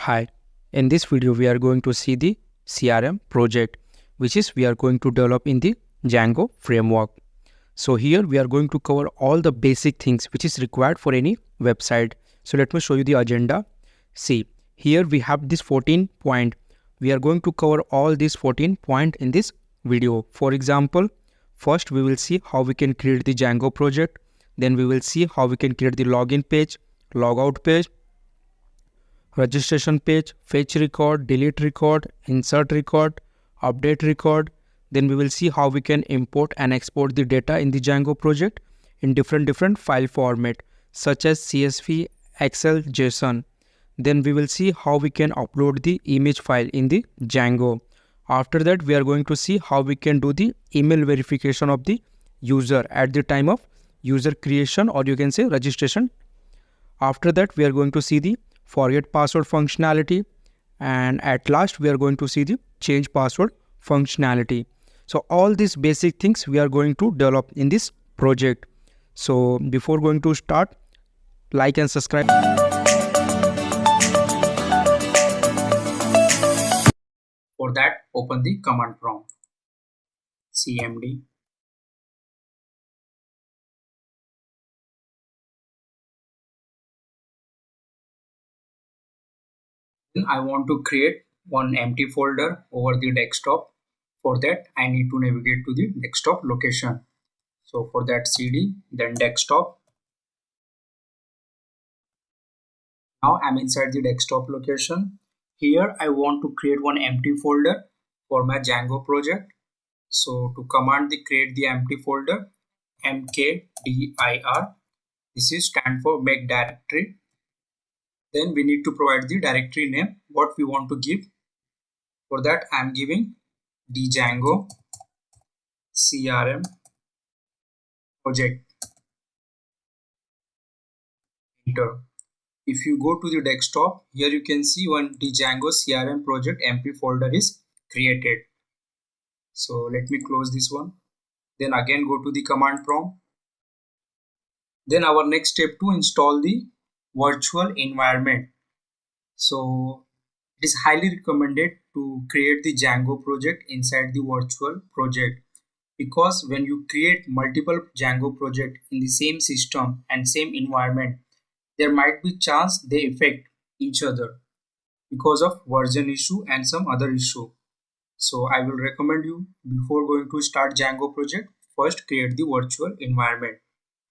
Hi, in this video we are going to see the CRM project, which is we are going to develop in the Django framework. So here we are going to cover all the basic things which is required for any website. So let me show you the agenda. See, here we have this 14 point. We are going to cover all these 14 point in this video. For example, first we will see how we can create the Django project. Then we will see how we can create the login page, logout page, registration page, fetch record, delete record, insert record, update record. Then we will see how we can import and export the data in the Django project in different file format such as CSV, Excel, JSON. Then we will see how we can upload the image file in the Django. After that, we are going to see how we can do the email verification of the user at the time of user creation, or you can say registration. After that, we are going to see the forget password functionality, and at last we are going to see the change password functionality. So all these basic things we are going to develop in this project. So before going to start, like and subscribe. For that, open the command prompt cmd I want to create one empty folder over the desktop. For that, I need to navigate to the desktop location. So for that, cd, then desktop. Now I'm inside the desktop location. Here I want to create one empty folder for my Django project. So to command the create the empty folder, mkdir. This is stand for make directory. Then we need to provide the directory name, what we want to give. For that, I'm giving Django CRM project. Enter. If you go to the desktop, here you can see one Django CRM project empty folder is created. So let me close this one. Then again go to the command prompt. Then our next step to install the virtual environment. So it is highly recommended to create the Django project inside the virtual project, because when you create multiple Django project in the same system and same environment, there might be chance they affect each other because of version issue and some other issue. So I will recommend you, before going to start Django project, first create the virtual environment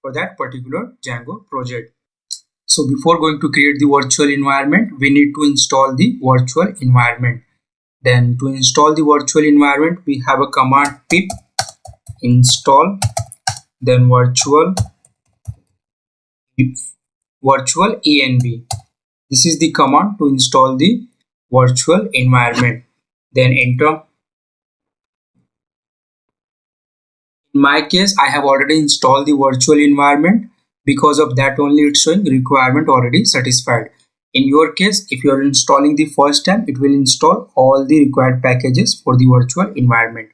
for that particular Django project. So before going to create the virtual environment, we need to install the virtual environment. Then to install the virtual environment, we have a command pip install, then virtual env. This is the command to install the virtual environment. Then enter. In my case, I have already installed the virtual environment. Because of that only it's showing requirement already satisfied. In your case, if you are installing the first time, it will install all the required packages for the virtual environment.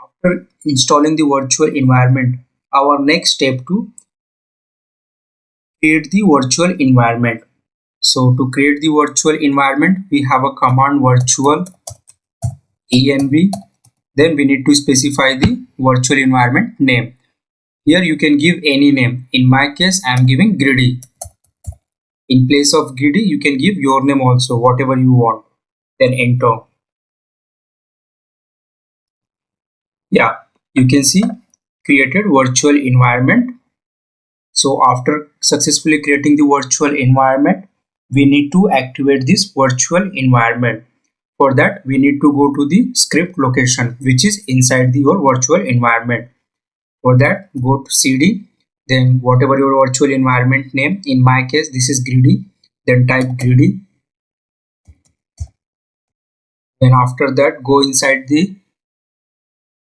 After installing the virtual environment, our next step to create the virtual environment. So to create the virtual environment, we have a command virtual env. Then we need to specify the virtual environment name. Here you can give any name. In my case, I am giving Gridi. In place of Gridi, you can give your name also, whatever you want. Then enter. Yeah, you can see created virtual environment. So after successfully creating the virtual environment, we need to activate this virtual environment. For that, we need to go to the script location, which is inside your virtual environment. For that, go to cd, then whatever your virtual environment name. In my case, this is Gridi. Then type Gridi. Then after that, go inside the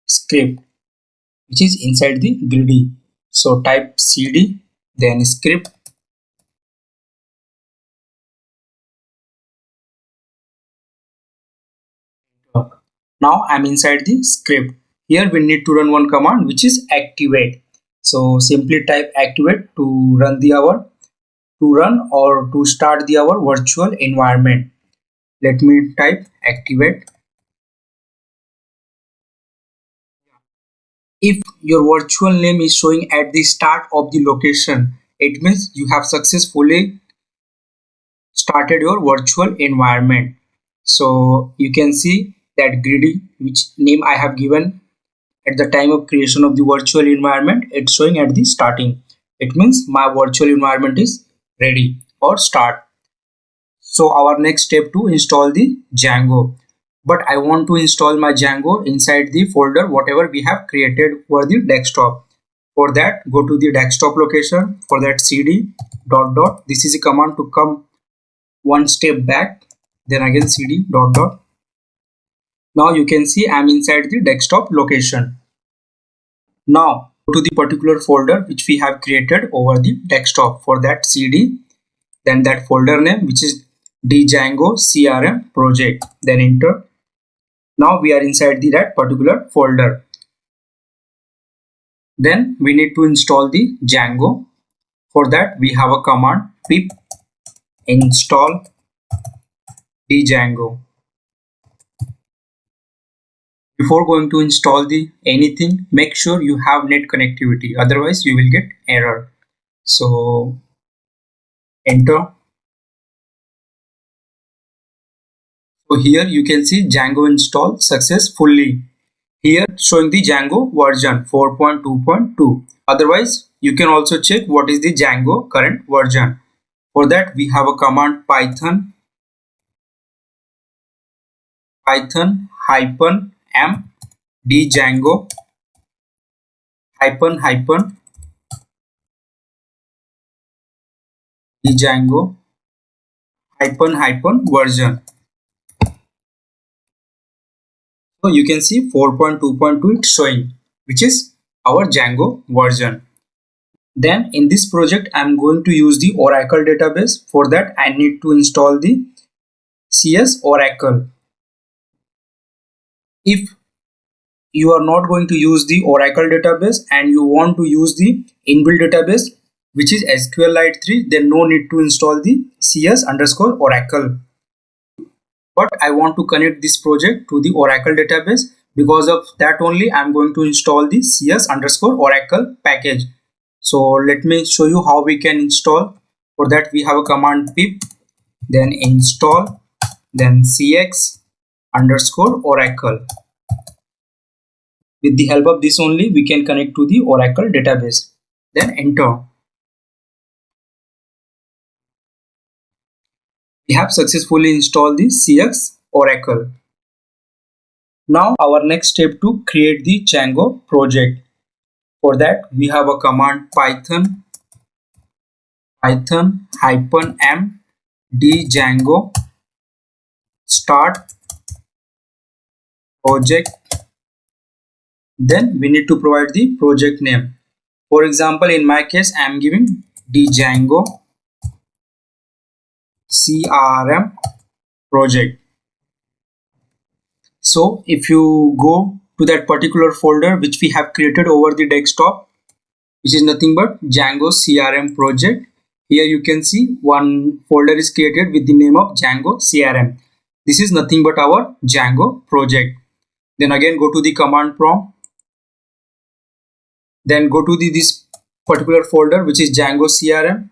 script, which is inside the Gridi. So type cd, then script. Now I'm inside the script. Here we need to run one command, which is activate. So simply type activate to run the our to run or to start our virtual environment. Let me type activate. If your virtual name is showing at the start of the location, it means you have successfully started your virtual environment. So you can see that Gridi, which name I have given at the time of creation of the virtual environment, it's showing at the starting. It means my virtual environment is ready or start. So our next step to install the Django. But I want to install my Django inside the folder whatever we have created for the desktop. For that, go to the desktop location. For that, cd dot dot. This is a command to come one step back. Then again cd dot dot. Now you can see I'm inside the desktop location. Now go to the particular folder which we have created over the desktop. For that, cd, then that folder name which is Django CRM Project. Then enter. Now we are inside that particular folder. Then we need to install the Django. For that we have a command pip install Django. Before going to install the anything, make sure you have net connectivity, otherwise you will get error. So enter. So here you can see Django installed successfully. Here showing the Django version 4.2.2. Otherwise you can also check what is the Django current version. For that we have a command python hyphen m django hyphen hyphen django hyphen hyphen version. So you can see 4.2.2 it's showing, which is our Django version. Then in this project I'm going to use the Oracle database. For that I need to install the CS Oracle. If you are not going to use the Oracle database and you want to use the inbuilt database which is SQLite 3, then no need to install the CS underscore Oracle. But I want to connect this project to the Oracle database. Because of that only I'm going to install the CS underscore Oracle package. So let me show you how we can install. For that we have a command pip, then install, then cx underscore Oracle. With the help of this only we can connect to the Oracle database. Then enter. We have successfully installed the CX Oracle. Now our next step to create the Django project. For that we have a command python hyphen m django start project. Then we need to provide the project name. For example, in my case I am giving Django CRM project. So if you go to that particular folder which we have created over the desktop, which is nothing but Django CRM project, here you can see one folder is created with the name of Django CRM. This is nothing but our Django project. Then again go to the command prompt. Then go to this particular folder which is Django CRM.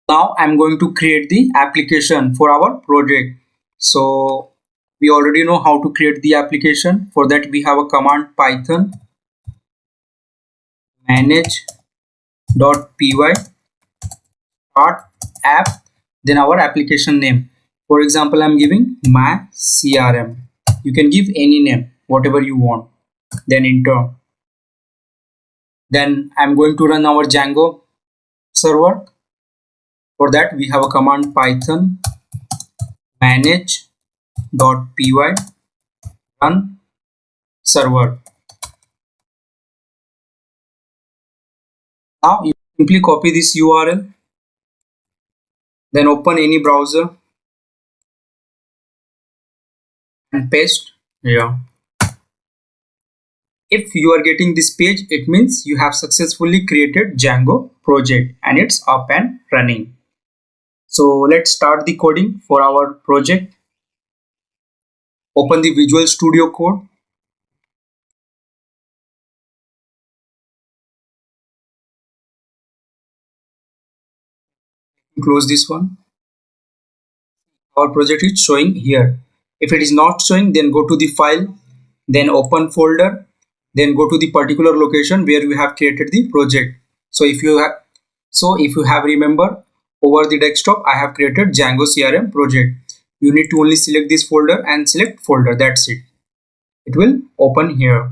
Now I'm going to create the application for our project. So we already know how to create the application. For that we have a command python manage.py start app, then our application name. For example, I'm giving my CRM. You can give any name, whatever you want. Then enter. Then I'm going to run our Django server. For that we have a command python manage.py run server. Now you simply copy this URL, then open any browser and paste here. If you are getting this page, it means you have successfully created Django project and it's up and running. So let's start the coding for our project. Open the Visual Studio Code. Close this one. Our project is showing here. If it is not showing, then go to the file, then open folder, then go to the particular location where you have created the project. So if you have remember, over the desktop I have created Django CRM project. You need to only select this folder and select folder. That's it. It will open here.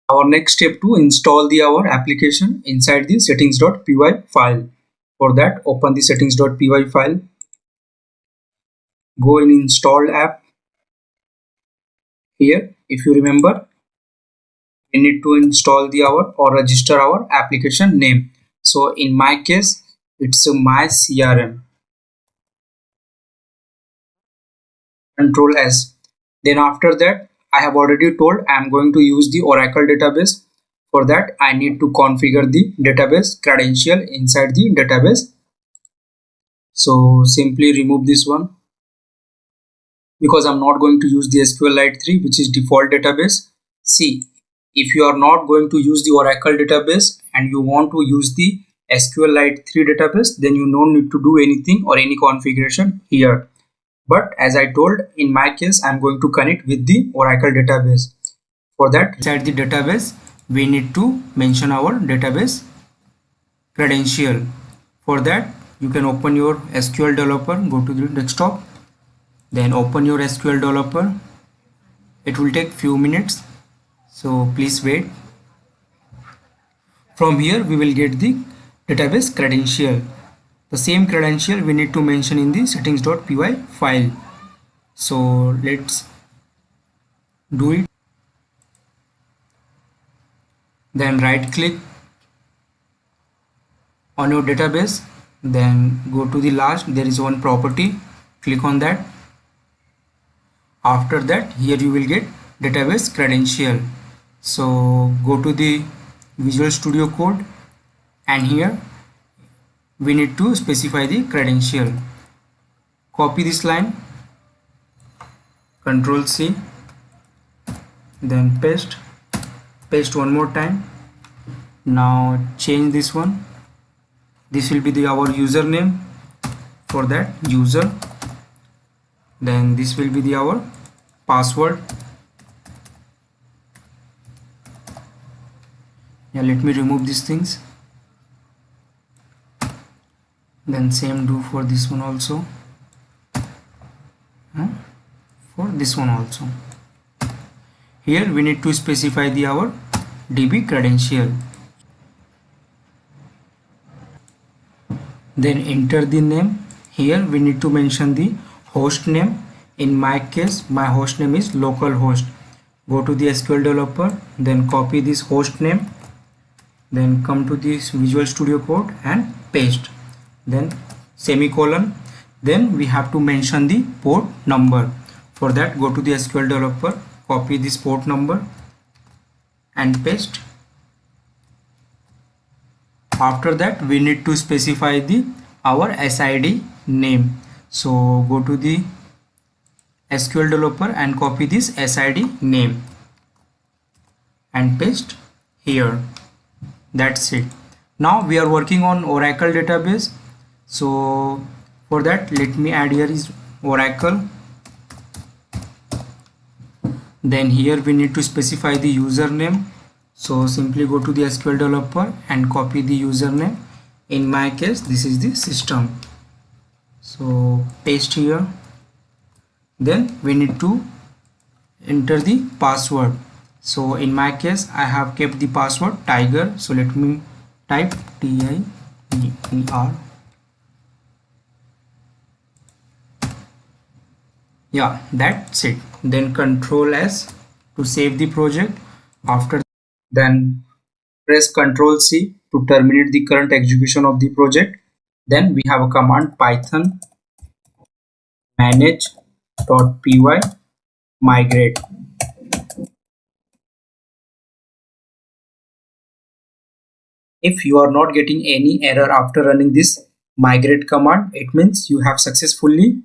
Our next step to install our application inside the settings.py file. For that, open the settings.py file. Go in installed app. Here, if you remember, we need to install our or register our application name. So in my case, it's my CRM. Control S. Then after that, I have already told I am going to use the Oracle database. For that, I need to configure the database credential inside the database. So simply remove this one, because I'm not going to use the SQLite 3, which is default database. See, if you are not going to use the Oracle database and you want to use the SQLite 3 database, then you don't need to do anything or any configuration here. But as I told, in my case, I'm going to connect with the Oracle database. For that, inside the database, we need to mention our database credential. For that, you can open your SQL developer, go to the desktop, then open your SQL developer. It will take few minutes, so please wait. From here we will get the database credential. The same credential we need to mention in the settings.py file. So let's do it. Then right click on your database, then go to the last, there is one property, click on that. After that, here you will get database credential. So go to the Visual Studio Code, and here we need to specify the credential. Copy this line, Control C, then paste one more time. Now change this one. This will be our username. For that, user. Then this will be our password. Yeah, let me remove these things. Then same do for this one also. For this one also. Here we need to specify our DB credential. Then enter the name. Here we need to mention the host name. In my case, my host name is localhost. Go to the SQL developer, then copy this host name, then come to this Visual Studio Code and paste, then semicolon. Then we have to mention the port number. For that, go to the SQL developer, copy this port number and paste. After that, we need to specify our SID name. So go to the SQL developer and copy this SID name and paste here. That's it. Now we are working on Oracle database. So for that, let me add here is Oracle. Then here we need to specify the username. So simply go to the SQL developer and copy the username. In my case, this is the system. So paste here. Then we need to enter the password. So in my case, I have kept the password tiger. So let me type TIGER. Yeah, that's it. Then Control S to save the project. After then press Control C to terminate the current execution of the project. Then we have a command python manage.py migrate. If you are not getting any error after running this migrate command, it means you have successfully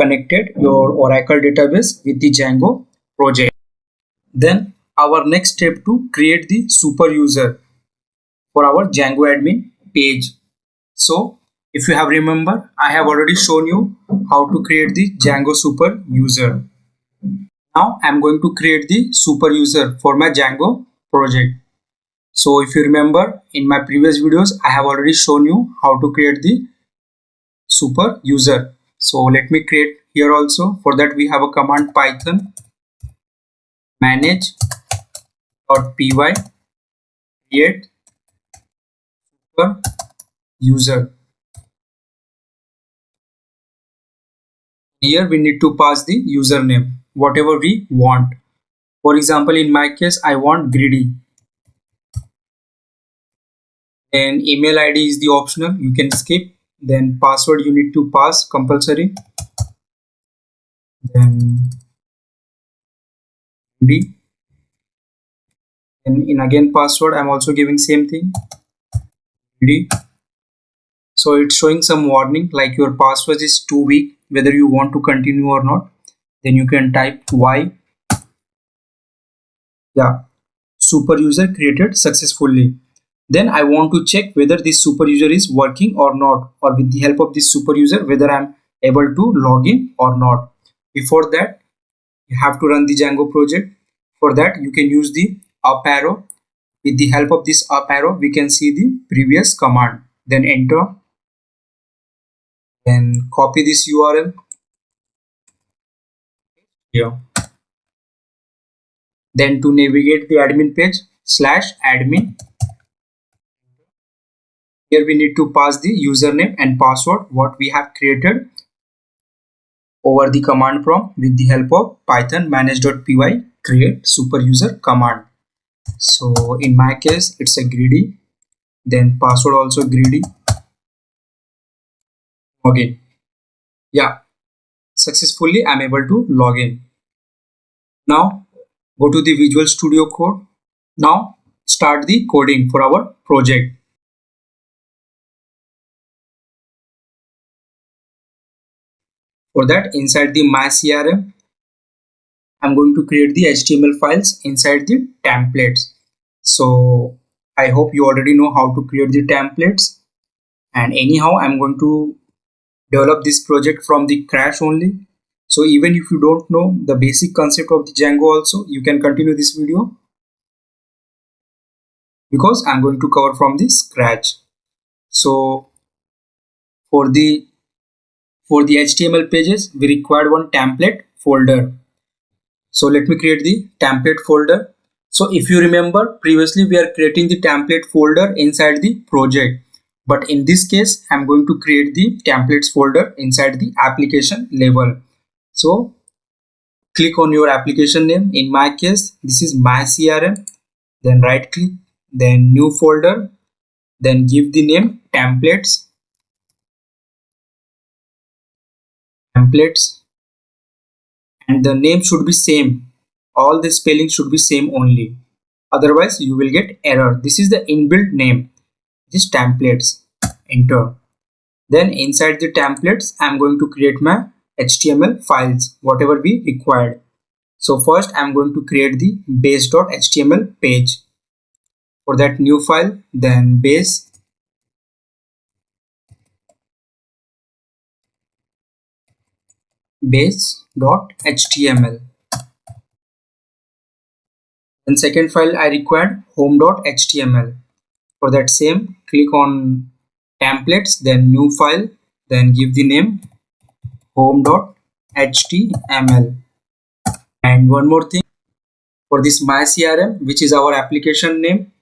connected your Oracle database with the Django project. Then our next step to create the super user for our Django admin page. So if you have remember, I have already shown you how to create the Django super user. Now I'm going to create the super user for my Django project. So if you remember in my previous videos, I have already shown you how to create the super user. So let me create here also. For that we have a command python manage.py create super user. Here we need to pass the username, whatever we want. For example, in my case, I want Gridi. And email ID is the optional, you can skip. Then password you need to pass compulsory. Then Gridi. And in again password, I'm also giving same thing. Gridi. So it's showing some warning like your password is too weak, whether you want to continue or not. Then you can type Y. Yeah, super user created successfully. Then I want to check whether this super user is working or not, or with the help of this super user whether I'm able to log in or not. Before that, you have to run the Django project. For that, you can use the up arrow. With the help of this up arrow, we can see the previous command. Then enter. Then copy this URL here. Then to navigate the admin page, /admin. Here we need to pass the username and password what we have created over the command prompt with the help of python manage.py create super user command. So in my case it's a Gridi, then password also Gridi. Login. Yeah, successfully I'm able to log in. Now go to the Visual Studio Code. Now start the coding for our project. For that, inside the my CRM, I'm going to create the HTML files inside the templates. So I hope you already know how to create the templates. And anyhow, I'm going to develop this project from the crash only. So even if you don't know the basic concept of the Django also, you can continue this video because I'm going to cover from the scratch. So for the HTML pages, we required one template folder. So let me create the template folder. So if you remember previously we are creating the template folder inside the project. But in this case, I'm going to create the templates folder inside the application level. So click on your application name. In my case, this is my CRM. Then right click, then new folder, then give the name templates. And the name should be same. All the spelling should be same only. Otherwise, you will get error. This is the inbuilt name. Just templates. Enter. Then inside the templates, I'm going to create my HTML files, whatever we required. So first, I'm going to create the base.html page. For that, new file, then base.html. Then second file I required home.html. For that same, click on templates, then new file, then give the name home.html. And one more thing, for this my CRM, which is our application name,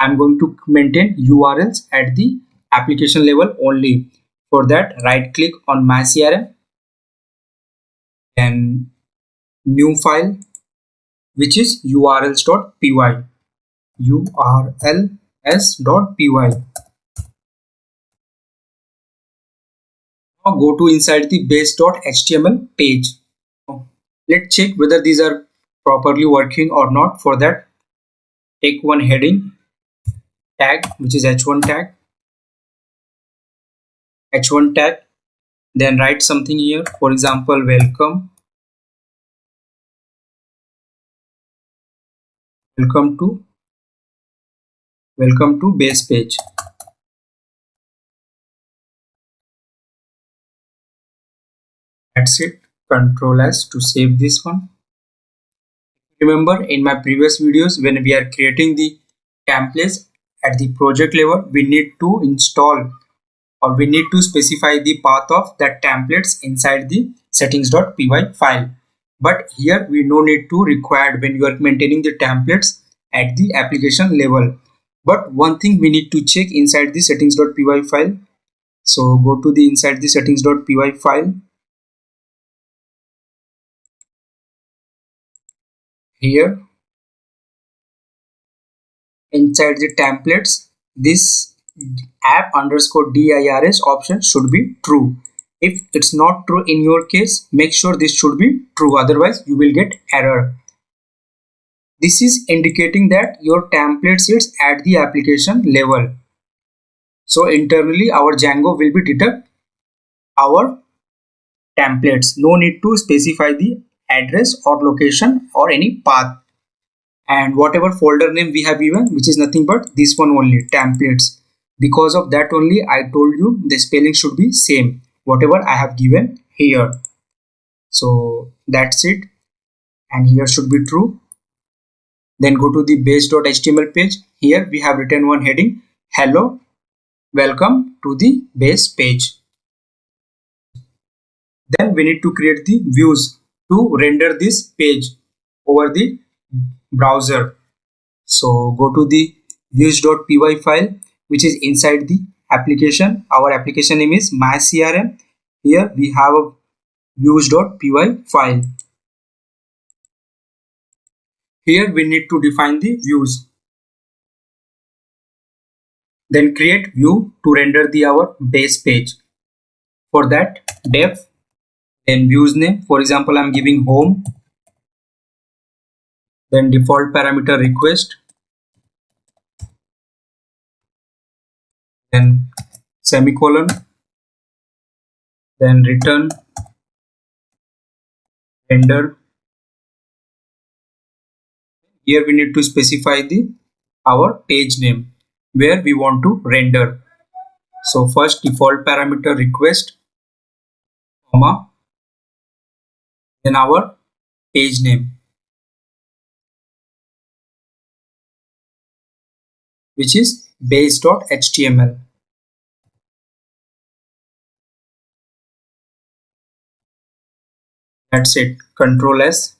I'm going to maintain URLs at the application level only. For that, right click on my CRM, then new file, which is urls.py. urls.py. Now go to inside the base.html page. Let's check whether these are properly working or not. For that, take one heading, tag, which is h1 tag, h1 tag. Then write something here, for example, welcome to base page. That's it. Control S to save this one. Remember in my previous videos, when we are creating the templates at the project level, we need to install or we need to specify the path of that templates inside the settings.py file. But here we no need to require when you are maintaining the templates at the application level. But one thing we need to check inside the settings.py file. So go to the inside the settings.py file. Here inside the templates, this app_dirs option should be true. If it's not true in your case, make sure this should be true, otherwise you will get error. This is indicating that your template sits at the application level. So internally our Django will be detect our templates. No need to specify the address or location or any path. And whatever folder name we have given, which is nothing but this one only, templates. Because of that only I told you the spelling should be same, whatever I have given here. So that's it, and here should be true. Then go to the base.html page. Here we have written one heading, hello, welcome to the base page. Then we need to create the views to render this page over the browser. So go to the views.py file, which is inside the application. Our application name is my CRM. Here we have a views.py file. Here we need to define the views. Then create view to render our base page. For that, def, then views name. For example, I'm giving home. Then default parameter request. Then semicolon. Then return render. Here we need to specify our page name where we want to render. So first default parameter request, comma, then our page name, which is base.html. That's it. Control S.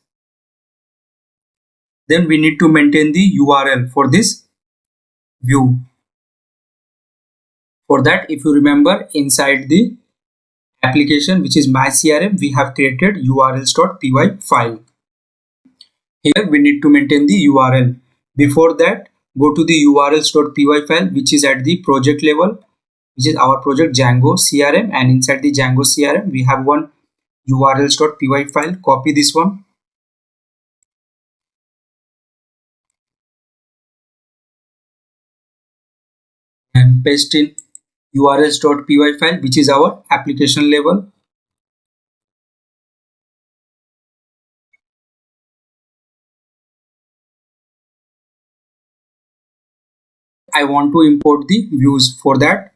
Then we need to maintain the URL for this view. For that, if you remember, inside the application, which is my CRM, we have created urls.py file. Here we need to maintain the URL. Before that, go to the urls.py file, which is at the project level, which is our project Django CRM, and inside the Django CRM we have one urls.py file. Copy this one and paste in urls.py file, which is our application level. I want to import the views. For that,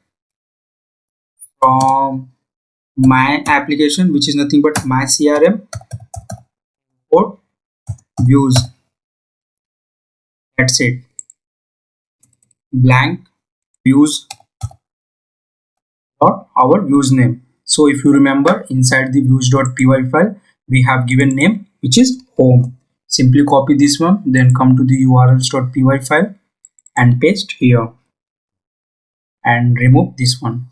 from my application, which is nothing but my CRM, import views. That's it. Blank views dot our views name. So if you remember, inside the views.py file we have given name, which is home. Simply copy this one, then come to the urls.py file and paste here and remove this one.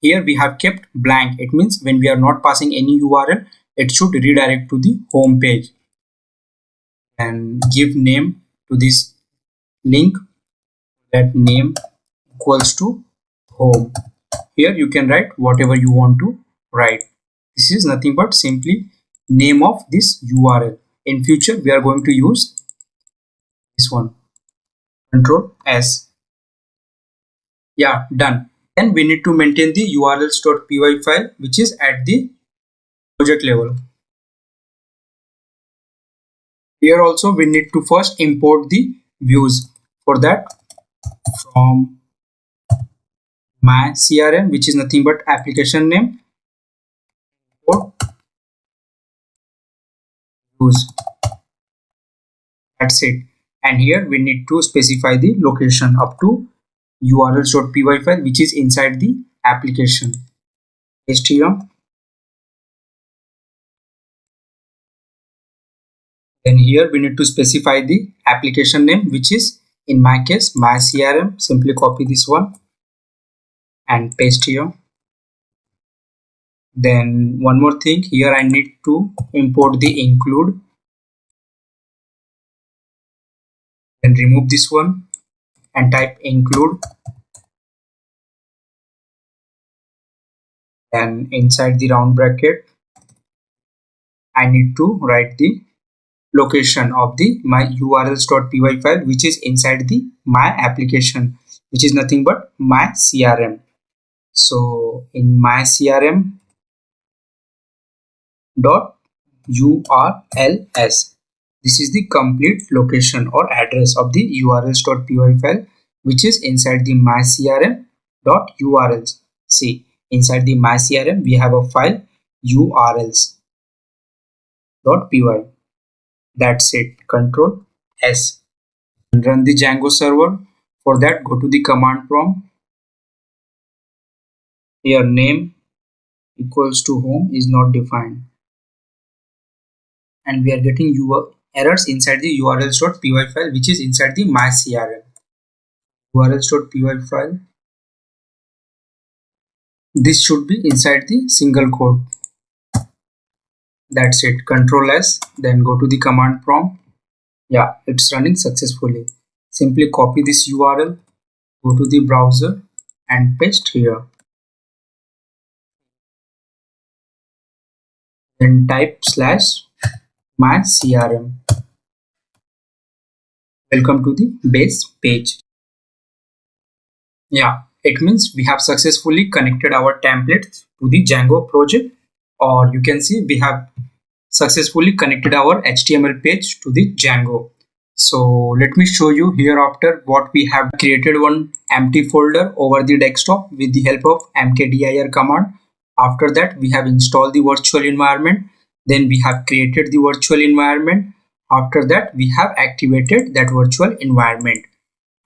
Here we have kept blank. It means when we are not passing any URL, it should redirect to the home page. And give name to this link. That name equals to home. Here you can write whatever you want to write. This is nothing but simply name of this URL. In future we are going to use this one. Control S. Yeah, done. Then we need to maintain the urls.py file which is at the project level. Here also we need to first import the views. For that, from my CRM, which is nothing but application name, import views. That's it. And here we need to specify the location up to urls.py file which is inside the application. HTML. Then here we need to specify the application name which is in my case my CRM. Simply copy this one and paste here. Then one more thing, here I need to import the include. Then remove this one and type include. Then inside the round bracket I need to write the location of the my urls.py file which is inside the my application, which is nothing but my CRM. So in my CRM dot urls, this is the complete location or address of the urls.py file which is inside the my CRM dot urls. See, inside the my CRM we have a file urls dot py. That's it. Control S and run the Django server. For that, go to the command prompt. Here name equals to home is not defined, and we are getting errors inside the urls.py file which is inside the my CRM. urls.py file, this should be inside the single quote. That's it. Control S, then go to the command prompt. Yeah, it's running successfully. Simply copy this URL, go to the browser and paste here. Then type /my CRM. Welcome to the base page. Yeah, it means we have successfully connected our templates to the Django project, or you can see we have successfully connected our HTML page to the Django. So let me show you hereafter what we have created. One empty folder over the desktop with the help of mkdir command. After that we have installed the virtual environment. Then we have created the virtual environment. After that we have activated that virtual environment.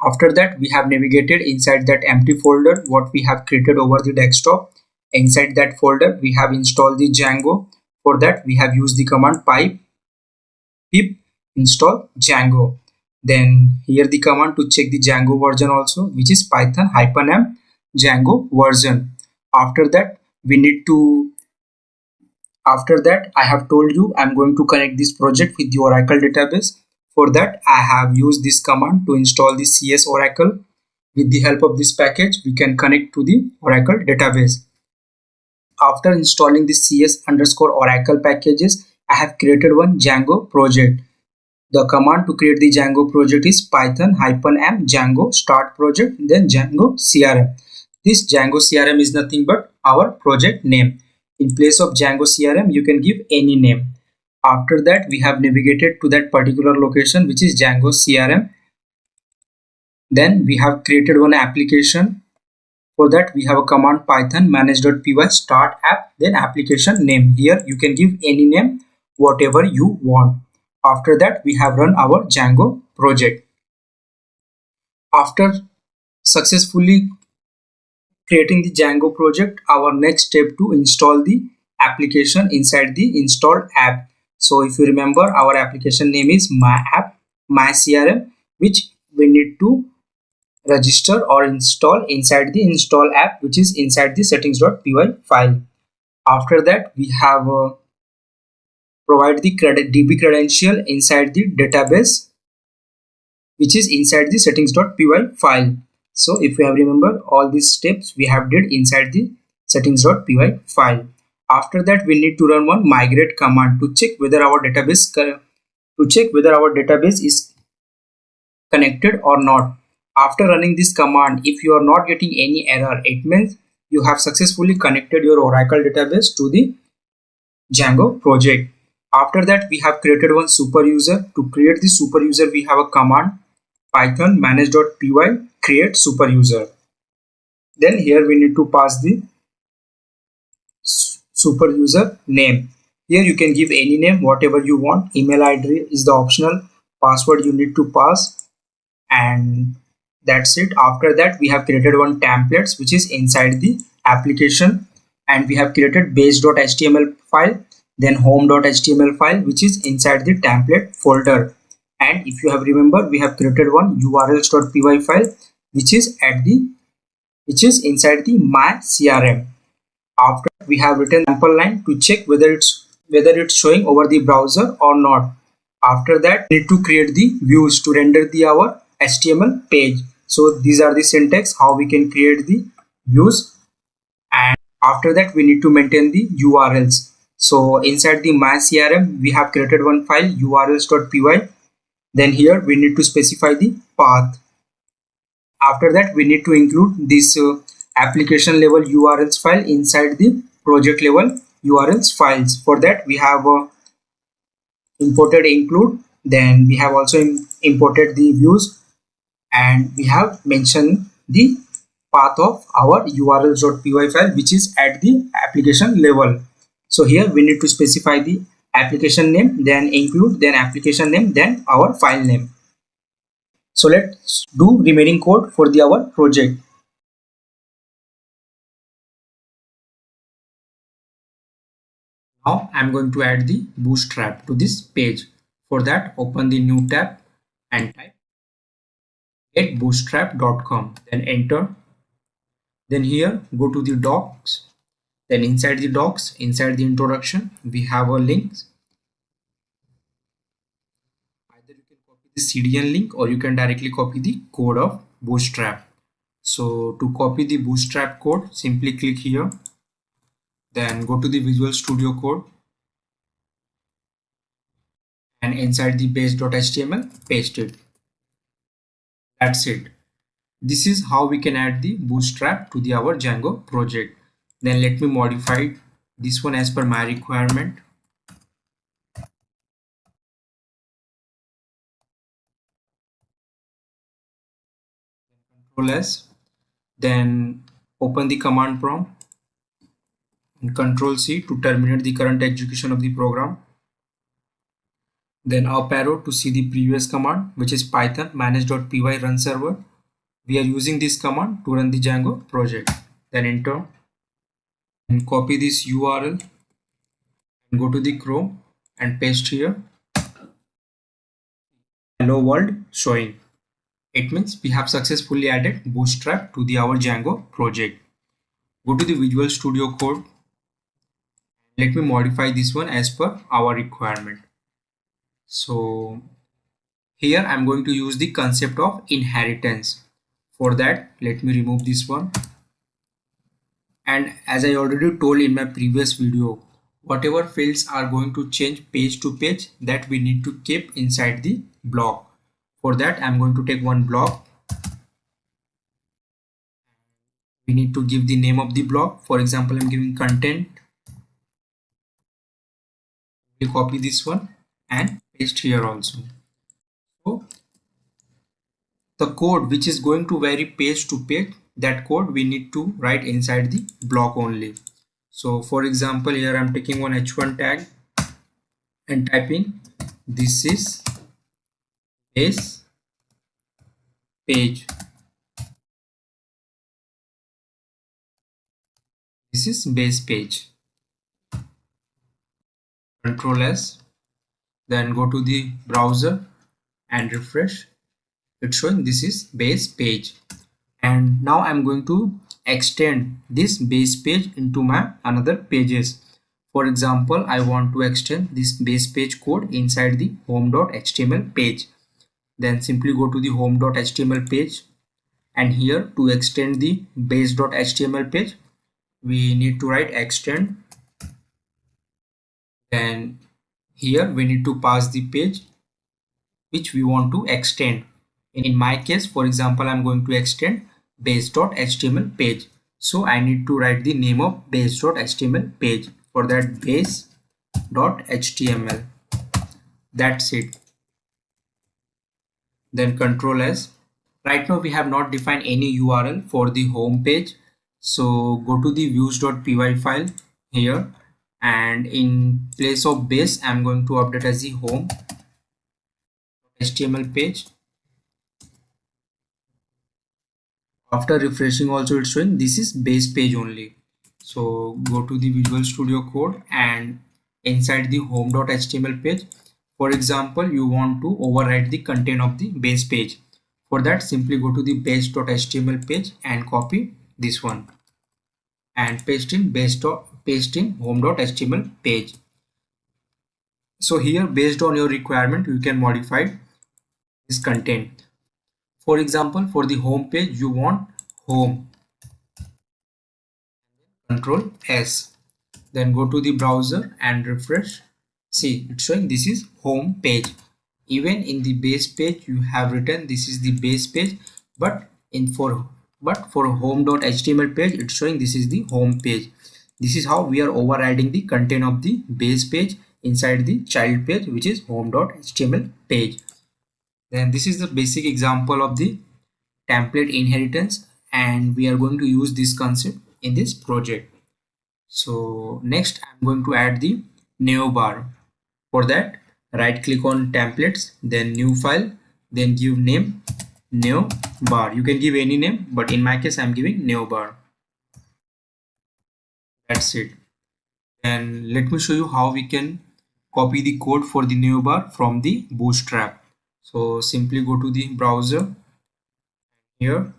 After that we have navigated inside that empty folder what we have created over the desktop. Inside that folder we have installed the Django. For that we have used the command pip install Django. Then here the command to check the Django version also, which is python-m Django version. After that I have told you I'm going to connect this project with the Oracle database. For that I have used this command to install the CS Oracle. With the help of this package we can connect to the Oracle database. After installing the CS_Oracle packages, I have created one Django project. The command to create the Django project is python-m Django start project, then Django CRM. This Django CRM is nothing but our project name. In place of Django CRM, you can give any name. After that, we have navigated to that particular location, which is Django CRM. Then we have created one application. For that, we have a command python manage.py start app, then application name. Here you can give any name, whatever you want. After that, we have run our Django project. After successfully creating the Django project, our next step to install the application inside the installed app. So if you remember, our application name is my app, my CRM, which we need to register or install inside the install app, which is inside the settings.py file. After that, we have provide the DB credential inside the database, which is inside the settings.py file. So if you have remember all these steps we have did inside the settings.py file. After that, we need to run one migrate command to check whether our database is connected or not. After running this command, if you are not getting any error, it means you have successfully connected your Oracle database to the Django project. After that, we have created one super user. To create the super user, we have a command python manage.py create super user. Then here we need to pass the super user name. Here you can give any name, whatever you want. Email ID is the optional password you need to pass, and that's it. After that, we have created one templates which is inside the application, and we have created base.html file, then home.html file which is inside the template folder. And if you have remember, we have created one urls.py file which is inside the my crm. After we have written sample line to check whether it's showing over the browser or not. After that, we need to create the views to render the our HTML page. So these are the syntax how we can create the views. And after that, we need to maintain the URLs. So inside the my CRM, we have created one file urls.py. Then here we need to specify the path. After that, we need to include this application level URLs file inside the project level URLs files. For that, we have imported include, then we have also imported the views, and we have mentioned the path of our urls.py file which is at the application level. So here we need to specify the application name, then include, then application name, then our file name. So let's do remaining code for the our project. Now I'm going to add the bootstrap to this page. For that, open the new tab and type getbootstrap.com, then enter. Then here go to the docs, then inside the docs, inside the introduction, we have a link. Either you can copy the CDN link or you can directly copy the code of bootstrap. So to copy the bootstrap code, simply click here, then go to the Visual Studio Code, and inside the base.html paste it. That's it. This is how we can add the bootstrap to the our Django project. Then let me modify this one as per my requirement. Control S, then open the command prompt and Control C to terminate the current execution of the program. Then up arrow to see the previous command, which is python manage.py run server. We are using this command to run the Django project. Then enter and copy this URL and go to the Chrome and paste here. Hello world showing. It means we have successfully added bootstrap to the our Django project. Go to the Visual Studio Code. Let me modify this one as per our requirement. So here I'm going to use the concept of inheritance. For that, let me remove this one. And as I already told in my previous video, whatever fields are going to change page to page, that we need to keep inside the block. For that, I'm going to take one block. We need to give the name of the block. For example, I'm giving content. We copy this one and paste here also. So the code which is going to vary page to page, that code we need to write inside the block only. So for example, here I'm taking one h1 tag and typing this is base page, this is base page. Control S, then go to the browser and refresh. It's showing this is base page. And now I'm going to extend this base page into my another pages. For example, I want to extend this base page code inside the home.html page. Then simply go to the home.html page, and here to extend the base.html page, we need to write extend. Then here we need to pass the page which we want to extend In my case, for example, I'm going to extend base.html page. So I need to write the name of base.html page. For that, base.html. That's it. Then Control S. Right now we have not defined any URL for the home page. So go to the views.py file here, and in place of base I'm going to update as the home HTML page. After refreshing also it's showing this is base page only. So go to the Visual Studio Code and inside the home.html page, for example, you want to override the content of the base page. For that, simply go to the base.html page and copy this one and paste in home.html page. So here, based on your requirement, you can modify this content. For example, for the home page, you want home. Control S. Then go to the browser and refresh. See, it's showing this is home page. Even in the base page you have written this is the base page, but for home.html page it's showing this is the home page. This is how we are overriding the content of the base page inside the child page, which is home.html page. Then this is the basic example of the template inheritance, and we are going to use this concept in this project. So next I'm going to add the navbar. For that, right click on templates, then new file, then give name navbar. You can give any name, but in my case I'm giving navbar. That's it. And let me show you how we can copy the code for the navbar from the bootstrap. So simply go to the browser here,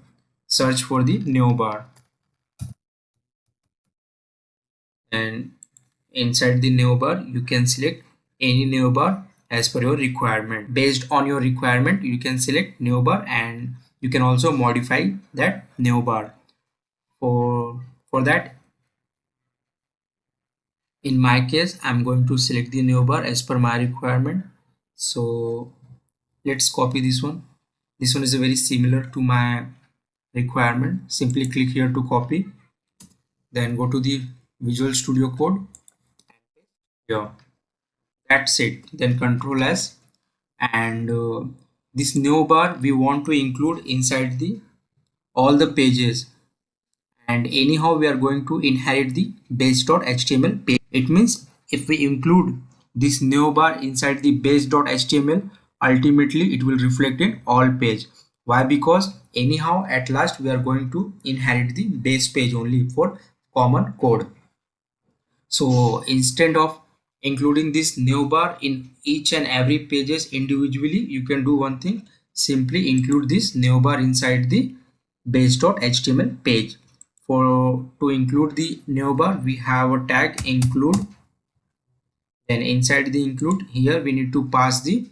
search for the navbar, and inside the navbar you can select any navbar as per your requirement. Based on your requirement you can select navbar, and you can also modify that navbar. For that, in my case I'm going to select the navbar as per my requirement. So let's copy this one. This one is very similar to my requirement. Simply click here to copy, then go to the Visual Studio Code here. That's it. Then Control S, and this new bar we want to include inside the all the pages, and anyhow we are going to inherit the base.html page. It means if we include this new bar inside the base.html, ultimately it will reflect in all page. Why? Because anyhow at last we are going to inherit the base page only for common code. So instead of including this new bar in each and every pages individually, you can do one thing. Simply include this new bar inside the base.html page. For to include the new bar, we have a tag include. Then inside the include, here we need to pass the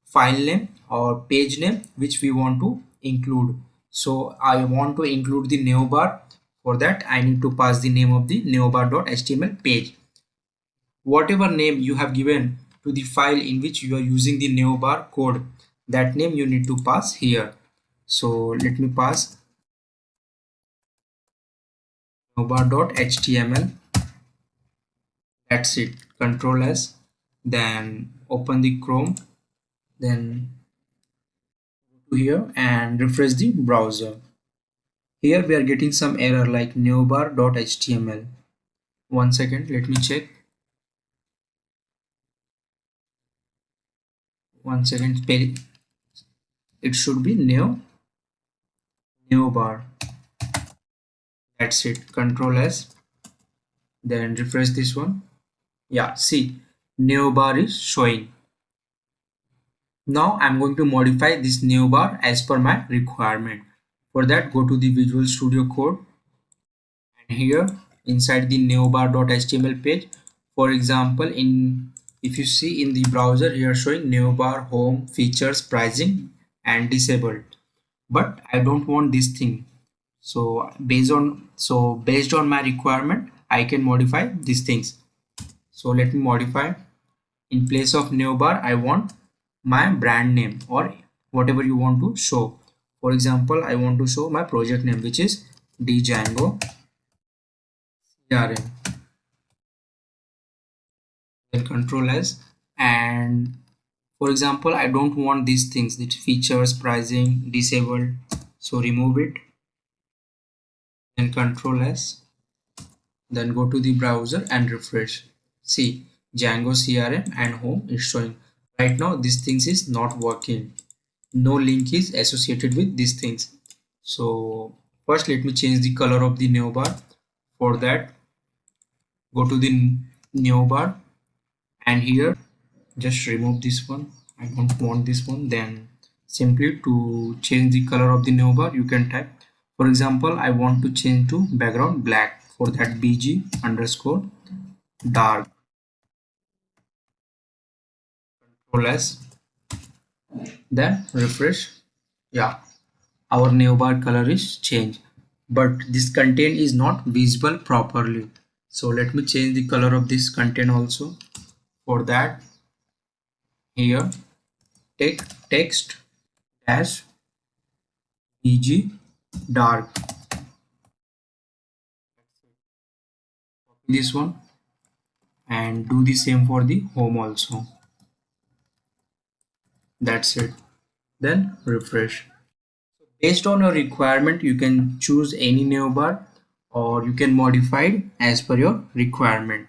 file name or page name which we want to include. So I want to include the new bar. For that, I need to pass the name of the newbar.html page. Whatever name you have given to the file in which you are using the navbar code, that name you need to pass here. So let me pass navbar.html. That's it. Control S, then open the Chrome, then go to here and refresh the browser. Here we are getting some error like navbar.html. One second, let me check. One second, it should be navbar. That's it. Control S, then refresh this one. Yeah, see, new bar is showing. Now I'm going to modify this new bar as per my requirement. For that, go to the Visual Studio Code, and here inside the newbar.html page, for example, if you see in the browser here showing newbar home features pricing and disabled, but I don't want this thing. So based on my requirement I can modify these things. So let me modify. In place of new bar I want my brand name or whatever you want to show. For example, I want to show my project name, which is Django CRM. Then control S, and for example, I don't want these things, the features, pricing, disabled, so remove it. Then control S, then go to the browser and refresh. See, Django CRM and home is showing. Right now these things is not working, no link is associated with these things. So first let me change the color of the navbar. For that, go to the navbar, and here just remove this one. I don't want this one. Then simply to change the color of the navbar, you can type, for example, I want to change to background black. For that, bg underscore dark, control S, then refresh. Yeah, our navbar color is changed, but this content is not visible properly. So let me change the color of this content also. For that, here take text dash bg dark, this one, and do the same for the home also. That's it. Then refresh. Based on your requirement, you can choose any navbar, or you can modify it as per your requirement.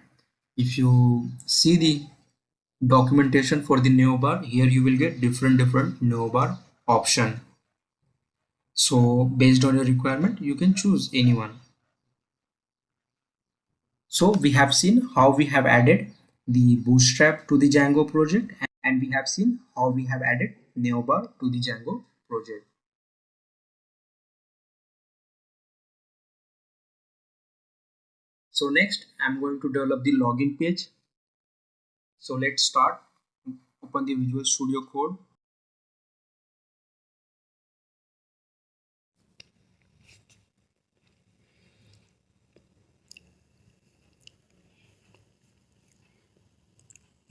If you see the documentation for the navbar, here you will get different navbar option. So based on your requirement, you can choose anyone. So we have seen how we have added the bootstrap to the Django project, and we have seen how we have added navbar to the Django project. So next, I'm going to develop the login page. So let's start. Open the Visual Studio Code.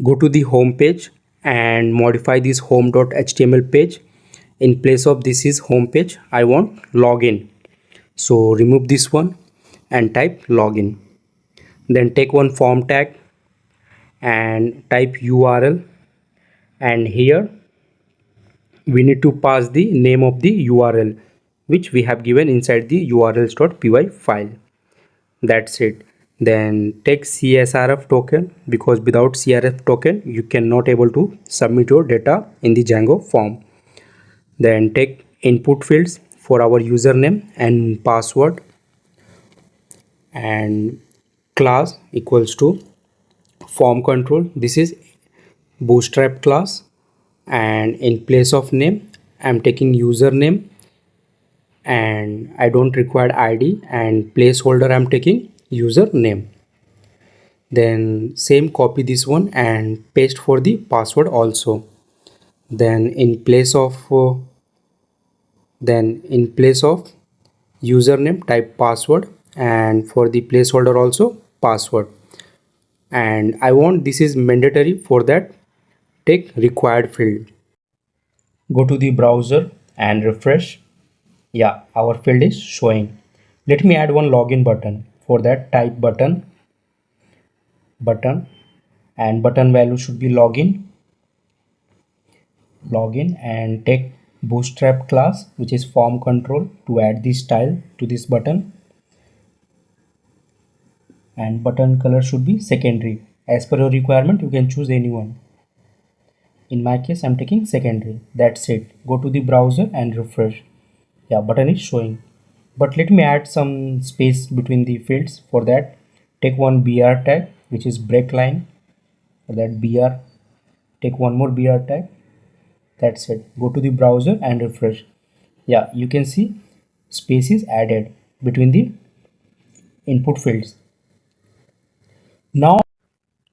Go to the home page and modify this home.html page. In place of this is home page, I want login. So remove this one and type login. Then take one form tag and type URL, and here we need to pass the name of the URL which we have given inside the urls.py file. That's it. Then take CSRF token, because without CRF token you cannot able to submit your data in the Django form. Then take input fields for our username and password, and class equals to form control. This is bootstrap class, and in place of name I'm taking username, and I don't require ID, and placeholder I'm taking username. Then same, copy this one and paste for the password also. Then in place of username type password, and for the placeholder also password. And I want this is mandatory, for that take required field. Go to the browser and refresh. Yeah, our field is showing. Let me add one login button. For that, type button, and button value should be login, and take bootstrap class which is form control to add the style to this button, and button color should be secondary. As per your requirement, you can choose anyone. In my case, I'm taking secondary. That's it. Go to the browser and refresh. Yeah, button is showing. But let me add some space between the fields. For that, take one br tag which is break line. For that, br, take one more br tag. That's it. Go to the browser and refresh. Yeah, you can see space is added between the input fields. Now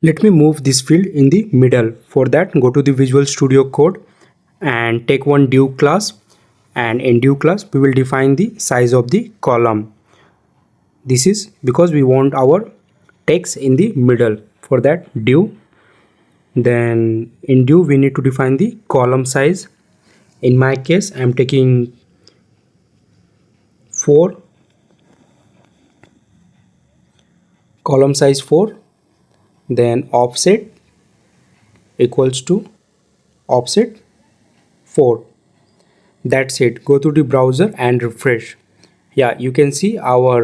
let me move this field in the middle. For that, go to the Visual Studio Code and take one div class, and in div class we will define the size of the column. This is because we want our text in the middle. For that, div, then in div we need to define the column size. In my case, I'm taking 4, column size 4, then offset equals to offset 4. That's it. Go to the browser and refresh. Yeah, you can see our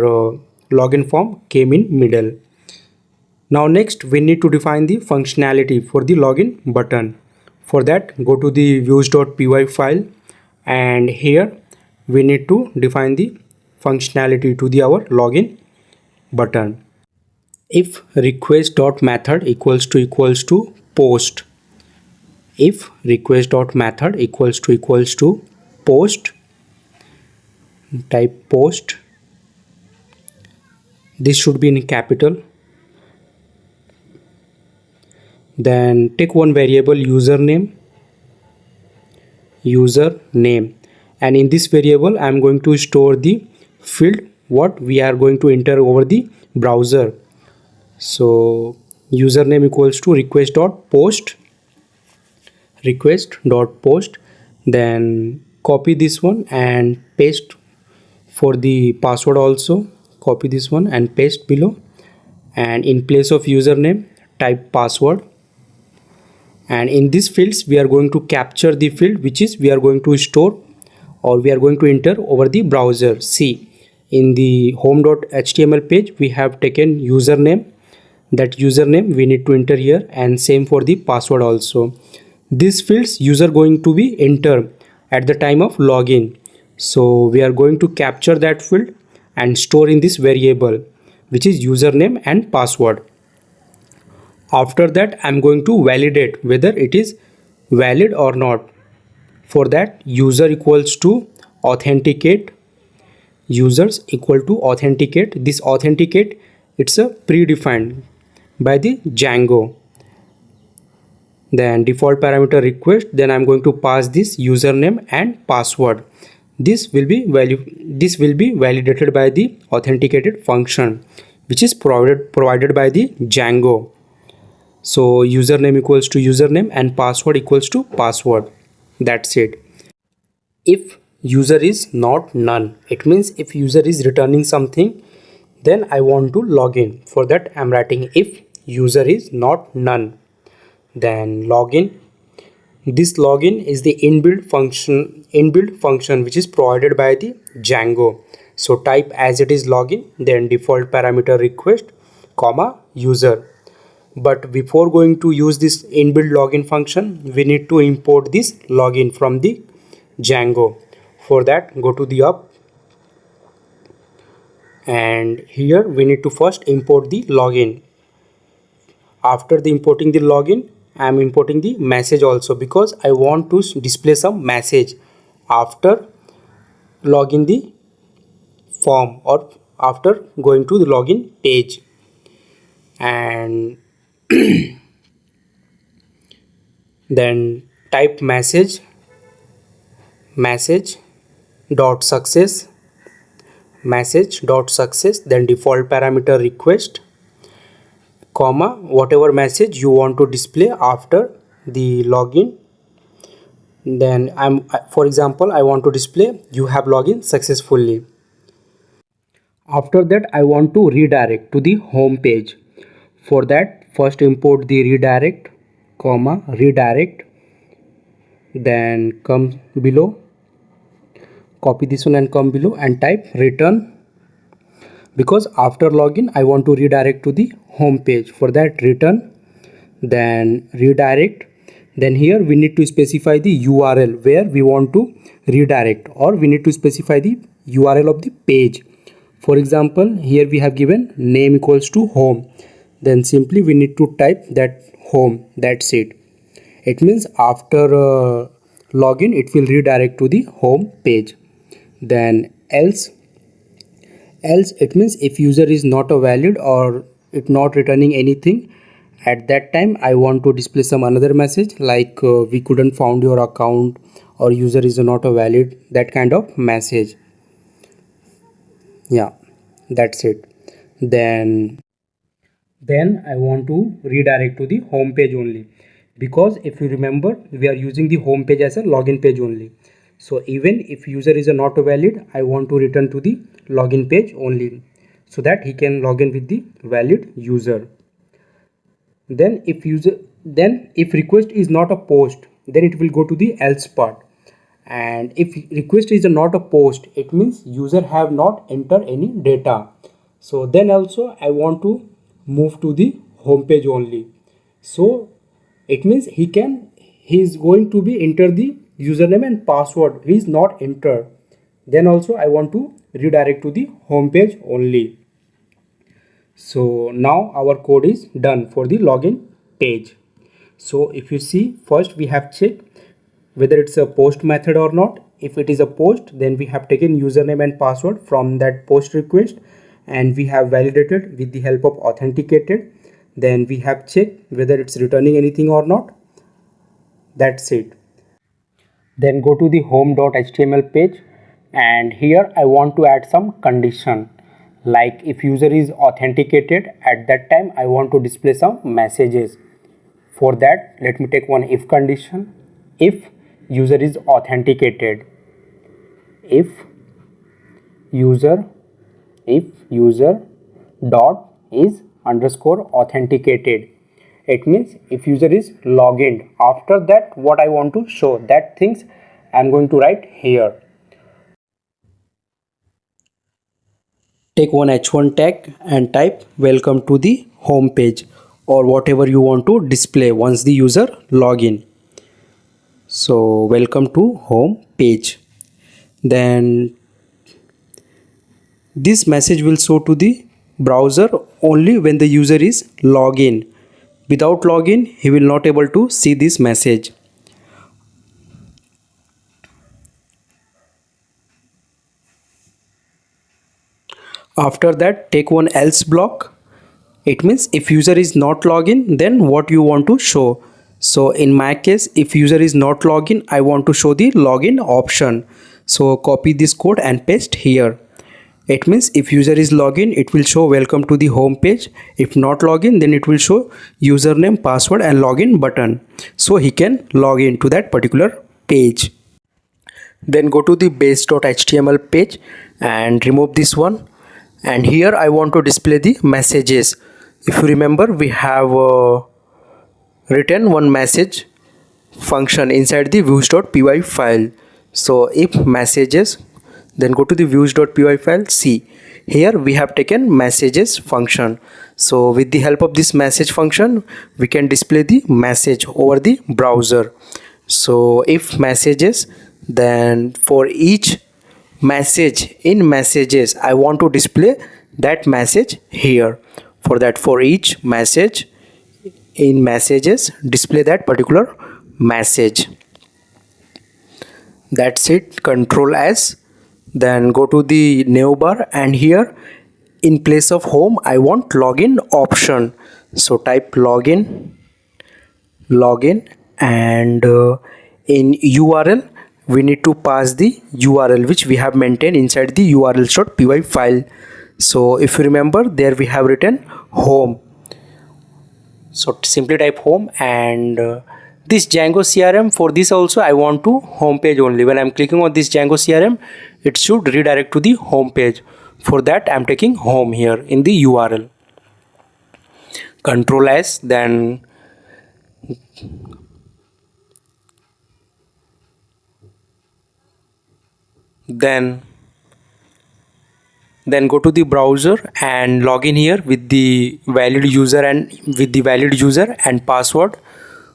login form came in middle. Now next we need to define the functionality for the login button. For that, go to the views.py file, and here we need to define the functionality to the our login button. If request.method equals to post, if request.method equals to post, type post. This should be in capital. Then take one variable username, and in this variable I am going to store the field what we are going to enter over the browser. So username equals to request.post, then copy this one and paste. For the password also copy this one and paste below, and in place of username type password. And in these fields we are going to capture the field which is we are going to store or we are going to enter over the browser. See, in the home.html page we have taken username. That username we need to enter here, and same for the password also. These fields user going to be enter at the time of login, so we are going to capture that field and store in this variable which is username and password. After that I'm going to validate whether it is valid or not. For that, user equals to authenticate, users equal to authenticate. This authenticate, it's a predefined by the Django. Then default parameter request, then I'm going to pass this username and password. This will be validated by the authenticated function which is provided by the Django. So username equals to username and password equals to password. That's it. If user is not none, it means if user is returning something, then I want to log in. For that I'm writing if user is not none, then login. This login is the inbuilt function which is provided by the Django. So type as it is login, then default parameter request comma user. But before going to use this inbuilt login function, we need to import this login from the Django. For that, go to the up, and here we need to first import the login. After the importing the login, I am importing the message also because I want to display some message after login the form or after going to the login page. And then type message dot success, then default parameter request comma whatever message you want to display after the login. Then for example, I want to display you have logged successfully. After that I want to redirect to the home page. For that, first import the redirect comma redirect, then come below, copy this one and come below and type return, because after login I want to redirect to the home page. For that, return, then redirect. Then here we need to specify the URL where we want to redirect, or we need to specify the URL of the page. For example, here we have given name equals to home, then simply we need to type that home. That's it. It means after login it will redirect to the home page. Then else it means if user is not a valid or it not returning anything, at that time I want to display some another message like we couldn't found your account or user is not a valid, that kind of message. Yeah, that's it. Then I want to redirect to the home page only, because if you remember we are using the home page as a login page only. So even if user is not valid, I want to return to the login page only, so that he can log in with the valid user. Then if request is not a post, then it will go to the else part. And if request is not a post, it means user have not entered any data. So then also I want to move to the home page only. So it means he is going to be enter the username and password, he is not entered. Then also I want to redirect to the home page only. So now our code is done for the login page. So if you see, first we have checked whether it's a post method or not. If it is a post, then we have taken username and password from that post request and we have validated with the help of authenticated. Then we have checked whether it's returning anything or not. That's it. Then go to the home.html page, and here I want to add some condition. Like if user is authenticated, at that time I want to display some messages. For that, let me take one if condition. If user is authenticated, if user dot is underscore authenticated, it means if user is logged in. After that, what I want to show, that things I'm going to write here. Take one h1 tag and type welcome to the home page, or whatever you want to display once the user login. So welcome to home page. Then this message will show to the browser only when the user is login. Without login, he will not able to see this message. After that, take one else block. It means if user is not login, then what you want to show. So in my case, if user is not login, I want to show the login option. So copy this code and paste here. It means if user is login, it will show welcome to the home page. If not login, then it will show username, password and login button. So he can log in to that particular page. Then go to the base.html page and remove this one. And here I want to display the messages. If you remember, we have written one message function inside the views.py file. So if messages, then go to the views.py file. See, here we have taken messages function. So with the help of this message function, we can display the message over the browser. So if messages, then for each message in messages, I want to display that message here. For that, for each message in messages, display that particular message. That's it. Control S. Then go to the new bar, and here in place of home I want login option. So type login, and in URL we need to pass the URL which we have maintained inside the urls.py file. So if you remember, there we have written home. So simply type home, and this Django CRM, for this also I want to home page only. When I'm clicking on this Django CRM, it should redirect to the home page. For that, I'm taking home here in the URL. Control S, then go to the browser and log in here with the valid user and password.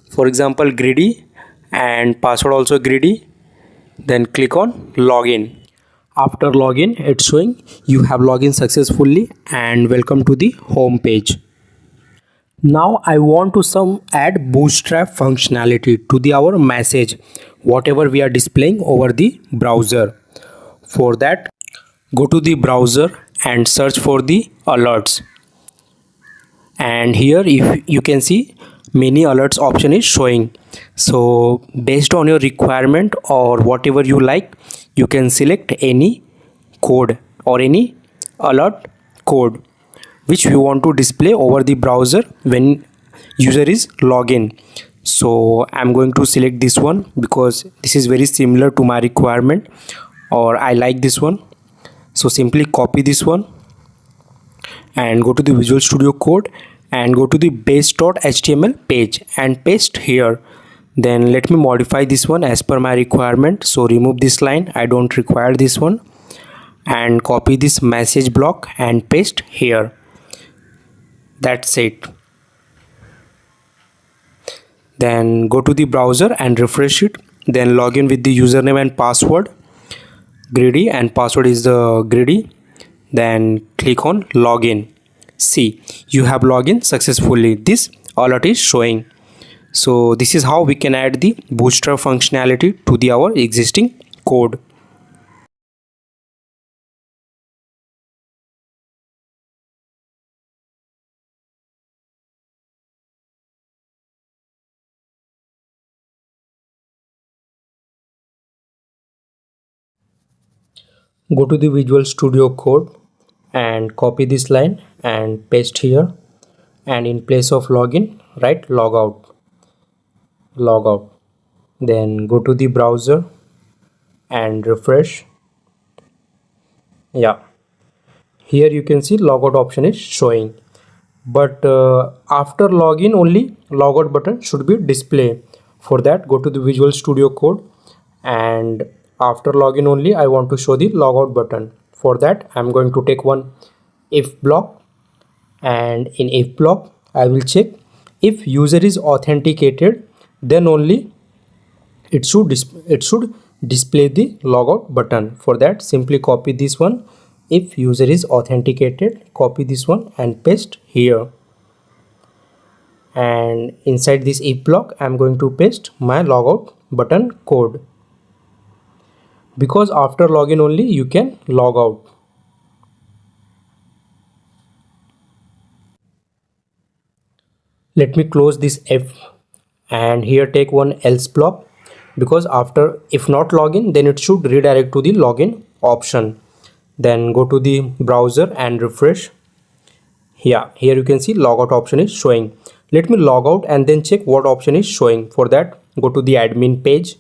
For example, Gridi, and password also Gridi. Then click on login. After login, it's showing you have logged successfully and welcome to the home page. Now I want to add bootstrap functionality to our message, whatever we are displaying over the browser. For that, go to the browser and search for the alerts. And here, if you can see, many alerts option is showing. So based on your requirement or whatever you like, you can select any code or any alert code which you want to display over the browser when user is login. So I'm going to select this one because this is very similar to my requirement, or I like this one. So simply copy this one and go to the Visual Studio Code and go to the base.html page and paste here. Then let me modify this one as per my requirement. So remove this line, I don't require this one, and copy this message block and paste here. That's it. Then go to the browser and refresh it. Then log in with the username and password Gridi, and password is the Gridi. Then click on login. See, you have logged successfully. This alert is showing. So this is how we can add the booster functionality to our existing code. Go to the Visual Studio Code and copy this line and paste here, and in place of login write logout. Then go to the browser and refresh. Yeah, here you can see logout option is showing, but after login only logout button should be displayed. For that, go to the Visual Studio Code, and after login only I want to show the logout button. For that, I'm going to take one if block, and in if block I will check if user is authenticated, then only it should display the logout button. For that, simply copy this one. If user is authenticated, copy this one and paste here. And inside this if block, I'm going to paste my logout button code, because after login only you can log out. Let me close this if, and here take one else block, because after if not login, then it should redirect to the login option. Then go to the browser and refresh. Yeah, here you can see logout option is showing. Let me log out and then check what option is showing. For that, go to the admin page,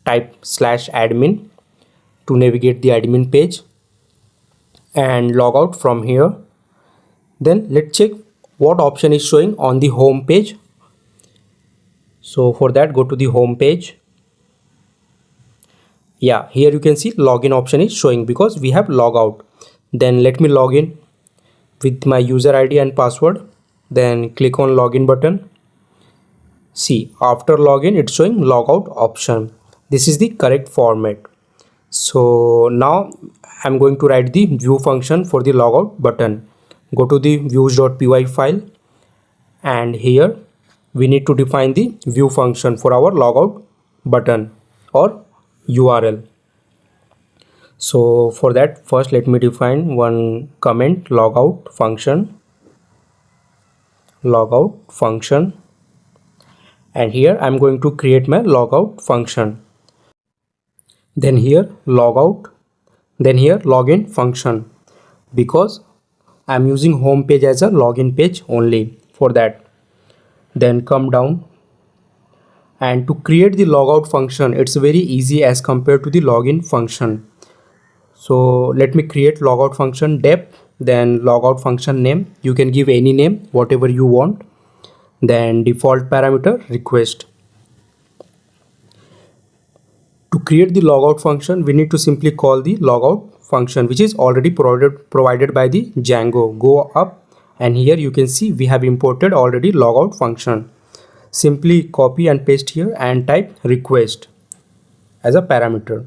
type /admin to navigate the admin page, and log out from here. Then let's check what option is showing on the home page. So for that, go to the home page. Yeah, here you can see login option is showing because we have log out. Then let me log in with my user ID and password. Then click on login button. See, after login it's showing logout option. This is the correct format. So now I'm going to write the view function for the logout button. Go to the views.py file, and here we need to define the view function for our logout button or URL. So for that, first let me define one comment logout function, and here I'm going to create my logout function. Then here logout, then here login function, because I'm using home page as a login page only. For that, then come down, and to create the logout function, it's very easy as compared to the login function. So let me create logout function dep, then logout function name. You can give any name, whatever you want. Then default parameter request. To create the logout function, we need to simply call the logout function, which is already provided by the Django. Go up, and here you can see we have imported already logout function. Simply copy and paste here and type request as a parameter.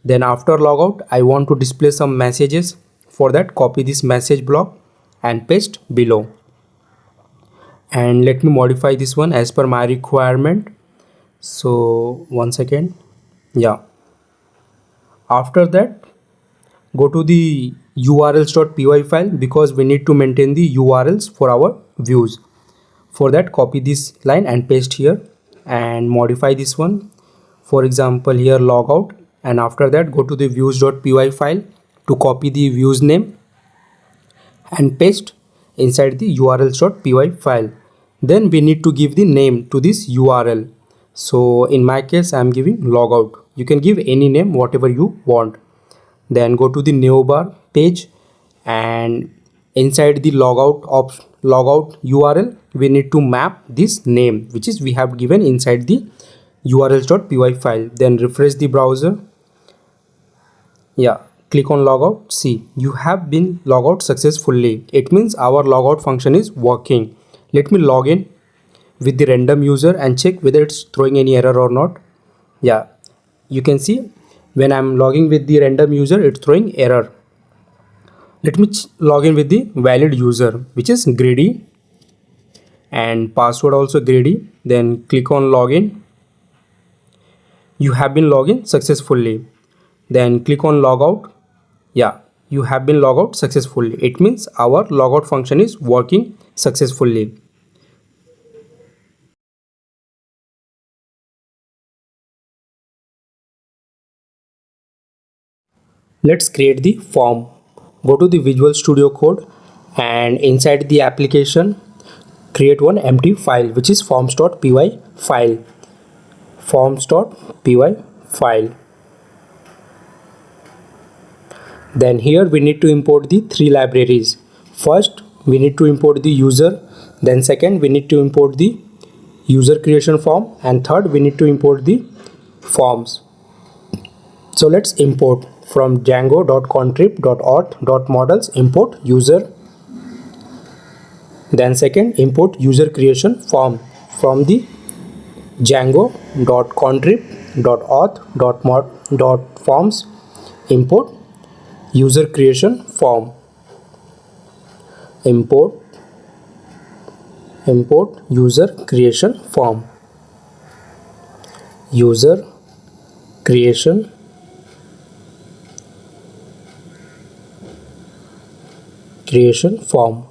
Then after logout, I want to display some messages. For that, copy this message block and paste below. And let me modify this one as per my requirement. So one second. Yeah, after that, go to the urls.py file, because we need to maintain the URLs for our views. For that, copy this line and paste here and modify this one. For example, here logout, and after that go to the views.py file to copy the views name and paste inside the urls.py file. Then we need to give the name to this URL. So in my case I am giving logout. You can give any name whatever you want. Then go to the navbar page, and inside the logout URL we need to map this name which is we have given inside the urls.py file. Then refresh the browser. Yeah, click on logout. See, you have been logout successfully. It means our logout function is working. Let me log in with the random user and check whether it's throwing any error or not. Yeah, you can see when I'm logging with the random user, it's throwing error. Let me log in with the valid user, which is Gridi, and password also Gridi. Then click on login. You have been logged in successfully. Then click on logout. Yeah, you have been logged out successfully. It means our logout function is working successfully. Let's create the form. Go to the Visual Studio Code, and inside the application create one empty file which is forms.py file. Forms.py file. Then here we need to import the three libraries. First we need to import the user, then second we need to import the user creation form, and third we need to import the forms. So let's import from django.contrib.auth.models import user. Then second import user creation form from the django.contrib.auth.forms import user creation form. Import user creation form. User creation form.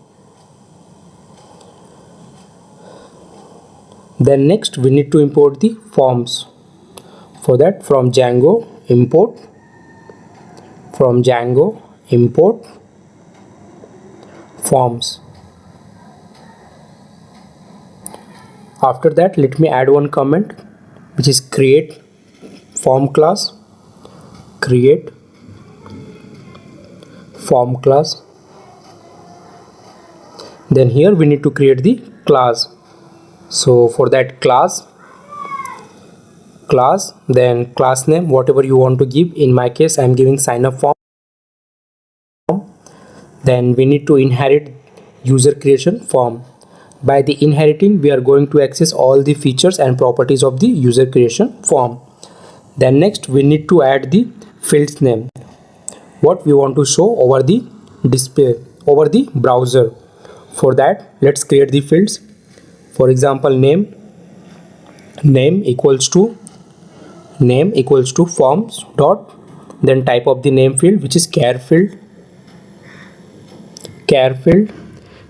Then next we need to import the forms. For that, from Django import forms. After that, let me add one comment which is create form class. Create form class. Then here we need to create the class. So for that class, then class name whatever you want to give. In my case I am giving sign up form. Then we need to inherit user creation form. By the inheriting we are going to access all the features and properties of the user creation form. Then next we need to add the fields name, what we want to show over the display over the browser. For that, let's create the fields. For example, name equals to forms dot, then type of the name field which is care field.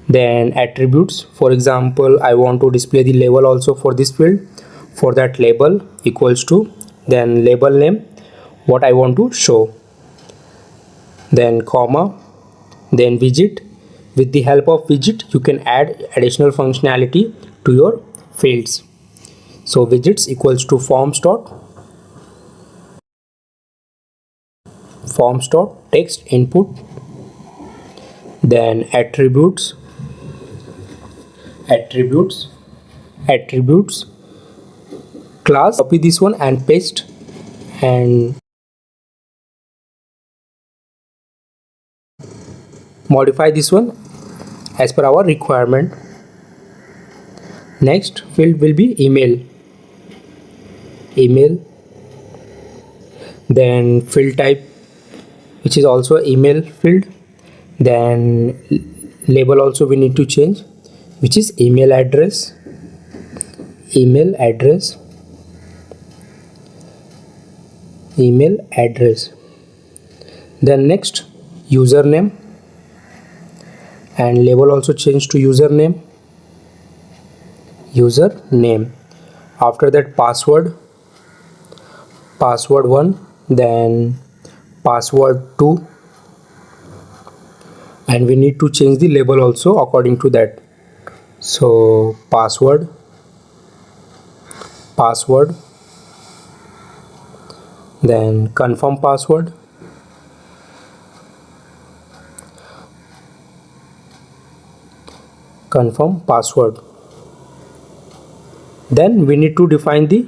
Then attributes, for example I want to display the label also for this field. For that, label equals to, then label name what I want to show, then comma, then widget. With the help of widget you can add additional functionality to your fields. So widgets equals to forms dot text input, then attributes class. Copy this one and paste and modify this one as per our requirement. Next field will be email. Then field type which is also email field. Then label also we need to change, which is email address. Then next username, and label also change to username. After that, password 1, then password 2, and we need to change the label also according to that. So password, then confirm password, then we need to define the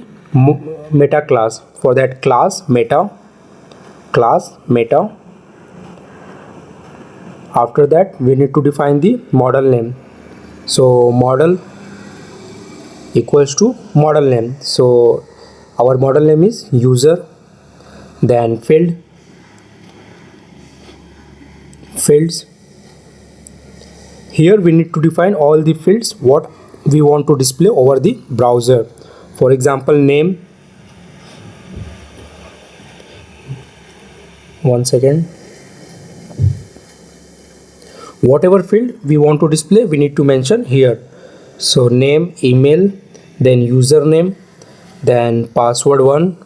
meta class. For that, class meta. After that, we need to define the model name. So model equals to model name. So our model name is user, then fields. Here we need to define all the fields what we want to display over the browser. For example, name. One second. Whatever field we want to display, we need to mention here. So name, email, then username, then password 1,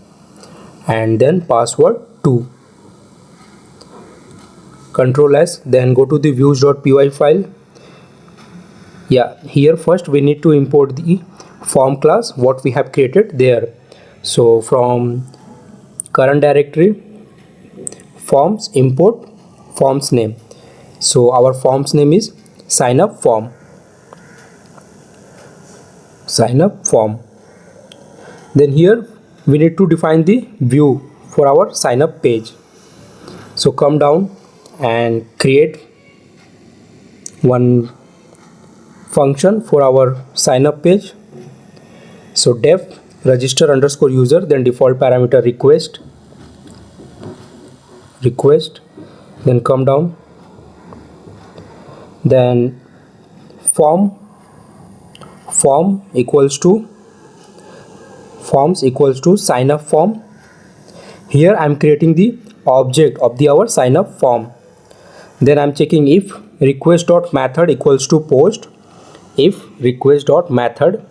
and then password 2. Control S, then go to the views.py file. Yeah, here first we need to import the form class what we have created there. So from current directory, forms, import forms name. So our form's name is sign up form. Then here we need to define the view for our sign up page. So come down and create one function for our sign up page. So def register underscore user, then default parameter request, then come down, then forms equals to sign up form. Here I am creating the object of our sign up form. Then I am checking if request.method equals to post. If request.method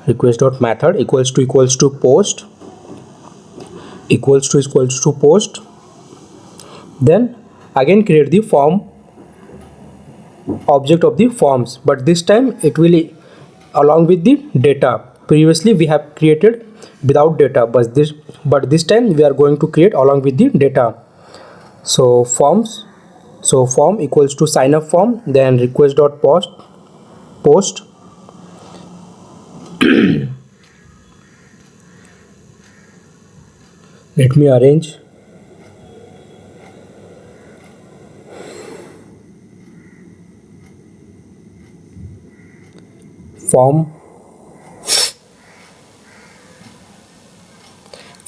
equals to post then again create the form object of the forms, but this time it will along with the data. Previously we have created without data, but this time we are going to create along with the data. So form equals to sign up form, then request.post. Let me arrange. Form.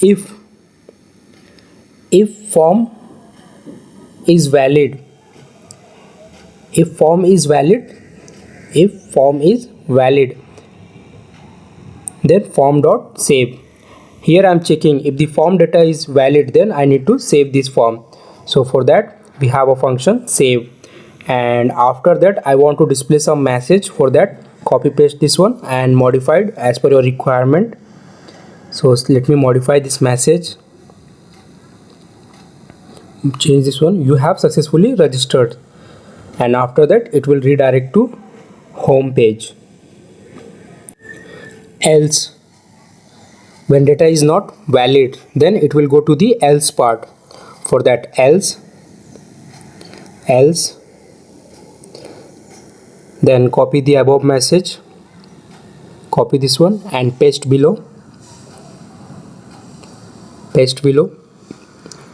If form is valid, then form dot save. Here I am checking if the form data is valid, then I need to save this form. So for that we have a function save, and after that I want to display some message. For that, copy paste this one and modified as per your requirement. So let me modify this message, change this one, you have successfully registered, and after that it will redirect to home page. Else, when data is not valid, then it will go to the else part. For that, else, then copy the above message, copy this one and paste below,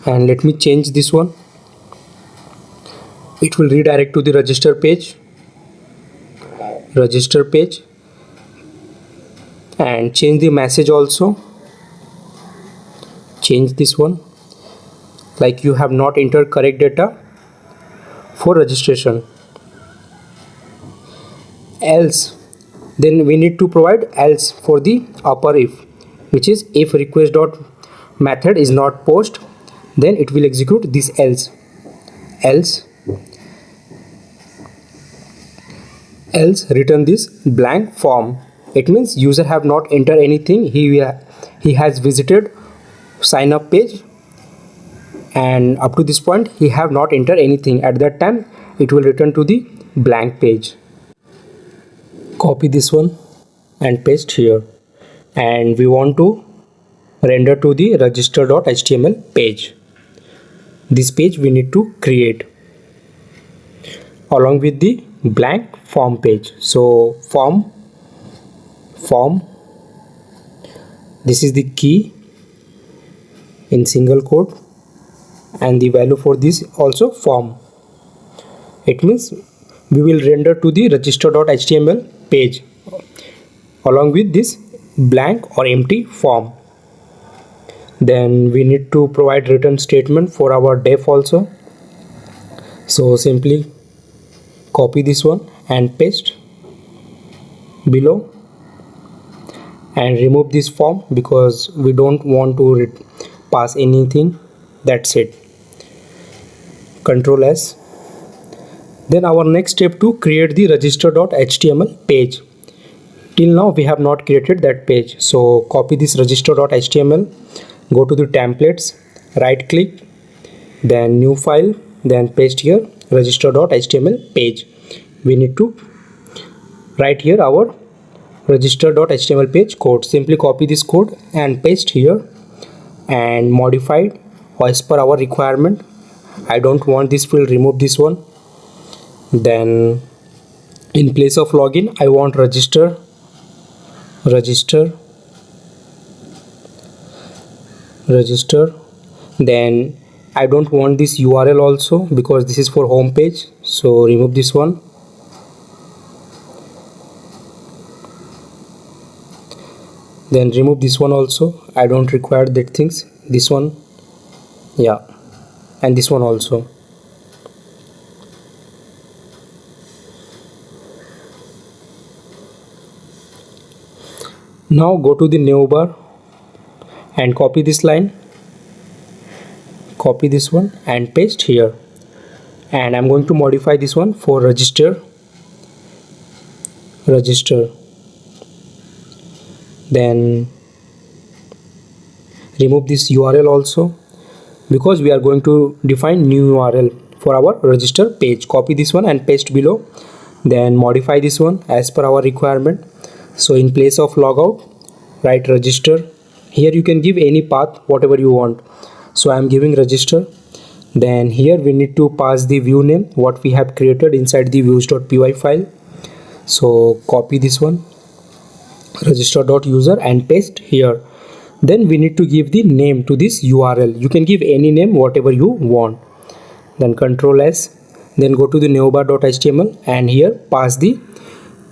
and let me change this one. It will redirect to the register page, and change the message also, change this one, like you have not entered correct data for registration. Else, then we need to provide else for the upper if, which is if request dot method is not post, then it will execute this else return this blank form. It means user have not entered anything, he has visited sign up page, and up to this point he have not entered anything. At that time it will return to the blank page. Copy this one and paste here, and we want to render to the register.html page. This page we need to create along with the blank form page. So form, this is the key in single quote, and the value for this also form. It means we will render to the register.html page along with this blank or empty form. Then we need to provide return statement for our def also. So simply copy this one and paste below, and remove this form because we don't want to pass anything. That's it. Control S. Then our next step to create the register.html page. Till now we have not created that page, so copy this register.html, go to the templates, right click, then new file, then paste here register.html page. We need to write here our register.html page code. Simply copy this code and paste here and modify as per our requirement. I don't want this field, remove this one. Then in place of login I want register, then I don't want this URL also because this is for home page, so remove this one. Then remove this one also, I don't require that things. This one, yeah, and this one also. Now go to the new bar and copy this line, copy this one and paste here, and I'm going to modify this one for register. Then remove this URL also because we are going to define new URL for our register page. Copy this one and paste below, then modify this one as per our requirement. So in place of logout write register. Here you can give any path whatever you want, so I am giving register. Then here we need to pass the view name what we have created inside the views.py file. So copy this one register.user and paste here. Then we need to give the name to this URL. You can give any name whatever you want. Then Control S, then go to the neobar.html and here pass the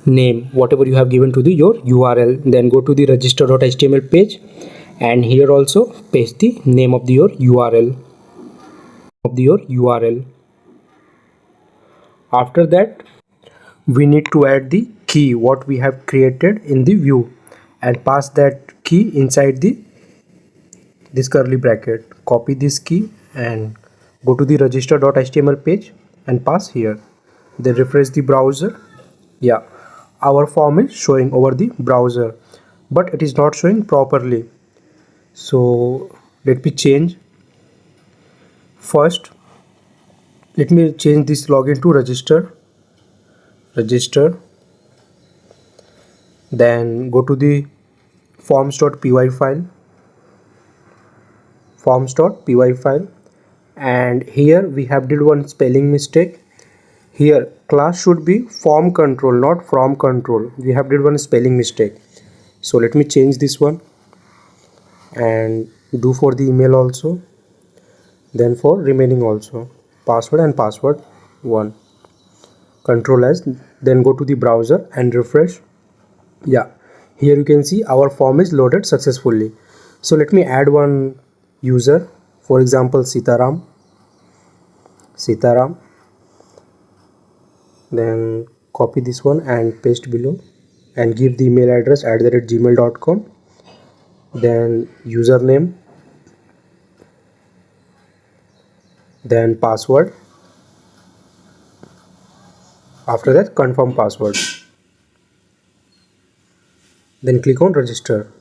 name whatever you have given to the your URL. Then go to the register.html page and here also paste the name of your URL. After that we need to add the key what we have created in the view and pass that key inside this curly bracket. Copy this key and go to the register.html page and pass here. Then refresh the browser. Yeah, our form is showing over the browser, but it is not showing properly. So let me change. First let me change this login to register. Then go to the forms.py file, and here we have did one spelling mistake. Here class should be form control, not from control. We have did one spelling mistake, so let me change this one and do for the email also, then for remaining also password and password 1. Control S, then go to the browser and refresh. Yeah, here you can see our form is loaded successfully. So let me add one user, for example Sitaram. Then copy this one and paste below and give the email address @gmail.com. then username, then password. After that confirm password, then click on register.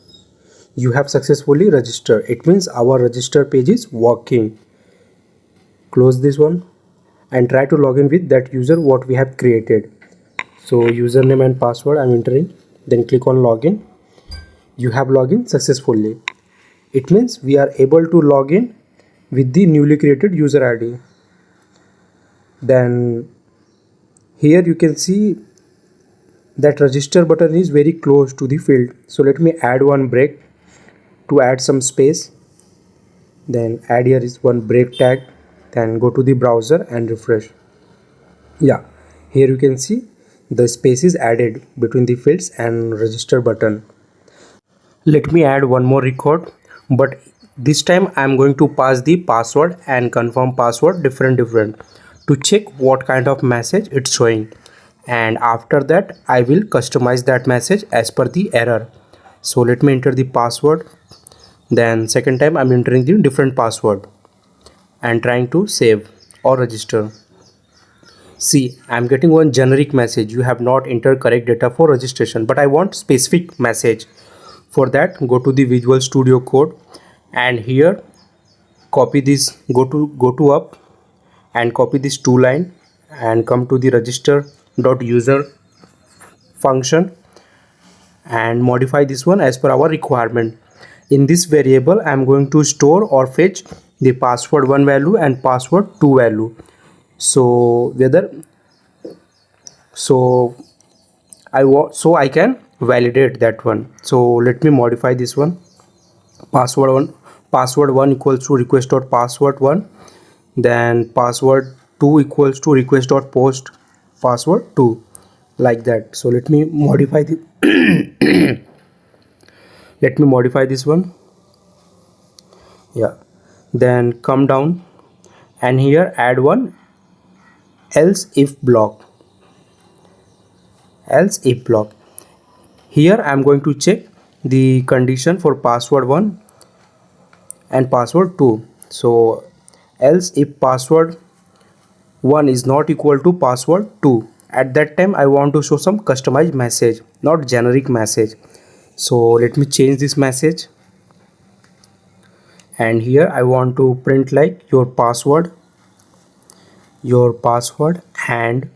You have successfully registered. It means our register page is working. Close this one and try to log in with that user what we have created. So username and password I'm entering, then click on login. You have logged in successfully. It means we are able to log in with the newly created user ID. Then here you can see that register button is very close to the field. So let me add one break to add some space. Then add here is one break tag. Then go to the browser and refresh. Yeah, here you can see the space is added between the fields and register button. Let me add one more record, but this time I am going to pass the password and confirm password different to check what kind of message it's showing, and after that I will customize that message as per the error. So let me enter the password, then second time I'm entering the different password and trying to save or register. See, I'm getting one generic message, you have not entered correct data for registration, but I want specific message. For that, go to the Visual Studio Code and here copy this, go to up and copy this two line and come to the register.user function and modify this one as per our requirement. In this variable I am going to store or fetch the password 1 value and password 2 value. So whether so I can validate that one. So let me modify this one. Password 1 equals to request.password1, then password 2 equals to request.post password 2, like that. So let me modify the let me modify this one. Yeah, then come down and here add one else if block. Here I am going to check the condition for password 1 and password 2. So else if password 1 is not equal to password 2, at that time I want to show some customized message, not generic message. So let me change this message, and here I want to print like your password and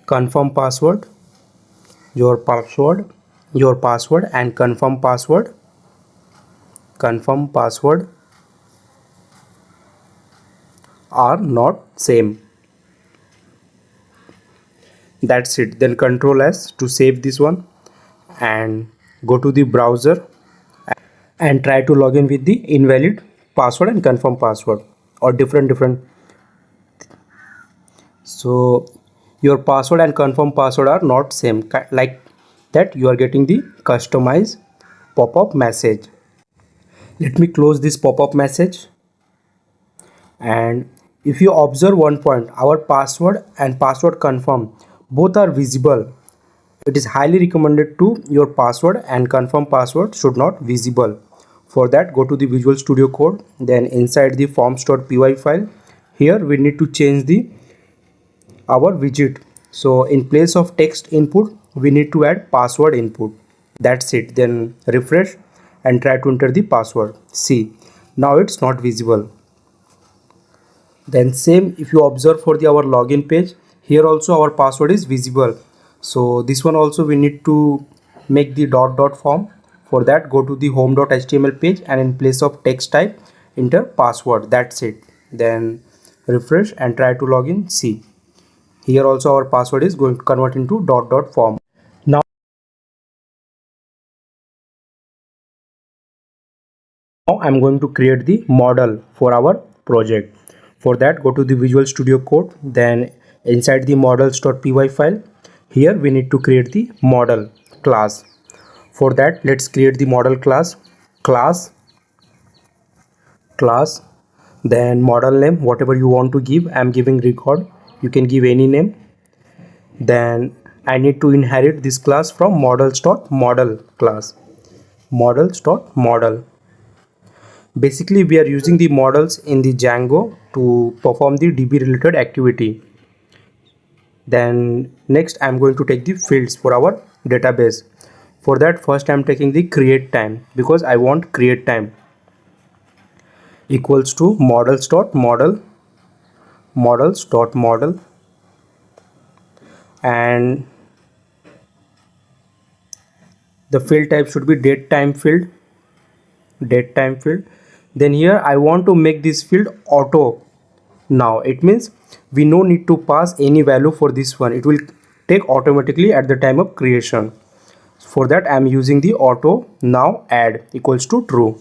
confirm password, your password and confirm password are not same. That's it. Then Control S to save this one and go to the browser and try to log in with the invalid password and confirm password or different. So your password and confirm password are not same, like that you are getting the customized pop-up message. Let me close this pop-up message, and if you observe one point, our password and password confirm both are visible. It is highly recommended to your password and confirm password should not visible. For that, go to the Visual Studio Code, then inside the forms.py file, here we need to change the our widget. So in place of text input we need to add password input. That's it. Then refresh and try to enter the password. See, now it's not visible. Then same if you observe for the our login page, here also our password is visible. So this one also we need to make the dot form. For that, go to the home.html page and in place of text type enter password. That's it. Then refresh and try to log in. See, here also our password is going to convert into dot form. Now I'm going to create the model for our project. For that, go to the Visual Studio Code, then inside the models.py file, here we need to create the model class. For that, let's create the model class, then model name, whatever you want to give. I'm giving record, you can give any name. Then I need to inherit this class from models.model class, models.model. Basically, we are using the models in the Django to perform the DB related activity. Then next I'm going to take the fields for our database. For that, first I'm taking the create time because I want create time equals to models.model and The field type should be date time field. Then here I want to make this field auto. Now it means we no need to pass any value for this one. It will take automatically at the time of creation. For that I am using the auto now add equals to true.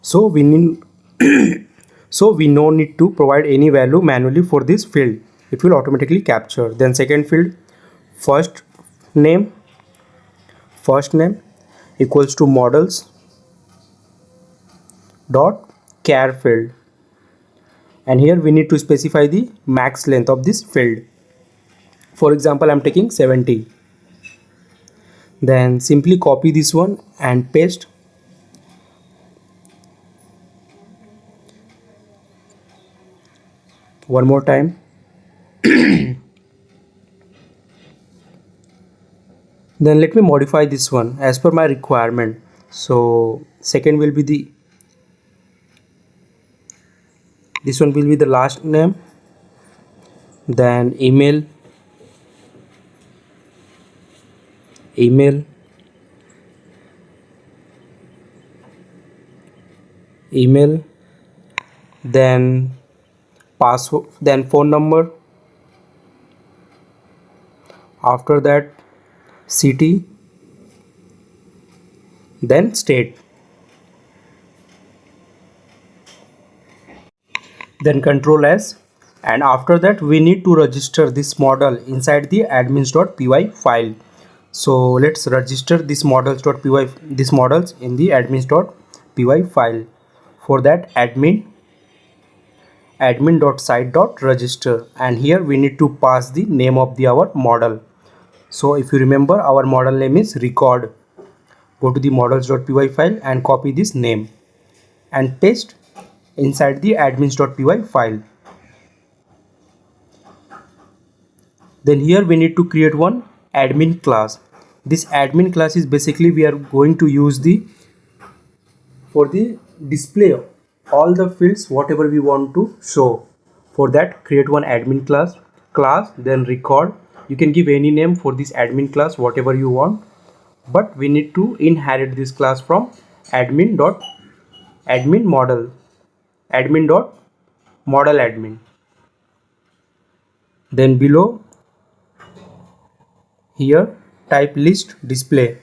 So we need so we no need to provide any value manually for this field. It will automatically capture. Then second field, first name equals to models dot char field, and here we need to specify the max length of this field. For example, I'm taking 70. Then simply copy this one and paste. One more time. Then let me modify this one as per my requirement. So second will be this one will be the last name, then email, then password, then phone number, after that city, then state, then control S, and after that we need to register this model inside the admins.py file. So let's register this models in the admins.py file. For that admin.site.register, and here we need to pass the name of our model. So if you remember, our model name is record. Go to the models.py file and copy this name and paste inside the admins.py file. Then here we need to create one admin class. This admin class is basically we are going to use for the display all the fields whatever we want to show. For that, create one admin class, then record. You can give any name for this admin class whatever you want, but we need to inherit this class from admin.model. Then below here type list display,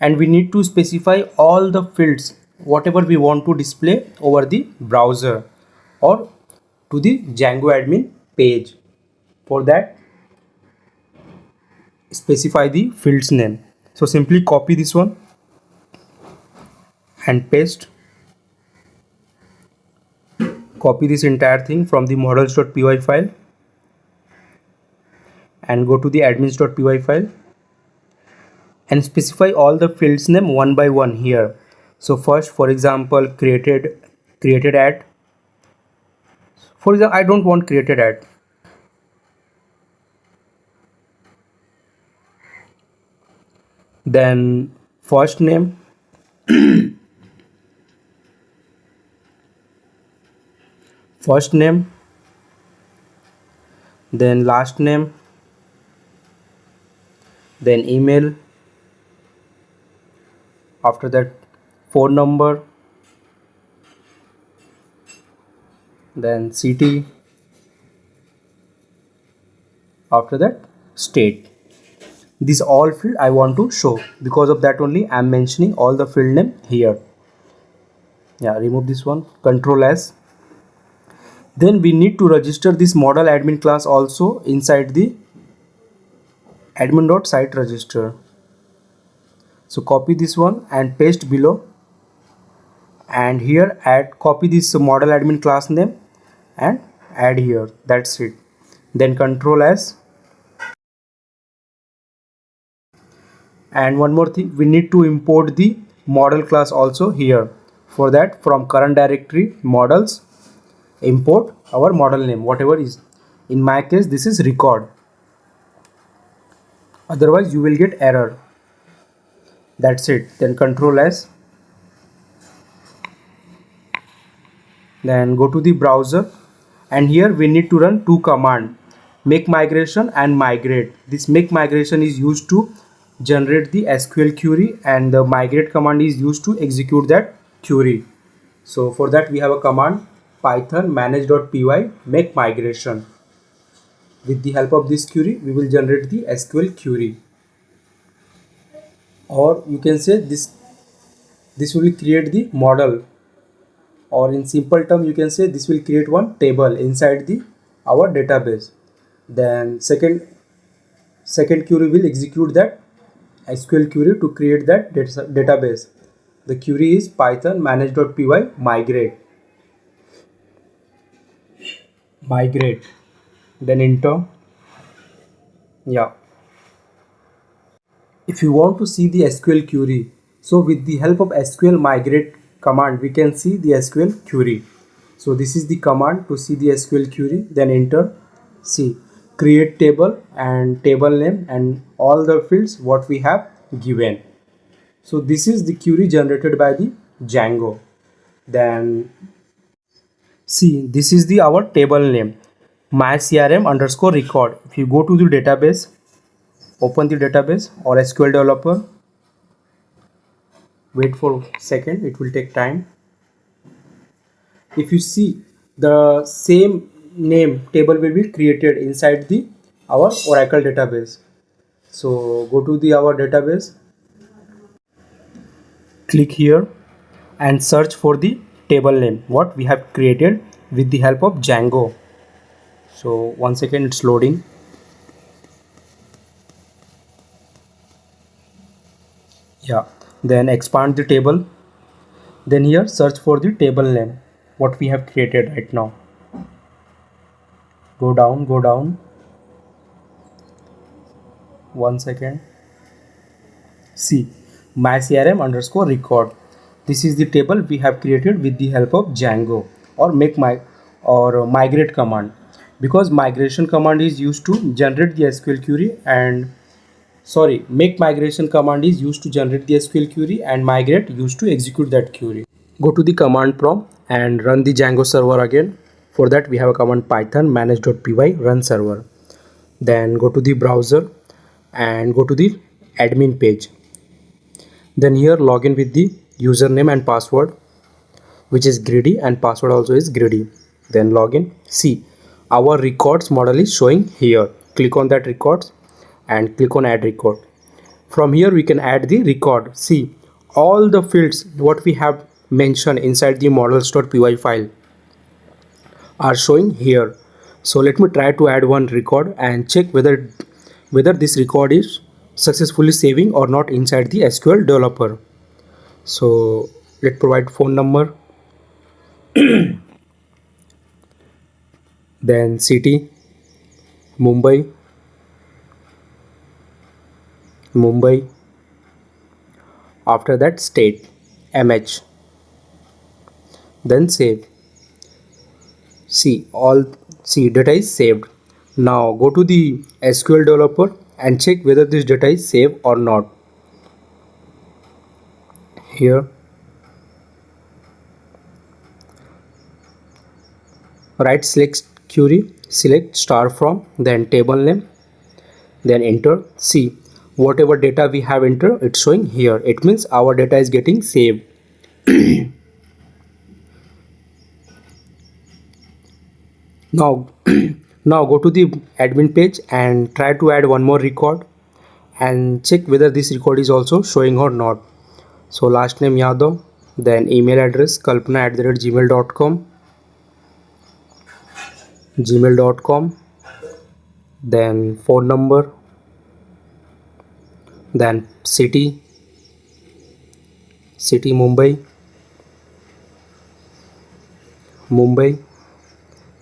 and we need to specify all the fields whatever we want to display over the browser or to the Django admin page. For that, specify the fields name. So simply copy this one and paste. Copy this entire thing from the models.py file and go to the admins.py file and specify all the fields name one by one here. So first, for example, created at. For example, I don't want created at. Then first name, then last name, then email, after that phone number, then city, after that state. These all field I want to show. Because of that only I am mentioning all the field name here. Yeah, remove this one, control S. Then we need to register this model admin class also inside the admin.site register. So copy this one and paste below, and here copy this model admin class name and add here. That's it. Then control S. And one more thing, we need to import the model class also here. For that, from current directory models, import our model name whatever is. In my case this is record, otherwise you will get error. That's it. Then control S, then go to the browser, and here we need to run two commands. make migration and migrate. This make migration is used to generate the SQL query, and the migrate command is used to execute that query. So for that we have a command python manage.py make migration. With the help of this query we will generate the SQL query, or you can say this will create the model, or in simple term you can say this will create one table inside the our database. Then second query will execute that SQL query to create that database. The query is python manage.py migrate, then enter. Yeah, if you want to see the SQL query, so with the help of SQL migrate command we can see the SQL query. So this is the command to see the SQL query, then enter. See, create table and table name and all the fields what we have given. So this is the query generated by the Django. Then see, this is the our table name, my CRM underscore record. If you go to the database, open the database or SQL developer, wait for a second, it will take time. If you see, the same name table will be created inside the our Oracle database. So go to the our database, click here and search for the table name what we have created with the help of Django. So 1 second, it's loading. Yeah, then expand the table, then here search for the table name what we have created right now. Go down 1 second. See, my CRM underscore record, this is the table we have created with the help of Django or migrate command, because migration command is used to generate the SQL query, and make migration command is used to generate the SQL query and migrate used to execute that query. Go to the command prompt and run the Django server again. For that we have a command python manage.py run server. Then go to the browser and go to the admin page. Then here log in with the username and password, which is Gridi, and password also is Gridi. Then log in. See, our records model is showing here. Click on that records and click on add record. From here we can add the record. See, all the fields what we have mentioned inside the models.py file are showing here. So let me try to add one record and check whether this record is successfully saving or not inside the SQL developer. So let's provide phone number, then city Mumbai, after that state MH, then save. See, data is saved. Now go to the SQL developer and check whether this data is saved or not. Here right select query, select star from, then table name, then enter. See, whatever data we have entered, it's showing here. It means our data is getting saved. Now now go to the admin page and try to add one more record and check whether this record is also showing or not. So last name Yadav, then email address kalpana@gmail.com, then phone number, then city Mumbai,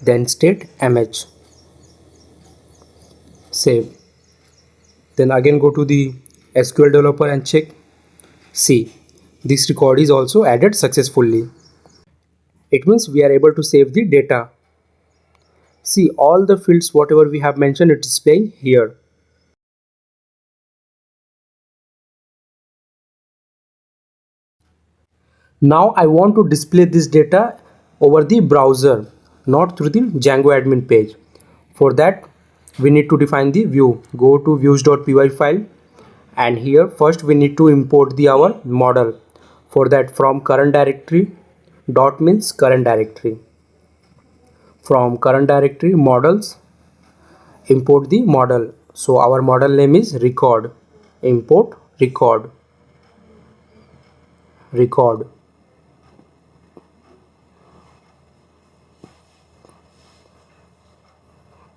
then state MH, save. Then again go to the SQL developer and check. See, this record is also added successfully. It means we are able to save the data. See, all the fields whatever we have mentioned, it is displaying here. Now I want to display this data over the browser, not through the Django admin page. For that we need to define the view. Go to views.py file, and here first we need to import the our model. For that, from current directory, dot means current directory, from current directory models, import the model. So our model name is record. Import record.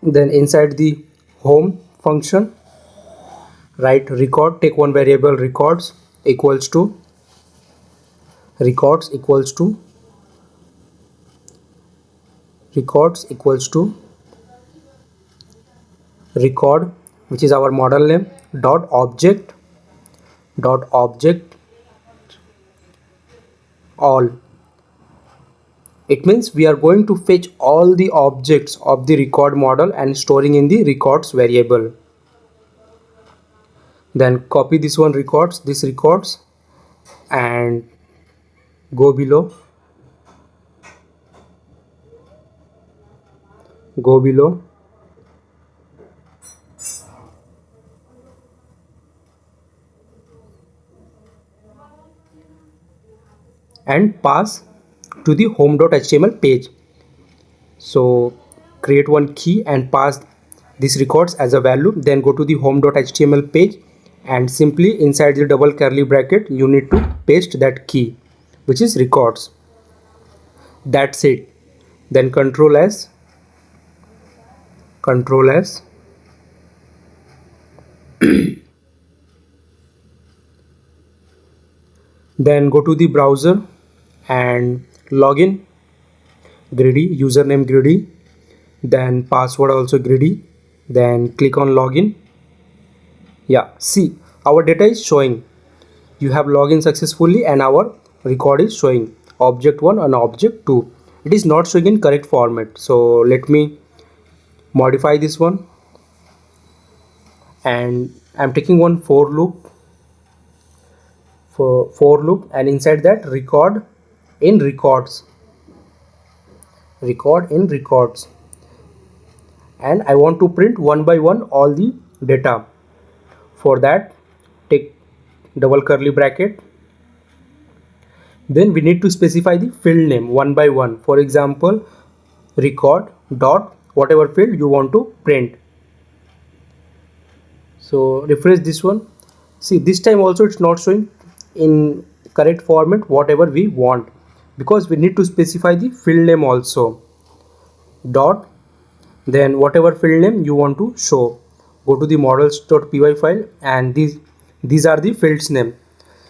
Then inside the home function, write record, take one variable records equals to records equals to records equals to record, which is our model name, dot object all. It means we are going to fetch all the objects of the record model and storing in the records variable. Then copy this one records and go below and pass to the home.html page. So create one key and pass this records as a value. Then go to the home.html page and simply inside the double curly bracket you need to paste that key, which is records. That's it. Then control S, then go to the browser and login. Gridi, username Gridi, then password also Gridi, then click on login. Yeah, see, our data is showing. You have logged successfully and our record is showing object 1 and object 2. It is not showing in correct format. So let me modify this one, and I'm taking one for loop, and inside that record in records, and I want to print one by one all the data. For that, take double curly bracket. Then we need to specify the field name one by one. For example, record dot whatever field you want to print. So refresh this one. See, this time also it's not showing in correct format whatever we want, because we need to specify the field name also. Dot, then whatever field name you want to show, go to the models.py file, and these are the fields name.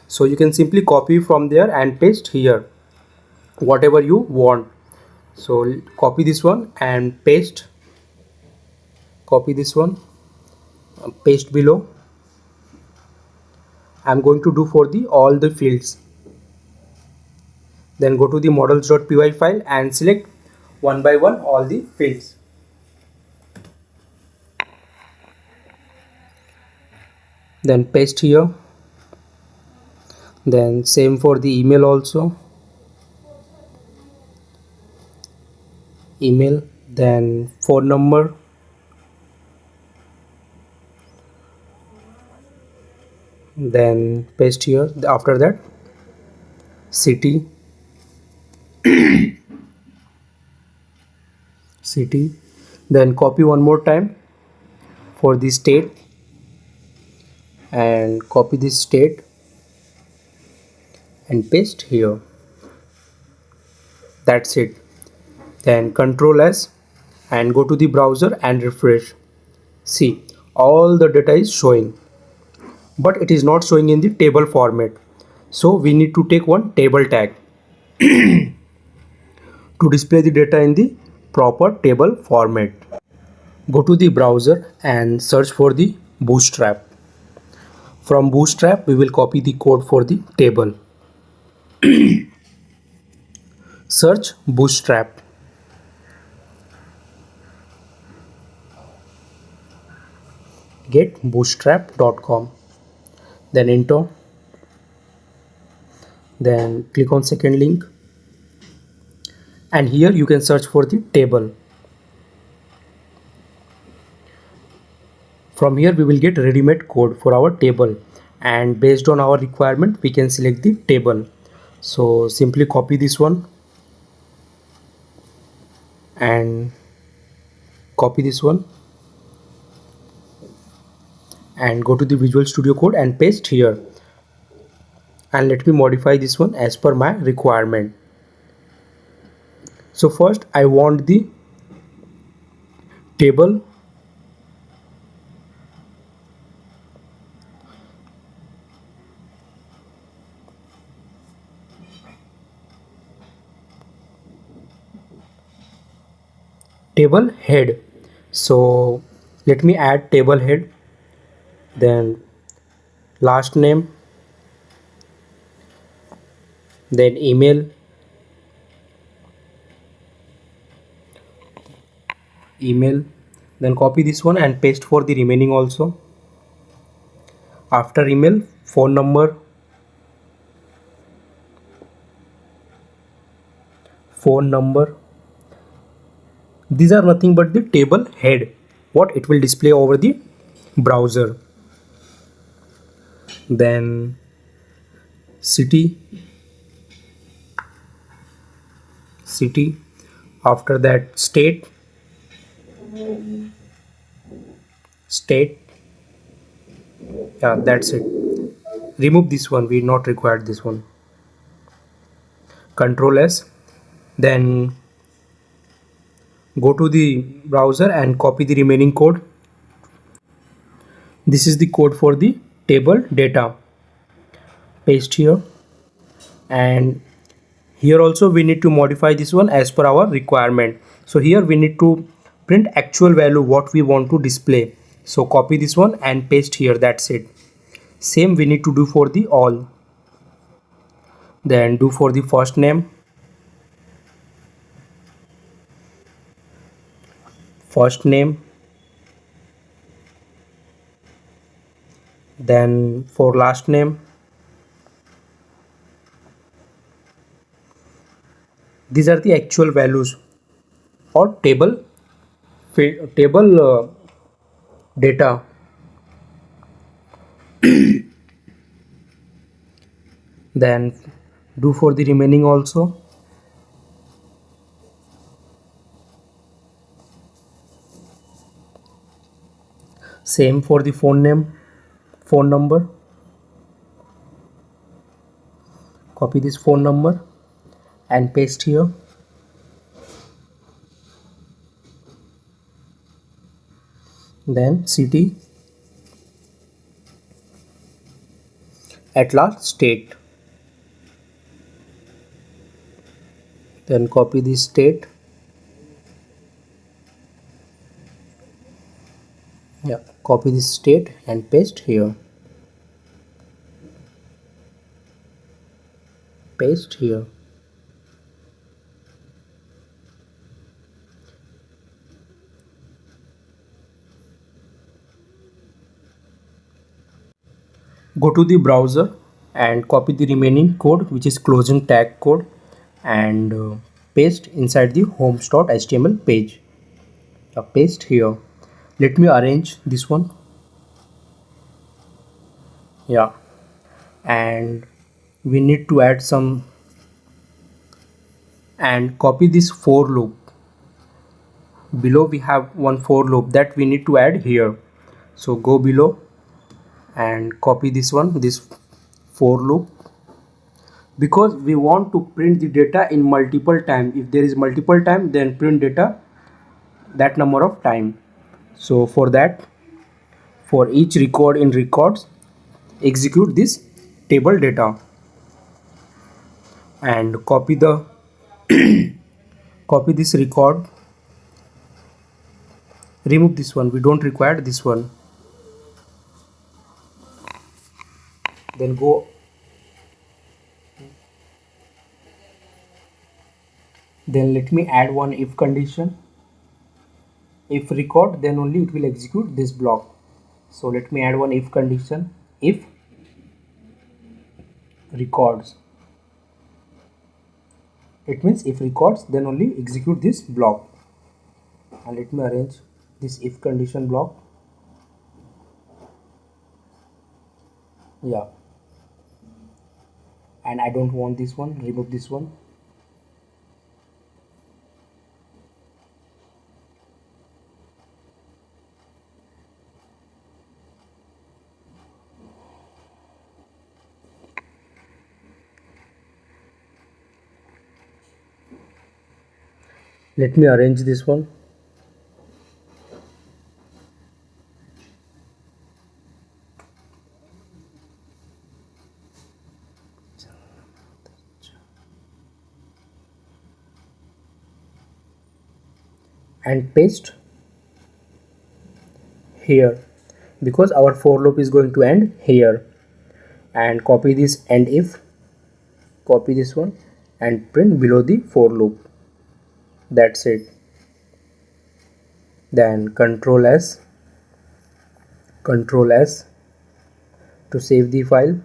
So you can simply copy from there and paste here whatever you want. So copy this one and paste, paste below. I'm going to do for the all the fields. Then go to the models.py file and select one by one all the fields. Then paste here. Then same for the email also. Email, then phone number, then paste here. After that, city, then copy one more time for the state and copy this state and paste here. That's it. Then control S and go to the browser and refresh. See, all the data is showing, but it is not showing in the table format. So we need to take one table tag to display the data in the proper table format. Go to the browser and search for the Bootstrap. From Bootstrap we will copy the code for the table. Search Bootstrap. Get bootstrap.com, then enter, then click on second link, and here you can search for the table. From here we will get ready-made code for our table, and based on our requirement we can select the table. So simply copy this one and copy this one and go to the Visual Studio Code and paste here, and let me modify this one as per my requirement. So first I want the table head. So let me add table head, then last name, then email, then copy this one and paste for the remaining also. After email, phone number, these are nothing but the table head, what it will display over the browser. Then city, after that state, yeah, that's it. Remove this one, we not required this one. Control S, then go to the browser and copy the remaining code. This is the code for the table data. Paste here, and here also we need to modify this one as per our requirement. So here we need to print actual value what we want to display. So copy this one and paste here, that's it. Same we need to do for the all. Then do for the first name, then for last name. These are the actual values or table data. Then do for the remaining also. Same for the phone number. Copy this phone number and paste here. Then city, at last state. Then copy this state. Yeah, copy this state and paste here. Paste here. Go to the browser and copy the remaining code, which is closing tag code, and paste inside the homes.html page. Paste here. Let me arrange this one. Yeah, and we need to add some, and copy this for loop. Below we have one for loop that we need to add here. So go below and copy this one, this for loop, because we want to print the data in multiple time. If there is multiple time, then print data that number of time. So for that, for each record in records, execute this table data and copy the copy this record. Remove this one, we don't require this one. Then go, then let me add one if condition. If record, then only it will execute this block. So let me add one if condition. If records, it means if records, then only execute this block. And let me arrange this if condition block. Yeah, and I don't want this one, remove this one. Let me arrange this one. And paste here, because our for loop is going to end here. And copy this and if, copy this one and print below the for loop. That's it. Then control S to save the file.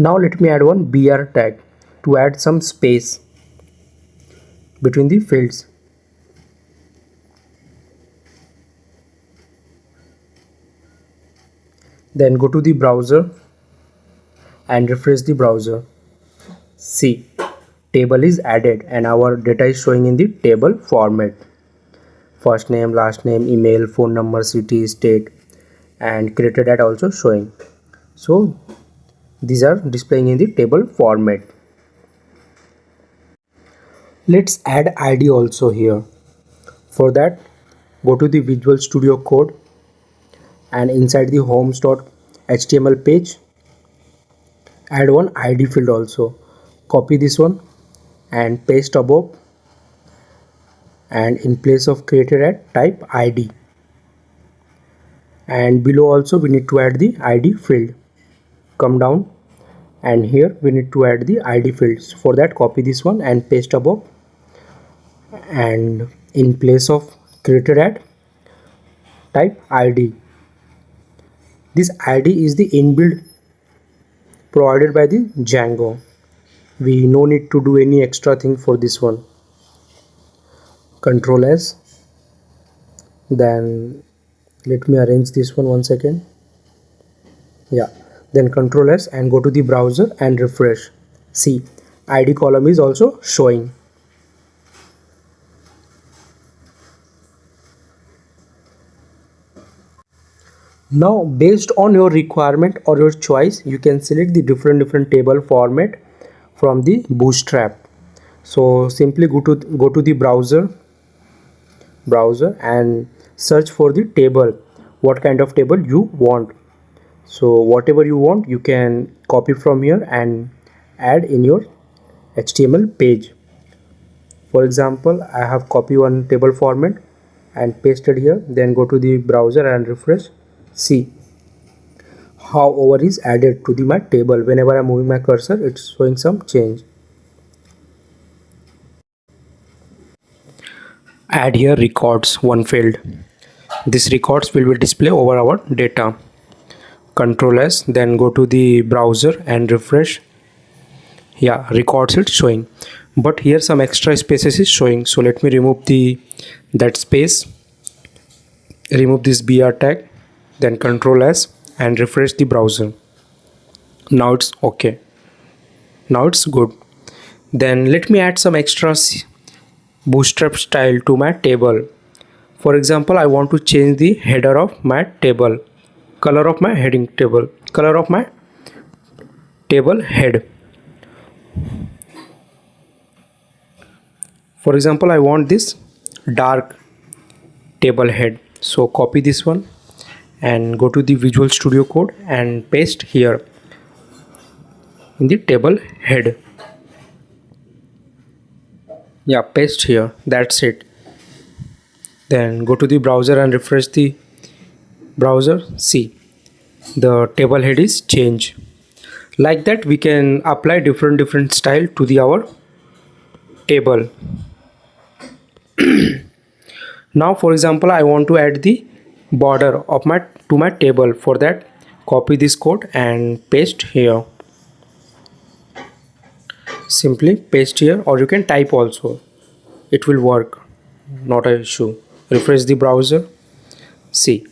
Now let me add one br tag to add some space between the fields. Then go to the browser and refresh the browser. See, table is added and our data is showing in the table format. First name, last name, email, phone number, city, state, and created at also showing. So these are displaying in the table format. Let's add ID also here. For that, go to the Visual Studio Code and inside the homes.html page, add one ID field also. Copy this one and paste above, and in place of created at, type ID. And below also we need to add the ID field. Come down and here we need to add the ID fields. For that, copy this one and paste above, and in place of created at, type ID. This ID is the inbuilt provided by the Django. We no need to do any extra thing for this one. Control S. Then let me arrange this one second. Yeah, then Control S and go to the browser and refresh. See, ID column is also showing. Now based on your requirement or your choice, you can select the different table format from the Bootstrap. So simply go to the browser and search for the table, what kind of table you want. So whatever you want, you can copy from here and add in your HTML page. For example, I have copied one table format and pasted here. Then go to the browser and refresh. See how over is added to my table. Whenever I'm moving my cursor, it's showing some change. Add here records, one field. This records will be displayed over our data. Control S, then go to the browser and refresh. Yeah, records it's showing, but here some extra spaces is showing. So let me remove that space, remove this br tag, then Control S and refresh the browser. Now it's okay. Now it's good. Then let me add some extra Bootstrap style to my table. For example, I want to change the header of my table, color of my heading table, color of my table head. For example, I want this dark table head. So copy this one and go to the Visual Studio Code and paste here in the table head. Yeah, paste here. That's it. Then go to the browser and refresh the browser. See, the table head is changed. Like that we can apply different style to the our table. Now for example, I want to add the border of my table. For that, copy this code and paste here. Simply paste here, or you can type also, it will work, not an issue. Refresh the browser. See,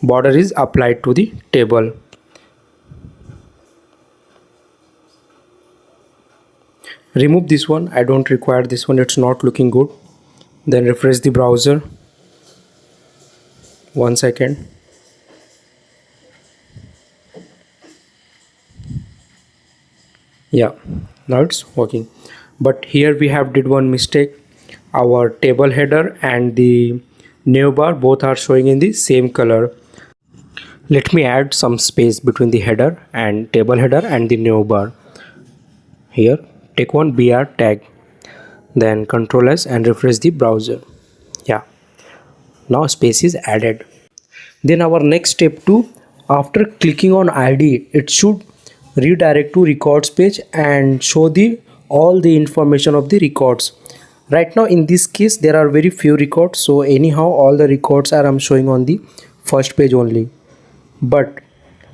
border is applied to the table. Remove this one, I don't require this one, it's not looking good. Then refresh the browser. 1 second. Yeah, now it's working. But here we have did one mistake. Our table header and the navbar both are showing in the same color. Let me add some space between the header and table header and the navbar. Here, take one br tag, then Ctrl S and refresh the browser. Yeah, now space is added. Then our next step 2, after clicking on ID, it should redirect to records page and show the all the information of the records. Right now in this case there are very few records, so anyhow all the records are I'm showing on the first page only. But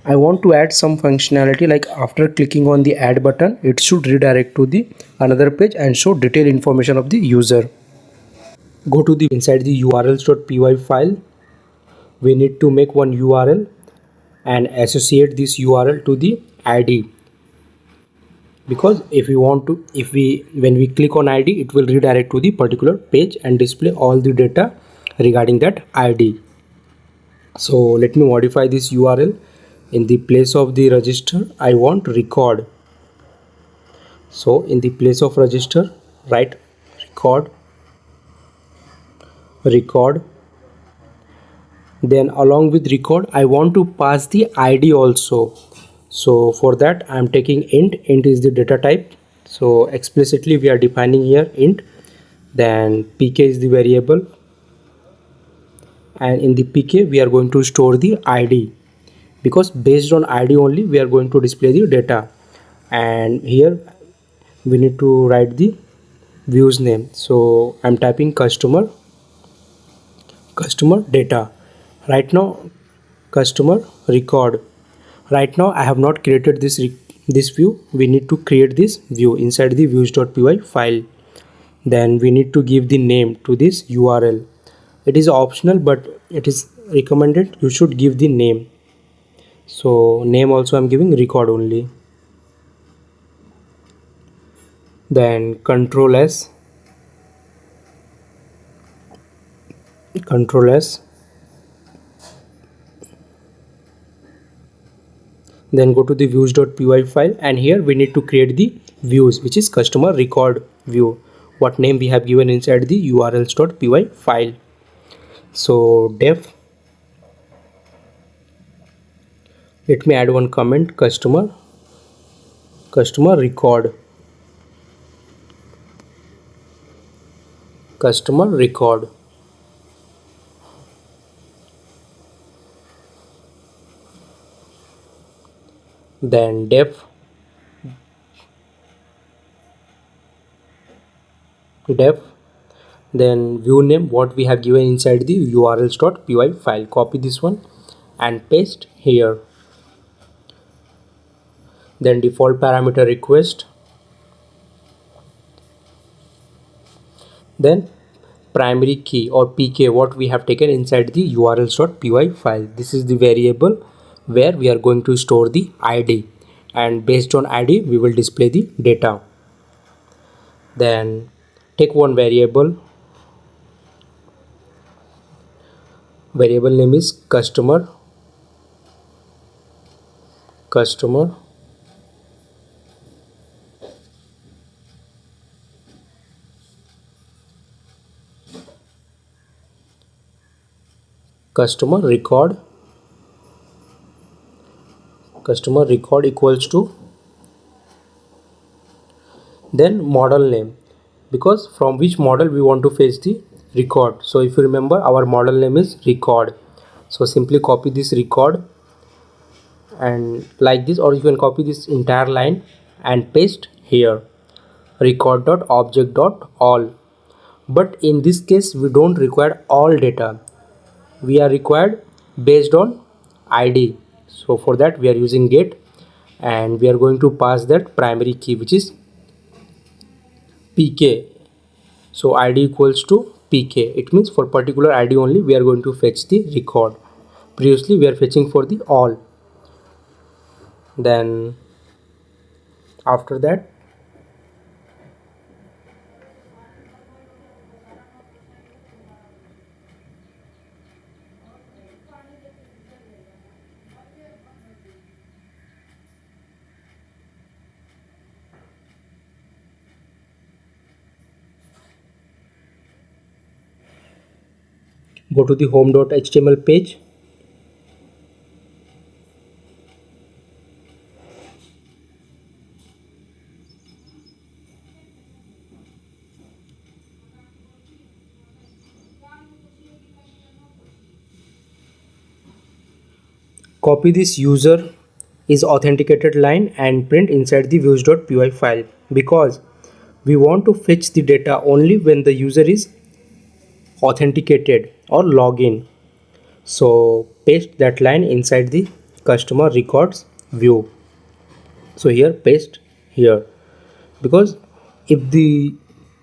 I want to add some functionality, like after clicking on the add button, it should redirect to the another page and show detailed information of the user. Go to the inside the urls.py file. We need to make one URL and associate this URL to the ID, because if we want to, when we click on ID, it will redirect to the particular page and display all the data regarding that ID. So let me modify this URL. In the place of the register, I want record. So in the place of register, write record. Then along with record, I want to pass the ID also. So for that I am taking int is the data type, so explicitly we are defining here int. Then pk is the variable, and in the pk we are going to store the ID, because based on ID only we are going to display the data. And here we need to write the views name, so I'm typing customer data. Right now customer record. Right now I have not created this view. We need to create this view inside the views.py file. Then we need to give the name to this URL. It is optional, but it is recommended you should give the name. So name also I'm giving record only. Then Ctrl S. Then go to the views.py file, and here we need to create the views, which is customer record view. What name we have given inside the urls.py file. So def, let me add one comment, customer record. Then def, then view name what we have given inside the urls.py file. Copy this one and paste here. Then default parameter request. Then primary key or pk what we have taken inside the urls.py file. This is the variable where we are going to store the ID, and based on ID we will display the data. Then take one variable name is customer record equals to, then model name, because from which model we want to fetch the record. So if you remember, our model name is record, so simply copy this record and like this, or you can copy this entire line and paste here, record.object.all. But in this case we don't require all data, we are required based on id. So for that we are using get, and we are going to pass that primary key which is pk. So id equals to pk, it means for particular id only we are going to fetch the record. Previously we are fetching for the all. Then after that, go to the home.html page. Copy this user is authenticated line and print inside the views.py file, because we want to fetch the data only when the user is authenticated or login. So paste that line inside the customer records view. So here paste here, because if the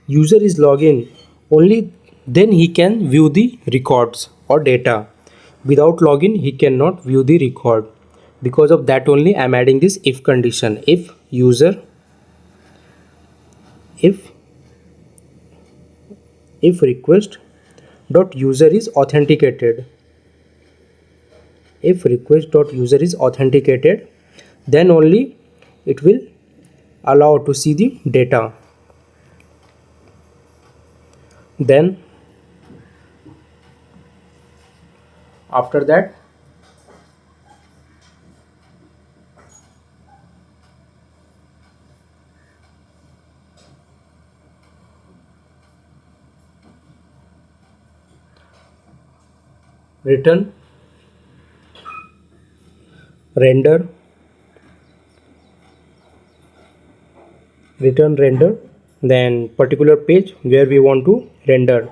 user is login, only then he can view the records or data. Without login he cannot view the record. Because of that only I am adding this if condition. If user, if request dot user is authenticated, if request dot user is authenticated, then only it will allow to see the data. Then after that, return render, then particular page where we want to render.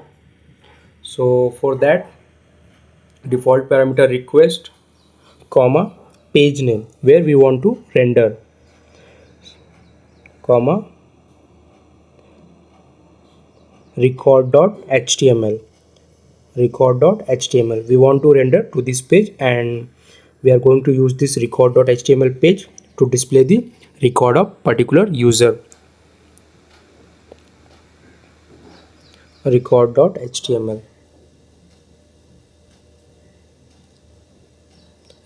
So for that, default parameter request comma page name where we want to render, comma record.html, we want to render to this page, and we are going to use this record.html page to display the record of particular user. Record.html,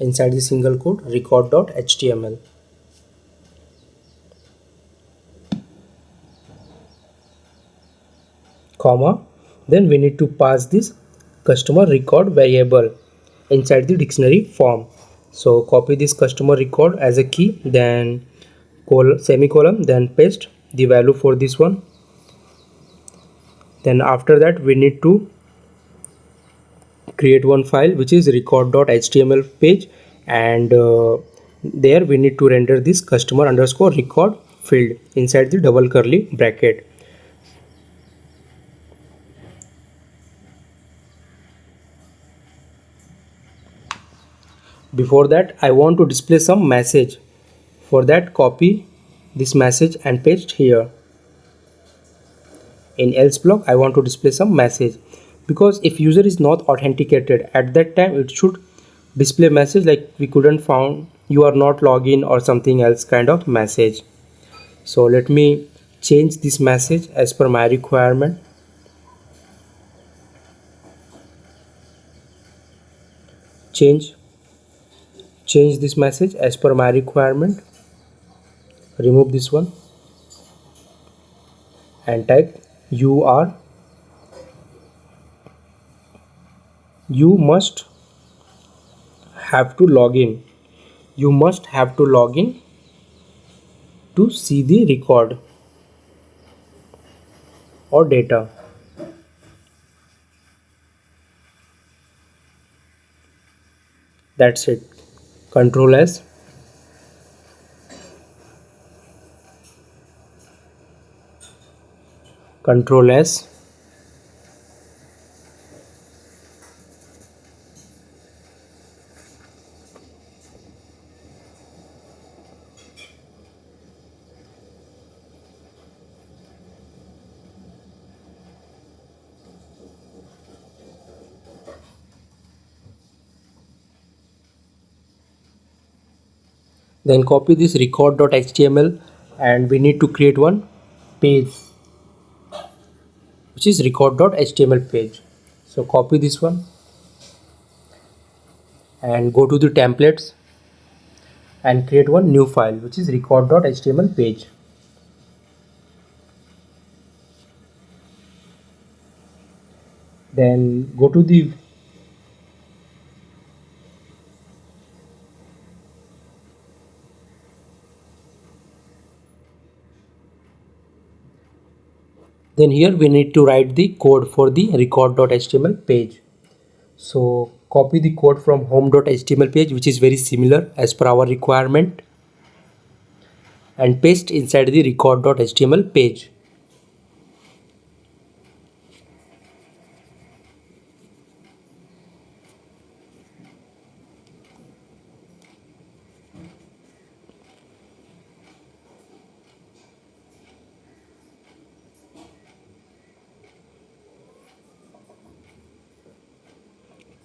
inside the single quote record.html, comma, then we need to pass this customer record variable inside the dictionary form. So copy this customer record as a key, then semicolon, then paste the value for this one. Then after that we need to create one file which is record.html page, and there we need to render this customer underscore record field inside the double curly bracket. Before that I want to display some message. For that, copy this message and paste here. In else block I want to display some message, because if user is not authenticated, at that time it should display message like we couldn't found, you are not login, or something else kind of message. So let me change this message as per my requirement. Change this message as per my requirement. Remove this one and type you must have to log in. You must have to log in to see the record or data. That's it. Control S, Control S. Then copy this record.html and we need to create one page which is record.html page. So copy this one and go to the templates and create one new file which is record.html page. Then go to the then here we need to write the code for the record.html page. So copy the code from home.html page which is very similar as per our requirement and paste inside the record.html page.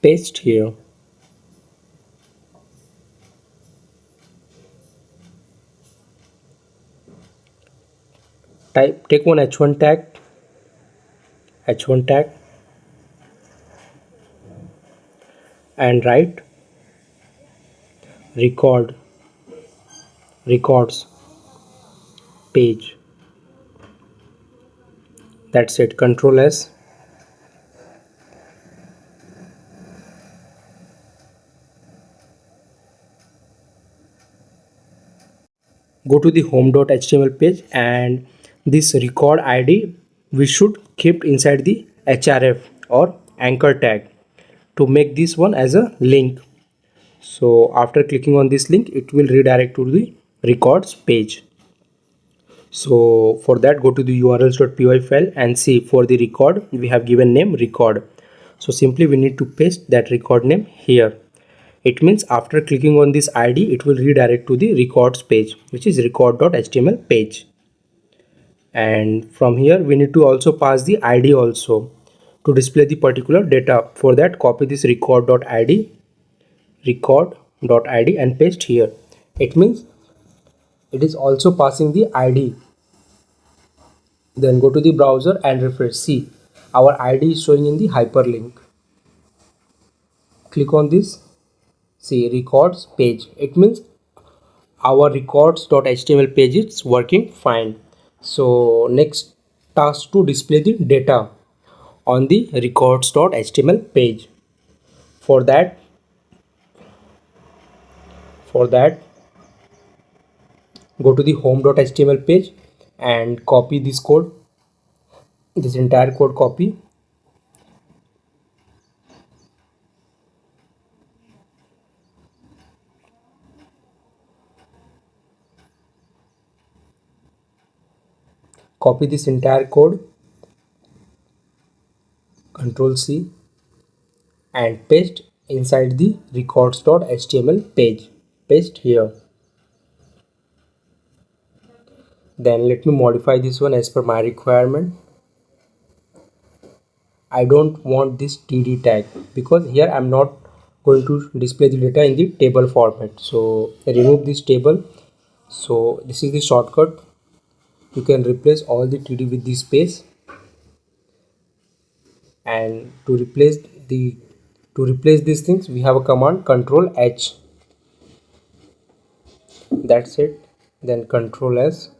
Paste here. Take one h1 tag and write records page. That's it. Control S. Go to the home.html page and this record id we should keep inside the href or anchor tag to make this one as a link. So after clicking on this link it will redirect to the records page. So for that go to the urls.py file and see for the record we have given name record. So simply we need to paste that record name here. It means after clicking on this id it will redirect to the records page which is record.html page. And from here we need to also pass the id also to display the particular data. For that copy this record.id and paste here. It means it is also passing the id. Then go to the browser and refresh. See, our id is showing in the hyperlink. Click on this. See, records page. It means our records.html page is working fine. So next task to display the data on the records.html page. For that go to the home.html page and copy this code, this entire code copy. Copy this entire code, Control C and paste inside the records.html page. Paste here. Then let me modify this one as per my requirement. I don't want this td tag because here I'm not going to display the data in the table format. So remove this table. So this is the shortcut. You can replace all the td with the space, and to replace these things we have a command Control H. That's it. Then Control S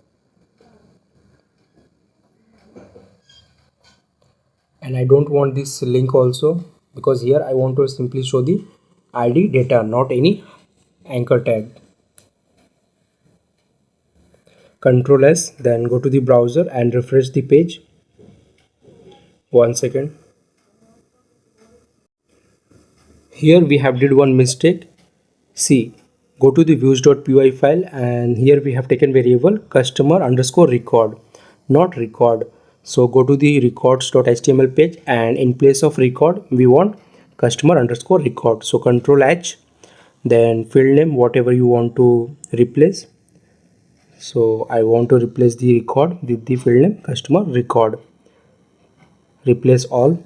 and I don't want this link also because here I want to simply show the id data, not any anchor tag. Control S, then go to the browser and refresh the page. 1 second. Here we have did one mistake. See, go to the views.py file and here we have taken variable customer underscore record, not record. So go to the records.html page, and in place of record we want customer underscore record. So control H, then field name whatever you want to replace. So I want to replace the record with the field name customer record. Replace all,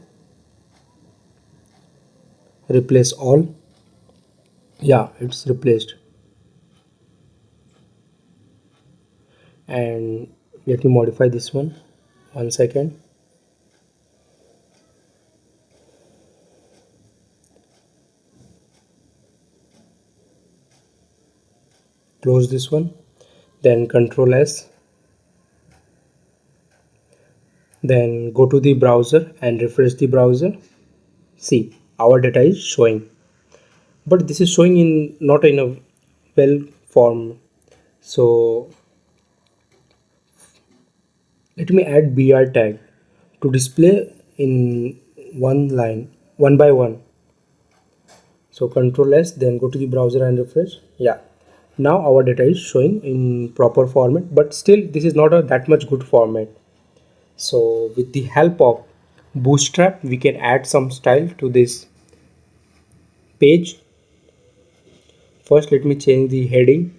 replace all. Yeah, it's replaced. And let me modify this one. 1 second. Close this one, then control S, then go to the browser and refresh the browser. See, our data is showing, but this is showing in not in a well form. So let me add br tag to display in one line, one by one. So control S, then go to the browser and refresh. Yeah, now our data is showing in proper format, but still this is not a that much good format. So with the help of Bootstrap we can add some style to this page. First let me change the heading,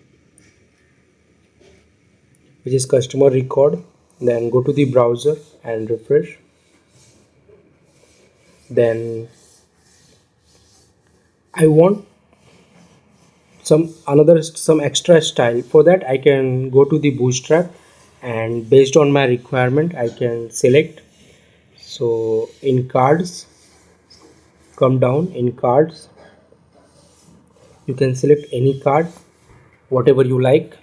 which is customer record, then go to the browser and refresh. Then I want some extra style. For that I can go to the Bootstrap, and based on my requirement I can select. So in cards, come down in cards, you can select any card whatever you like.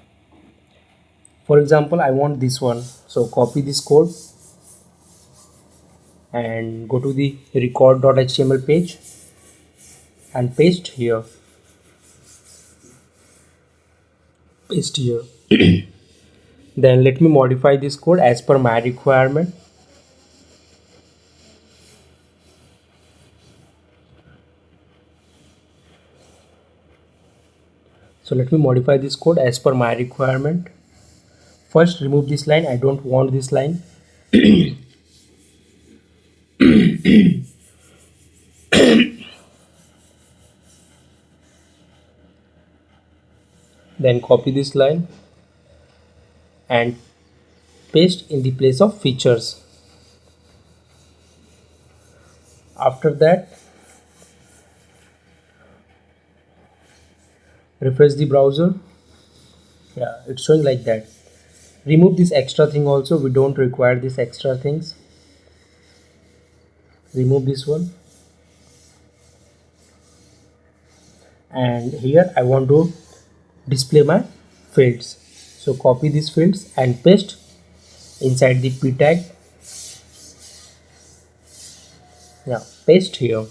For example, I want this one, so copy this code and go to the record.html page and paste here. Paste here. Then let me modify this code as per my requirement. So let me modify this code as per my requirement. First remove this line, I don't want this line. Then copy this line and paste in the place of features. After that, refresh the browser. Yeah, it's showing like that. Remove this extra thing also, we don't require these extra things. Remove this one, and here I want to display my fields. So copy these fields and paste inside the p tag. Yeah, paste here.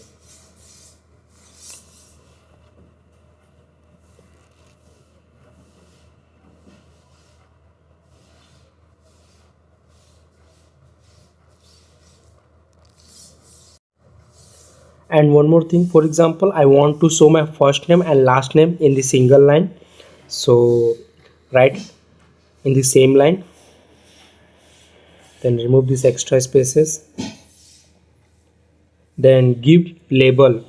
And one more thing, for example, I want to show my first name and last name in the single line. So write in the same line, then remove these extra spaces, then give label.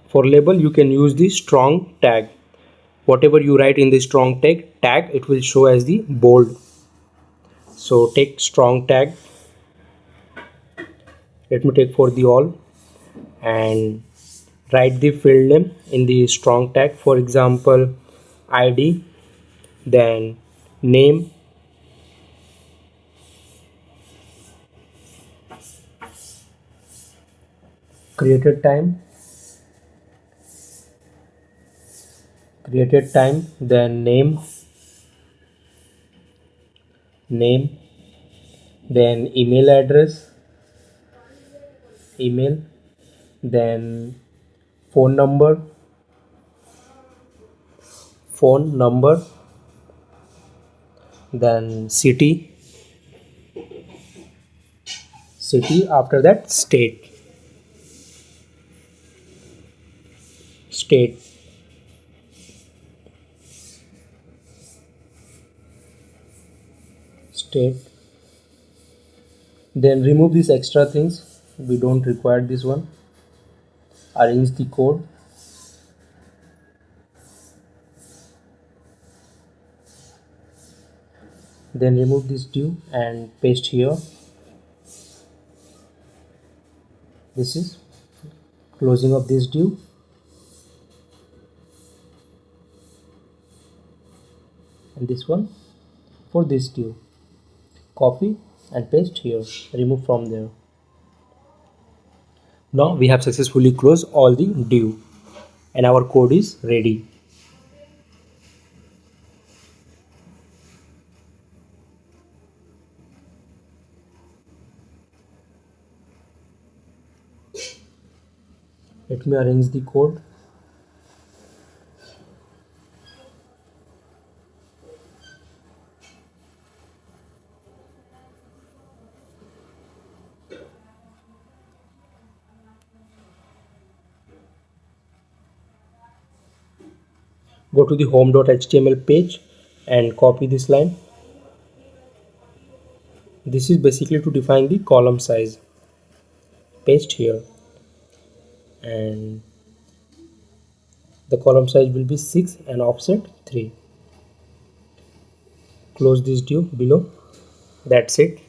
For label you can use the strong tag. Whatever you write in the strong tag it will show as the bold. So take strong tag, let me take for the all, and write the field name in the strong tag. For example, id, then name, created time, then name, then email address, email, then phone number, then city, after that state, state, Then remove these extra things, we don't require this one. Arrange the code. Then remove this div and paste here. This is closing of this div. And this one for this div. Copy and paste here, remove from there. Now we have successfully closed all the div and our code is ready. Let me arrange the code. Go to the home.html page and copy this line. This is basically to define the column size. Paste here and the column size will be 6 and offset 3. Close this div below. That's it.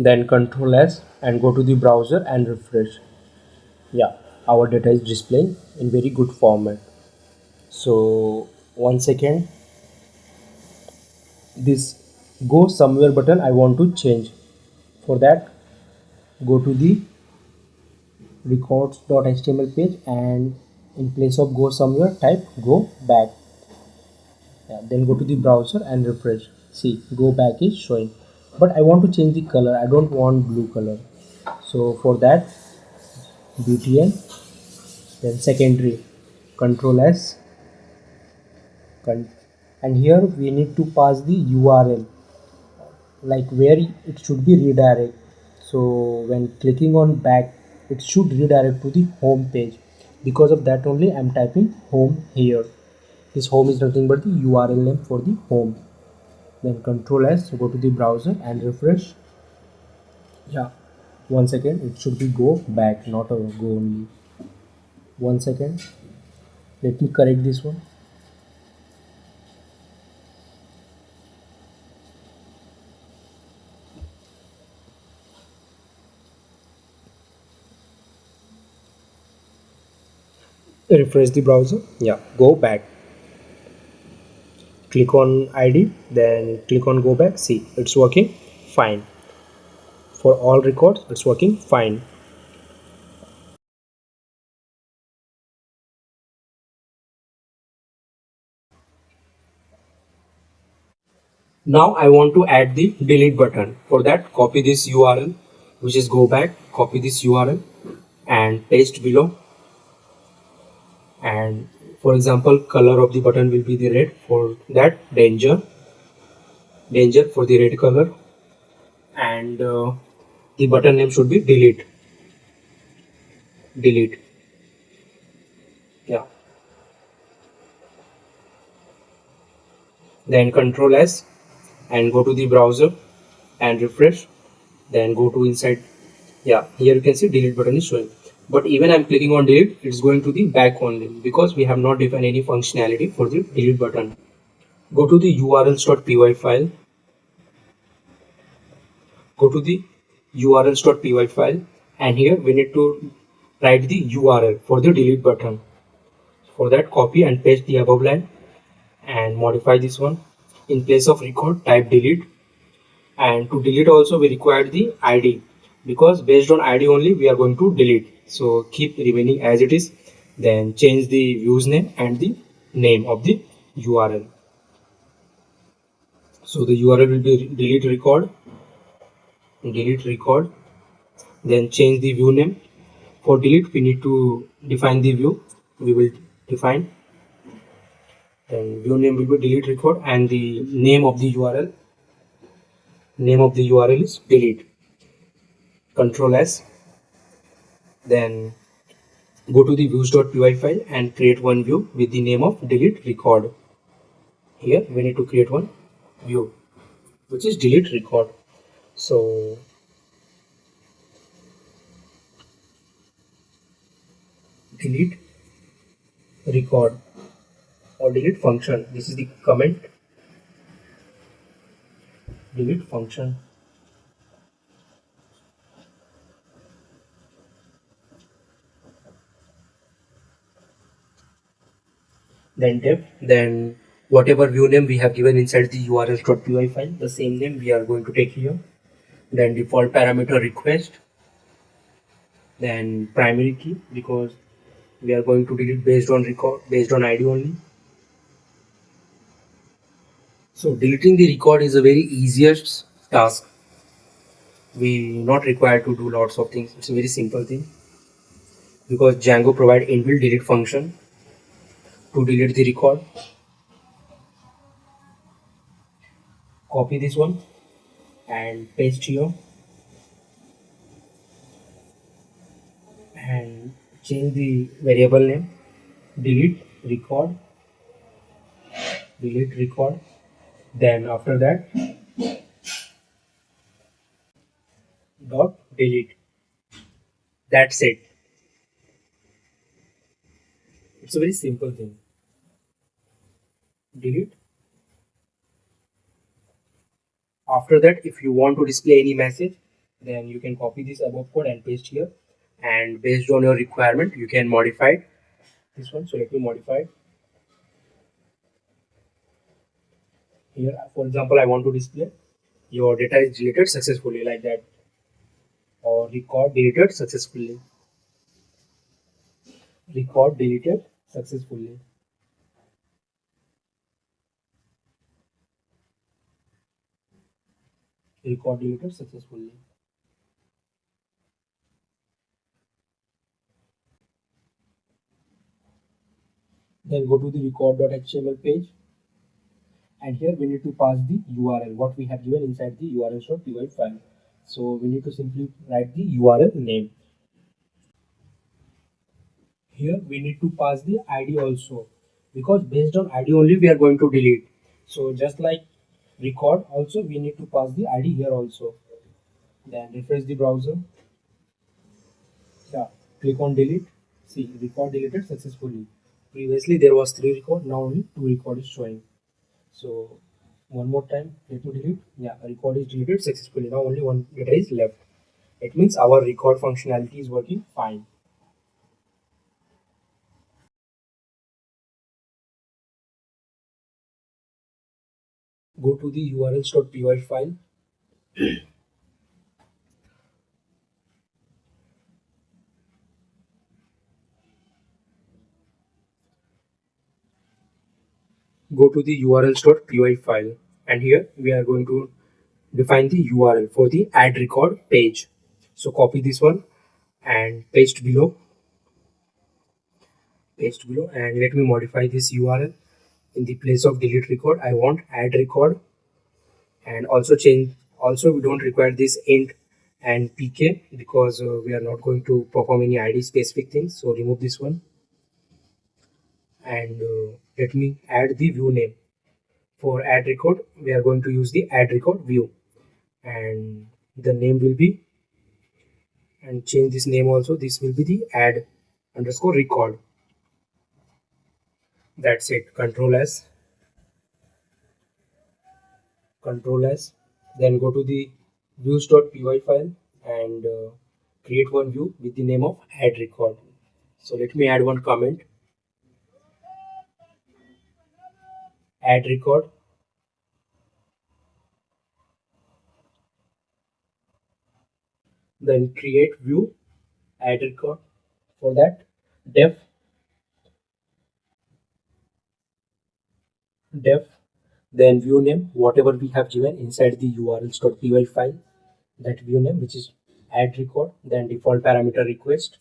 Then Control S and go to the browser and refresh. Yeah, our data is displaying in very good format. So 1 second, this go somewhere button I want to change. For that, go to the records.html page and in place of go somewhere type go back. Yeah, then go to the browser and refresh. See, go back is showing, but I want to change the color. I don't want blue color. So for that, btn, then secondary, Control S, and here we need to pass the URL, like where it should be redirect. So when clicking on back, it should redirect to the home page. Because of that only I'm typing home here. This home is nothing but the URL name for the home. Then Control S, go to the browser and refresh. Yeah, 1 second, it should be go back, not a go only. 1 second, let me correct this one. Refresh the browser. Yeah, go back, click on id, then click on go back. See, it's working fine. For all records it's working fine. Now I want to add the delete button. For that, copy this URL, which is go back, copy this URL and paste below. And for example, color of the button will be the red. For that, danger for the red color. And the button name should be delete. Yeah. Then Control S and go to the browser and refresh. Then go to inside. Yeah, here you can see delete button is showing. But even I'm clicking on delete, it's going to the back only because we have not defined any functionality for the delete button. Go to the urls.py file. Go to the urls.py file and here we need to write the URL for the delete button. For that, copy and paste the above line and modify this one. In place of record, type delete And to delete also we require the id, because based on id only we are going to delete. So keep remaining as it is, then change the views name and the name of the url. So the url will be delete record, then change the view name. For delete we need to define the view. We will define, then view name will be delete record, and the name of the url is delete. Control s, then go to the views.py file and create one view with the name of delete record. Here we need to create one view which is delete record. So delete record or delete function, this is the comment, delete function. Then def, then whatever view name we have given inside the urls.py file, the same name we are going to take here. Then default parameter request, then primary key, because we are going to delete based on record, based on id only. So deleting the record is a very easiest task. We not required to do lots of things. It's a very simple thing, because Django provide inbuilt delete function to delete the record. Copy this one and paste here, and change the variable name, delete record, delete record. Then after that dot delete. That's it. It's a very simple thing. Delete. After that, if you want to display any message, then you can copy this above code and paste here, and based on your requirement you can modify this one. So let me modify it. Here for example I want to display your data is deleted successfully, like that, or record deleted successfully, record deleted successfully. Record deleted successfully. Then go to the record.html page, and here we need to pass the url what we have given inside the urls.py file. So we need to simply write the url name. Here we need to pass the id also, because based on id only we are going to delete. So just like record, also we need to pass the id here also. Then refresh the browser. Yeah, click on delete. See, record deleted successfully. Previously there was 3 record, now only 2 record is showing. So one more time, let me delete. Yeah, record is deleted successfully. Now only one data is left. It means our record functionality is working fine. Go to the urls.py file. Go to the urls.py file, and here we are going to define the url for the add record page. So copy this one and paste below, and let me modify this url. In the place of delete record I want add record, and also change, also we don't require this int and pk, because we are not going to perform any id specific things. So remove this one, and let me add the view name. For add record we are going to use the add record view, and the name will be, and change this name also, this will be the add underscore record. That's it. Control s, then go to the views.py file and create one view with the name of add record. So let me add one comment, add record, then create view, add record. For that, def, then view name, whatever we have given inside the urls.py file, that view name, which is add record, then default parameter request,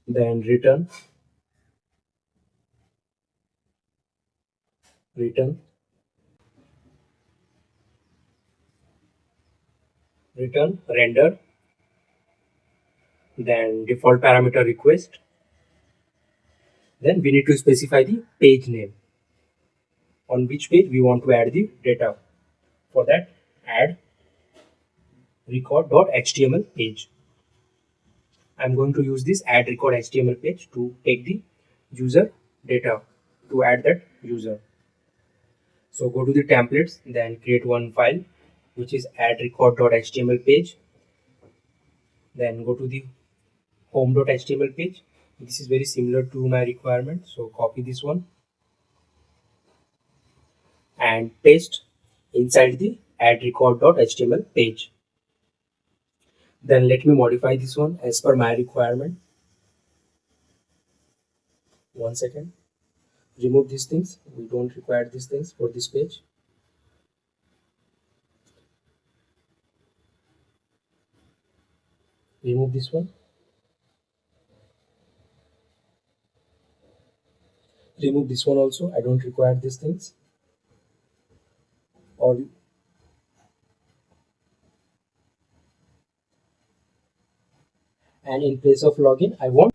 then return render, then default parameter request. Then we need to specify the page name, on which page we want to add the data. For that, add record.html page. I'm going to use this add record HTML page to take the user data to add that user. So go to the templates, then create one file which is add record.html page. Then go to the home.html page. This is very similar to my requirement, so copy this one and paste inside the add record.html page. Then let me modify this one as per my requirement. One second. Remove these things. We don't require these things for this page. Remove this one. Remove this one also. I don't require these things. Or and in place of login, I want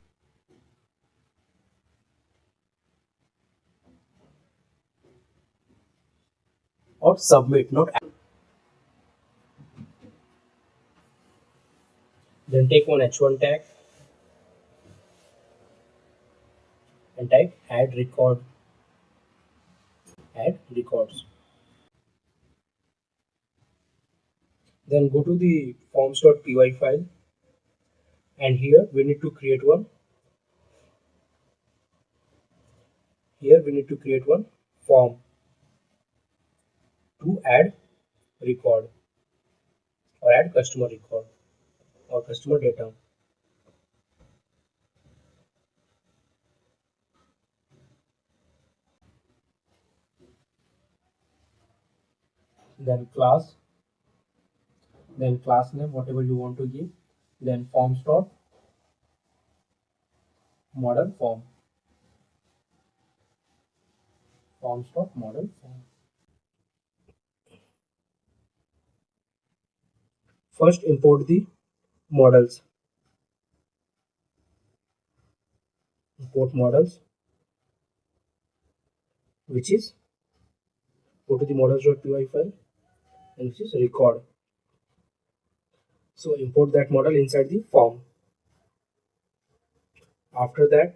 or submit, not add. Then take one h1 tag and type add records. Then go to the forms.py file, and here we need to create one. Here we need to create one form to add record or add customer record or customer data. Then class name, whatever you want to give. Then model form. First import the models. Import models, which is go to the models.py file, and which is record. So import that model inside the form. After that,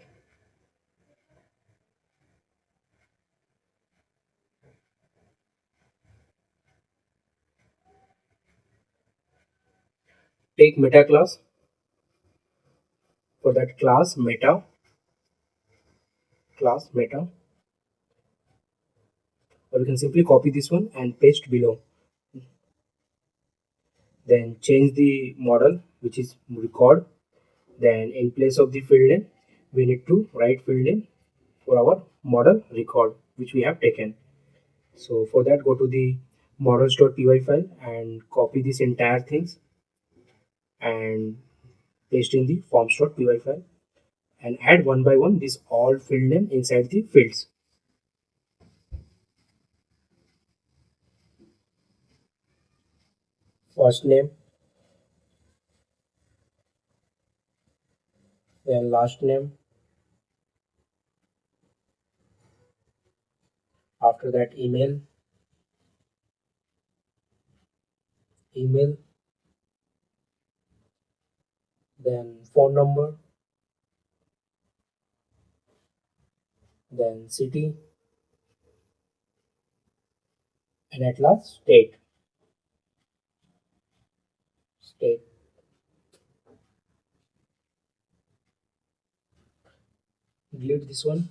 take meta class. For that class meta, or you can simply copy this one and paste below. Then change the model, which is record. Then in place of the field name, we need to write field name for our model record, which we have taken. So for that, go to the models.py file and copy this entire things and paste in the forms.py file, and add one by one this all field name inside the fields. First name, then last name, after that email, then phone number, then city, and at last state. Delete this one.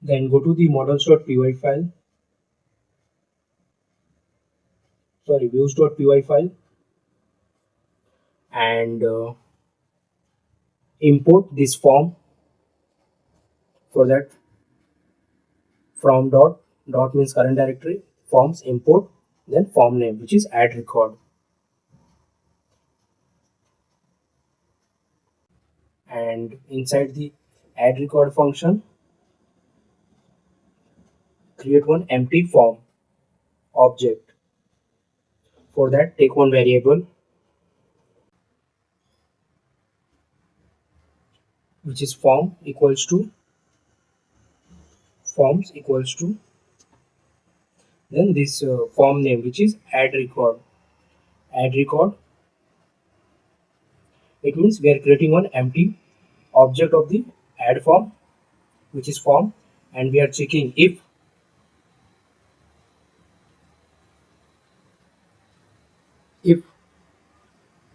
Then go to the models.py file, sorry, views.py file, and import this form. For that, from dot means current directory, forms import, then form name, which is add record, and inside the add record function, create one empty form object. For that, take one variable which is form equals to forms equals to then this form name, which is add record. Add record, it means we are creating one empty object of the add form, which is form, and we are checking if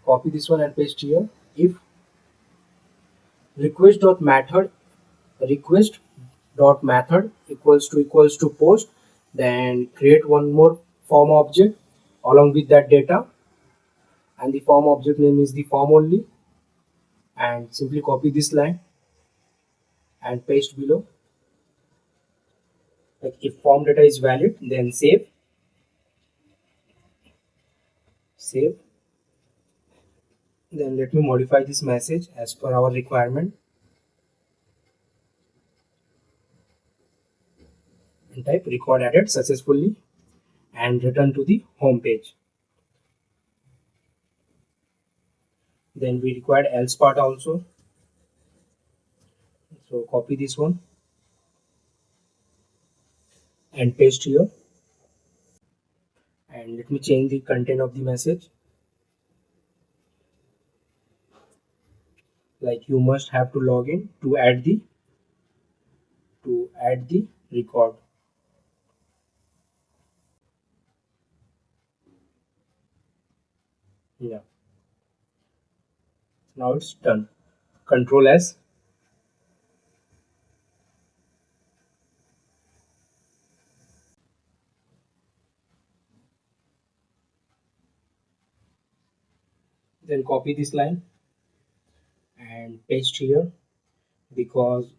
copy this one and paste here, if request.method equals to post, then create one more form object along with that data, and the form object name is the form only, and simply copy this line and paste below. Like if form data is valid, then save. Then let me modify this message as per our requirement and type record added successfully and return to the home page. Then we required else part also, so copy this one and paste here, and let me change the content of the message, like you must have to log in to add the record. Yeah, now it's done. Control S, then copy this line and paste here, because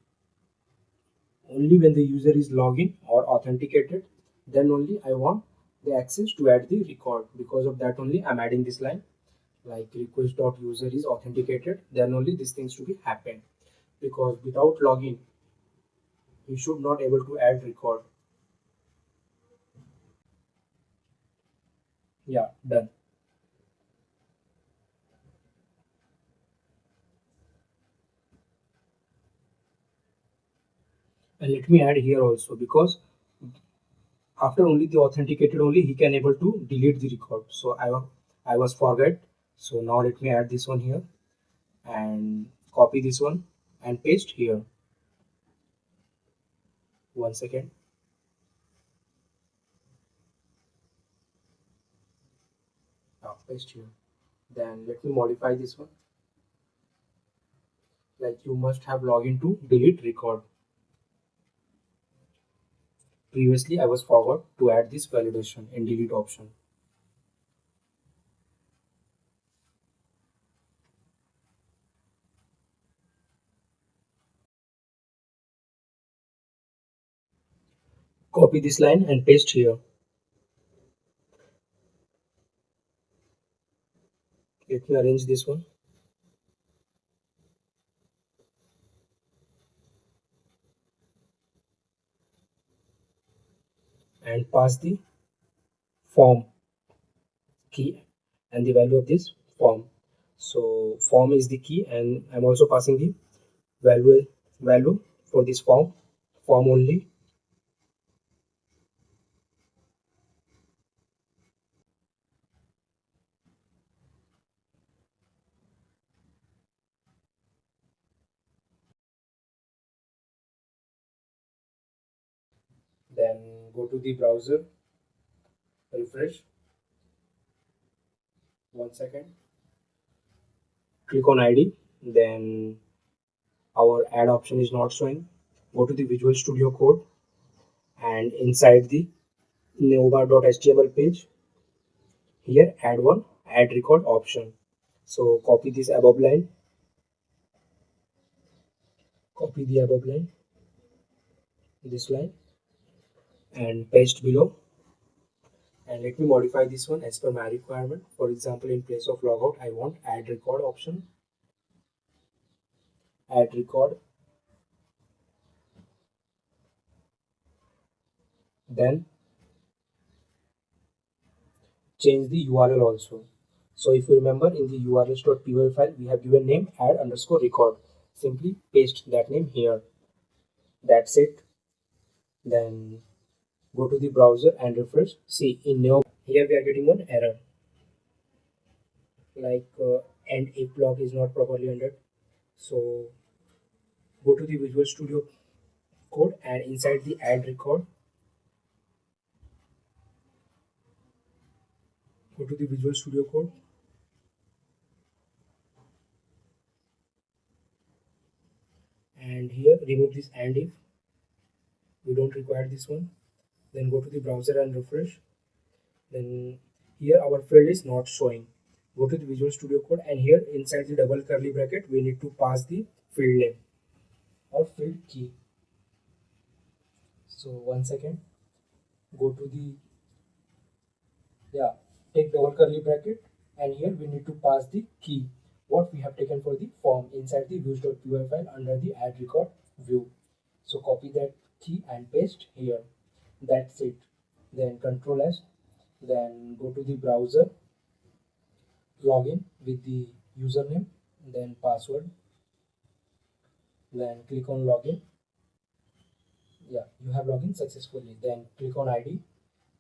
only when the user is login or authenticated, then only I want the access to add the record. Because of that only I'm adding this line, like request.user is authenticated, then only these things to be happen, because without login you should not able to add record. Yeah, done. And let me add here also, because after only the authenticated only he can able to delete the record, so I was forget. So now let me add this one here and copy this one and paste here. One second. Now paste here. Then let me modify this one, like you must have login to delete record. Previously I was forgot to add this validation in delete option. Copy this line and paste here. Let me arrange this one and pass the form key and the value of this form. So form is the key, and I'm also passing the value for this form only. Then go to the browser, refresh. One second. Click on ID. Then our add option is not showing. go to the Visual Studio Code, and inside the nova.html page, here add one add record option. So copy this above line, copy the above line, this line, and paste below. And let me modify this one as per my requirement. For example, in place of logout, I want add record option, add record, then change the URL also. So if you remember, in the urls.py file we have given name add underscore record. Simply paste that name here. That's it. Then go to the browser and refresh. See, in neo here we are getting one error like end if block is not properly ended. So go to the Visual Studio Code, and inside the add record, go to the Visual Studio Code, and here remove this and if, we don't require this one. Then go to the browser and refresh. Then here our field is not showing. Go to the Visual Studio Code, and here inside the double curly bracket we need to pass the field name or field key. So 1 second, go to the take double curly bracket, and here we need to pass the key what we have taken for the form inside the views.py file under the add record view. So copy that key and paste here. That's it. Then Control S, then go to the browser, login with the username, then password, then click on login. Yeah, you have logged in successfully. Then click on ID,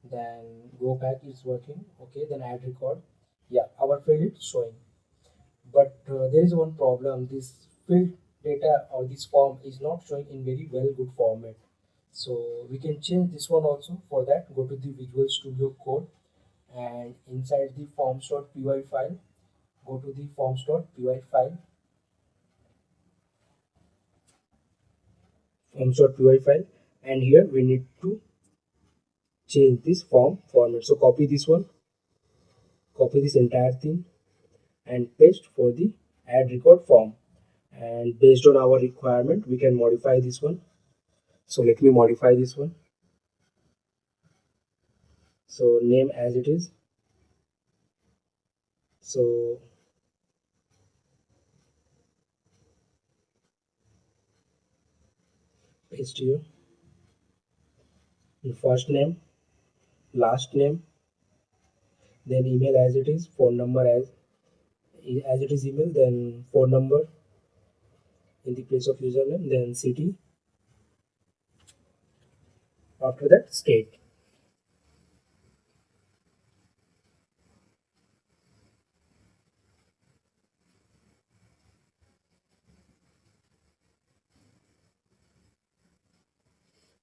then go back, it's working. Okay, then add record. Yeah, our field is showing, but there is one problem. This field data or this form is not showing in very well good format. So we can change this one also. For that, go to the Visual Studio Code, and inside the forms.py file, go to the forms.py file, and here we need to change this form format. So copy this one, copy this entire thing, and paste for the add record form. And based on our requirement, we can modify this one. So let me modify this one. So name as it is. So paste here. The first name, last name, then email as it is, phone number as it is email, then phone number in the place of username, then city. After that, state.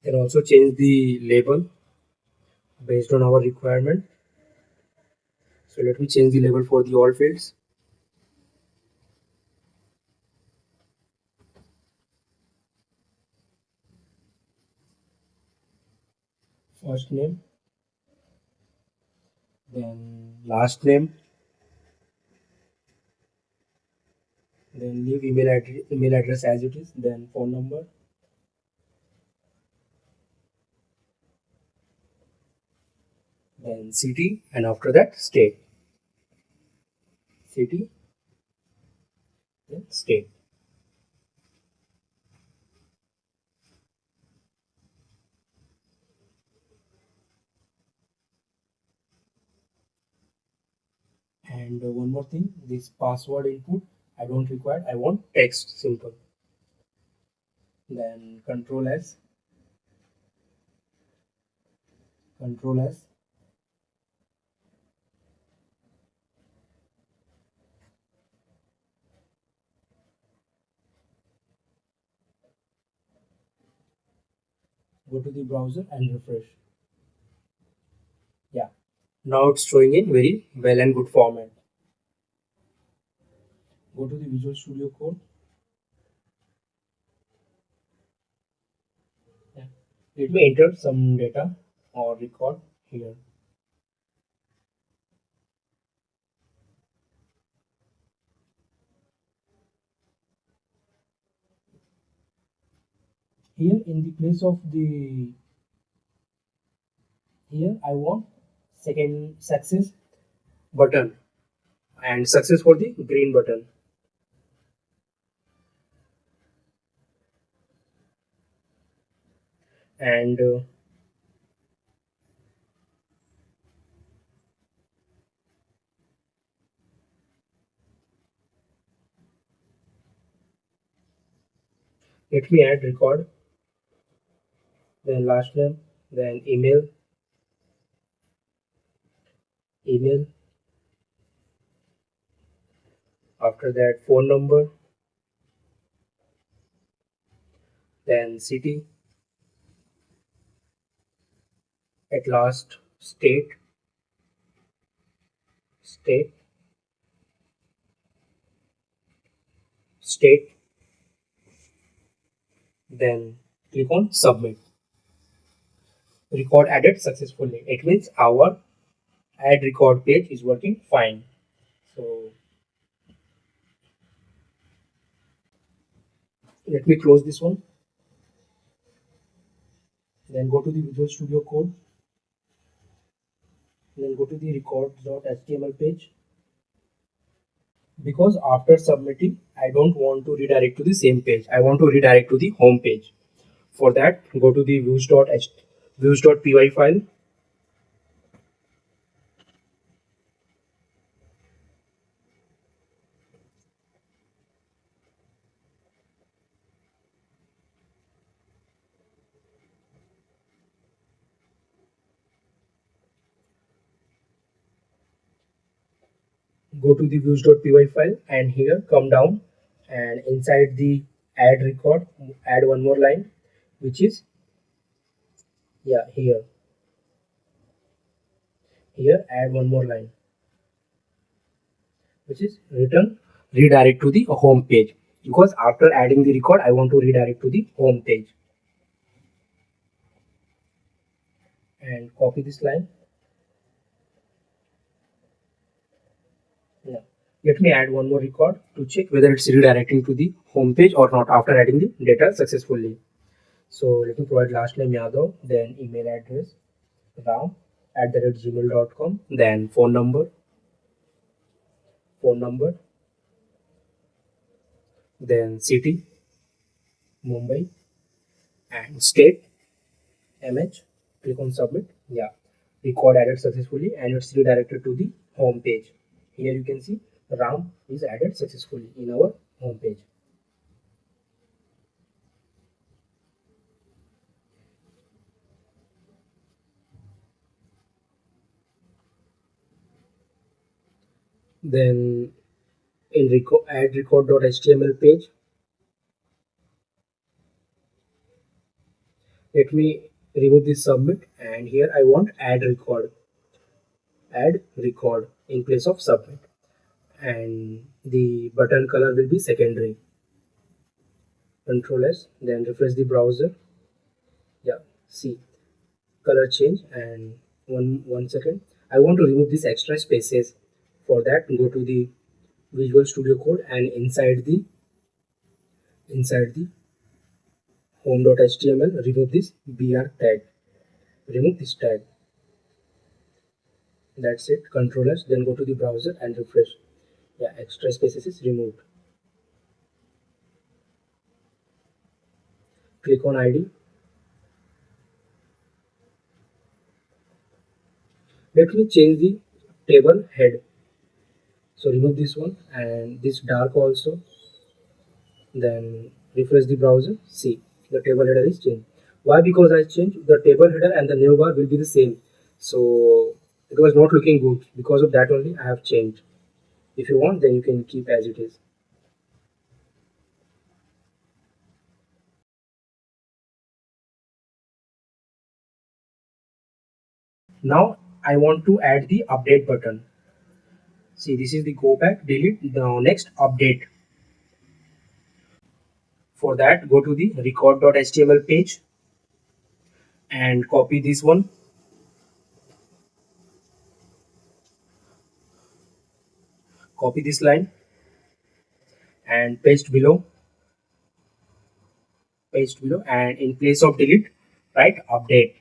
Then also change the label based on our requirement. So let me change the label for the all fields. First name, then last name, then leave email address as it is, then phone number, then city, and after that state. City, then state. And one more thing, this password input I don't require, I want text simple. Then control S, control S, go to the browser and refresh. Yeah, now it's showing in very well and good format. Go to the Visual Studio Code, Let me enter some data or record here. Here in the place of the, here I want second success button and success for the green button. And let me add record, then last name, then email, after that phone number, then city, at last state, state, then click on submit. Record added successfully. It means our add record page is working fine. So let me close this one. Then go to the Visual Studio Code. Then go to the records.html page. Because after submitting, I don't want to redirect to the same page. I want to redirect to the home page. For that, go to the views.py file. Go to the views.py file and here come down and inside the add record, add one more line, which is, yeah, here add one more line, which is return redirect to the home page. Because after adding the record, I want to redirect to the home page. And copy this line. Yeah. Let me add one more record to check whether it's redirecting to the home page or not after adding the data successfully. So let me provide last name Yadav, then email address ram@gmail.com, then phone number, then city Mumbai, and state MH. Click on submit. Yeah, record added successfully and it's redirected to the home page. Here you can see Ram is added successfully in our home page. Then in add record.html page, let me remove this submit and here I want add record in place of submit, and the button color will be secondary. Control S, then refresh the browser. Yeah, see color change. And one second, I want to remove these extra spaces. For that, go to the Visual Studio Code and inside the home.html, remove this br tag. Remove this tag. That's it. Control S, then go to the browser and refresh. Yeah, extra spaces is removed. Click on ID. Let me change the table head. So remove this one and this dark also. Then refresh the browser. See the table header is changed. Why? Because I changed the table header and the new bar will be the same. So it was not looking good. Because of that only I have changed. If you want, then you can keep as it is. Now I want to add the update button. See, this is the go back, delete, the next update. For that, go to the record.html page. and copy this one, copy this line and paste below, and in place of delete write update,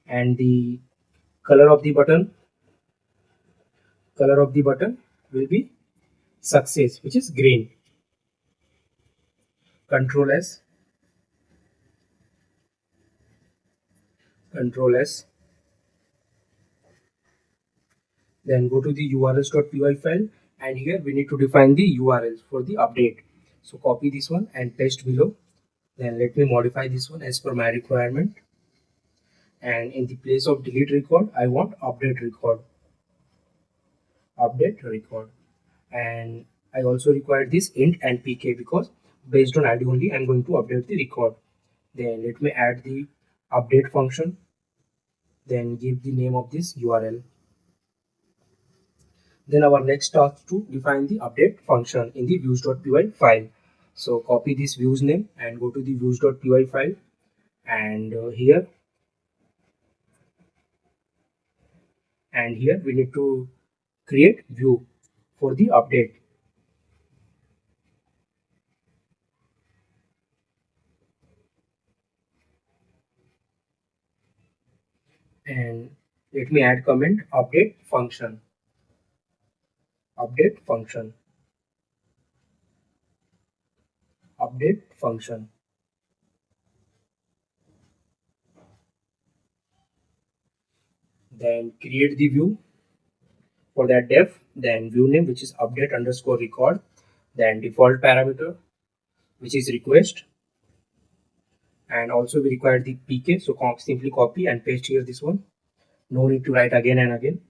and the color of the button will be success, which is green. Control s, then go to the urls.py file, and here we need to define the urls for the update. So copy this one and paste below. Then let me modify this one as per my requirement, and in the place of delete record I want update record. And I also require this int and pk, because based on id only I'm going to update the record. Then let me add the update function, then give the name of this url. Then our next task to define the update function in the views.py file. So copy this views name and go to the views.py file, and here we need to create view for the update. And let me add comment update function update function. Then create the view for that def, then view name, which is update underscore record, then default parameter, which is request, and also we require the pk. So simply copy and paste here this one, no need to write again and again.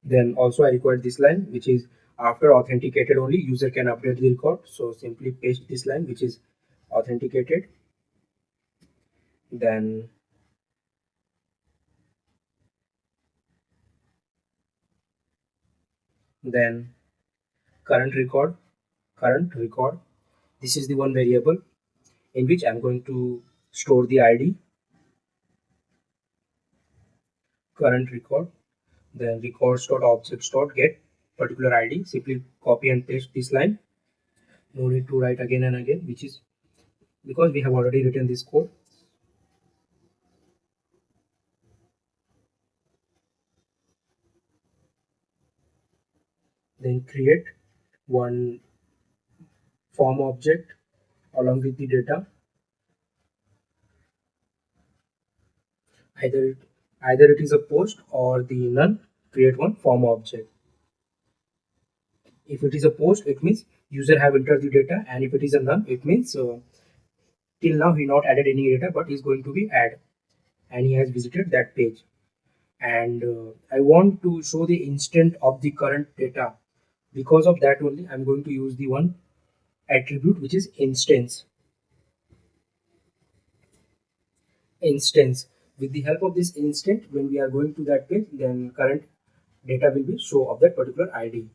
Then also I require this line, which is after authenticated only user can update the record. So simply paste this line, which is authenticated. Then current record this is the one variable in which I'm going to store the id current record. Then records.objects.get particular id, simply copy and paste this line, no need to write again and again, which is because we have already written this code. Then create one form object along with the data, either it is a post or the none. Create one form object. If it is a post, it means user have entered the data, and if it is a none, it means till now he not added any data, but he's going to be add, and he has visited that page. And I want to show the instant of the current data. Because of that only I'm going to use the one attribute, which is instance. With the help of this instant, when we are going to that page, then current data will be show of that particular id.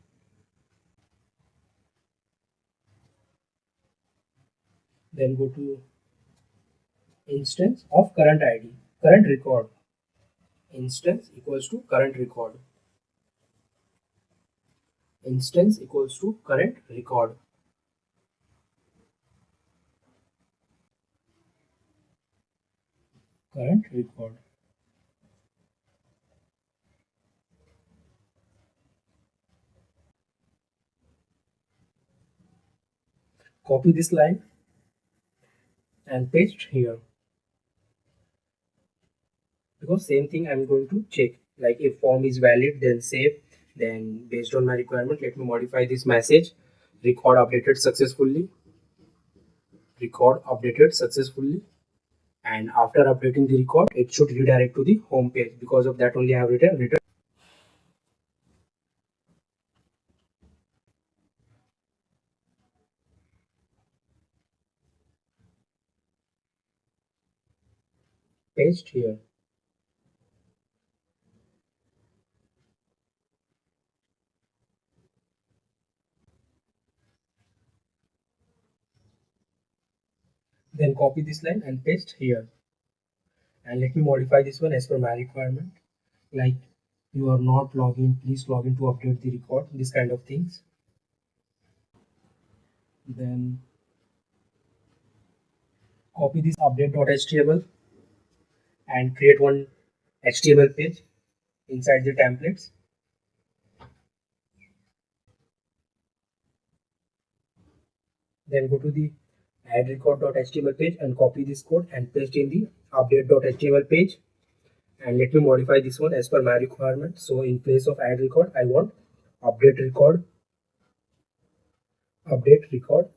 Then go to instance of current record. Instance equals to current record. Instance equals to current record. Current record. Copy this line and paste here, because same thing I'm going to check, like if form is valid then save. Then based on my requirement, let me modify this message: record updated successfully. And after updating the record, it should redirect to the home page. Because of that only I have written paste here. Then copy this line and paste here. And let me modify this one as per my requirement. Like, you are not logging, please log in to update the record, this kind of things. Then copy this update.html and create one HTML page inside the templates. Then go to the add record.html page and copy this code and paste in the update.html page. And let me modify this one as per my requirement. So in place of add record, I want update record, update record.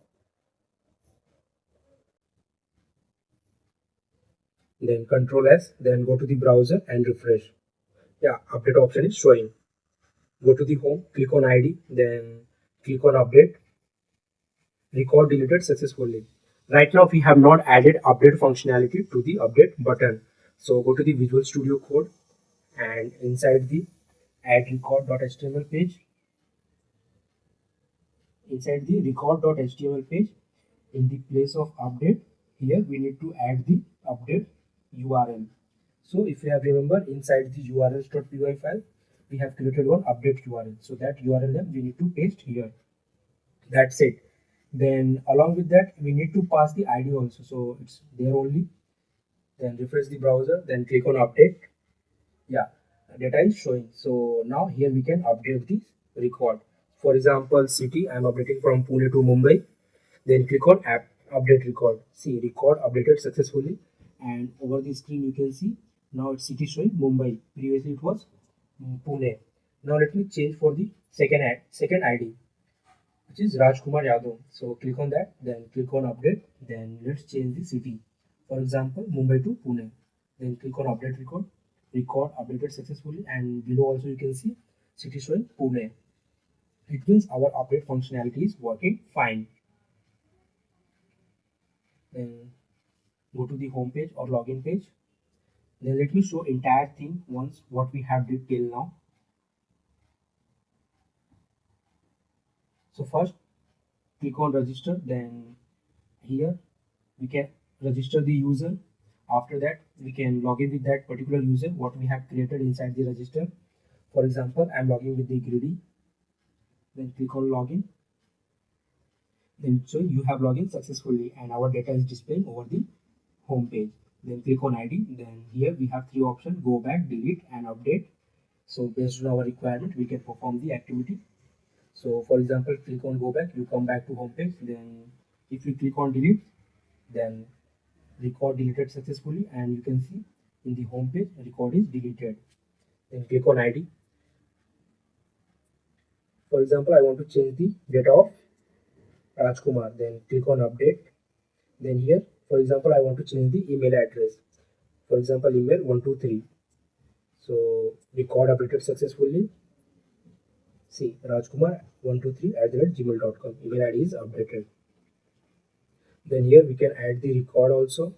Then Control S, then go to the browser and refresh. Yeah, update option is showing. Go to the home, click on ID, then click on update. Record deleted successfully. Right now we have not added update functionality to the update button. So go to the Visual Studio Code and inside the add record.html page, inside the record.html page, in the place of update, here we need to add the update URL. So if you have remember, inside the urls.py file, we have created one update URL. So that URL name we need to paste here. That's it. Then along with that, we need to pass the ID also. So it's there only. Then refresh the browser, then click on update. Yeah, data is showing. So now here we can update the record. For example, city, I'm updating from Pune to Mumbai. Then click on app update record. See, record updated successfully. And over the screen you can see now it's city showing Mumbai. Previously it was Pune. Now let me change for the second ID, which is Rajkumar Yadav. So click on that, then click on update, then let's change the city. For example, Mumbai to Pune. Then click on update record. Record updated successfully, and below also you can see city showing Pune. It means our update functionality is working fine. Then go to the home page or login page. Then let me show entire thing once what we have did till now. So first click on register, then here we can register the user. After that we can log in with that particular user what we have created inside the register. For example, I'm logging with the Gridi. Then click on login. Then so you have logged in successfully and our data is displaying over the home page. Then click on ID. Then here we have three options: go back, delete, and update. So based on our requirement, we can perform the activity. So for example, click on go back, you come back to home page. Then if you click on delete, then record deleted successfully, and you can see in the home page record is deleted. Then click on ID. For example, I want to change the data of Rajkumar. Then click on update. Then here, for example, I want to change the email address. For example, email 123. So record updated successfully. See, Rajkumar123@gmail.com. Email ID is updated. Then here we can add the record also.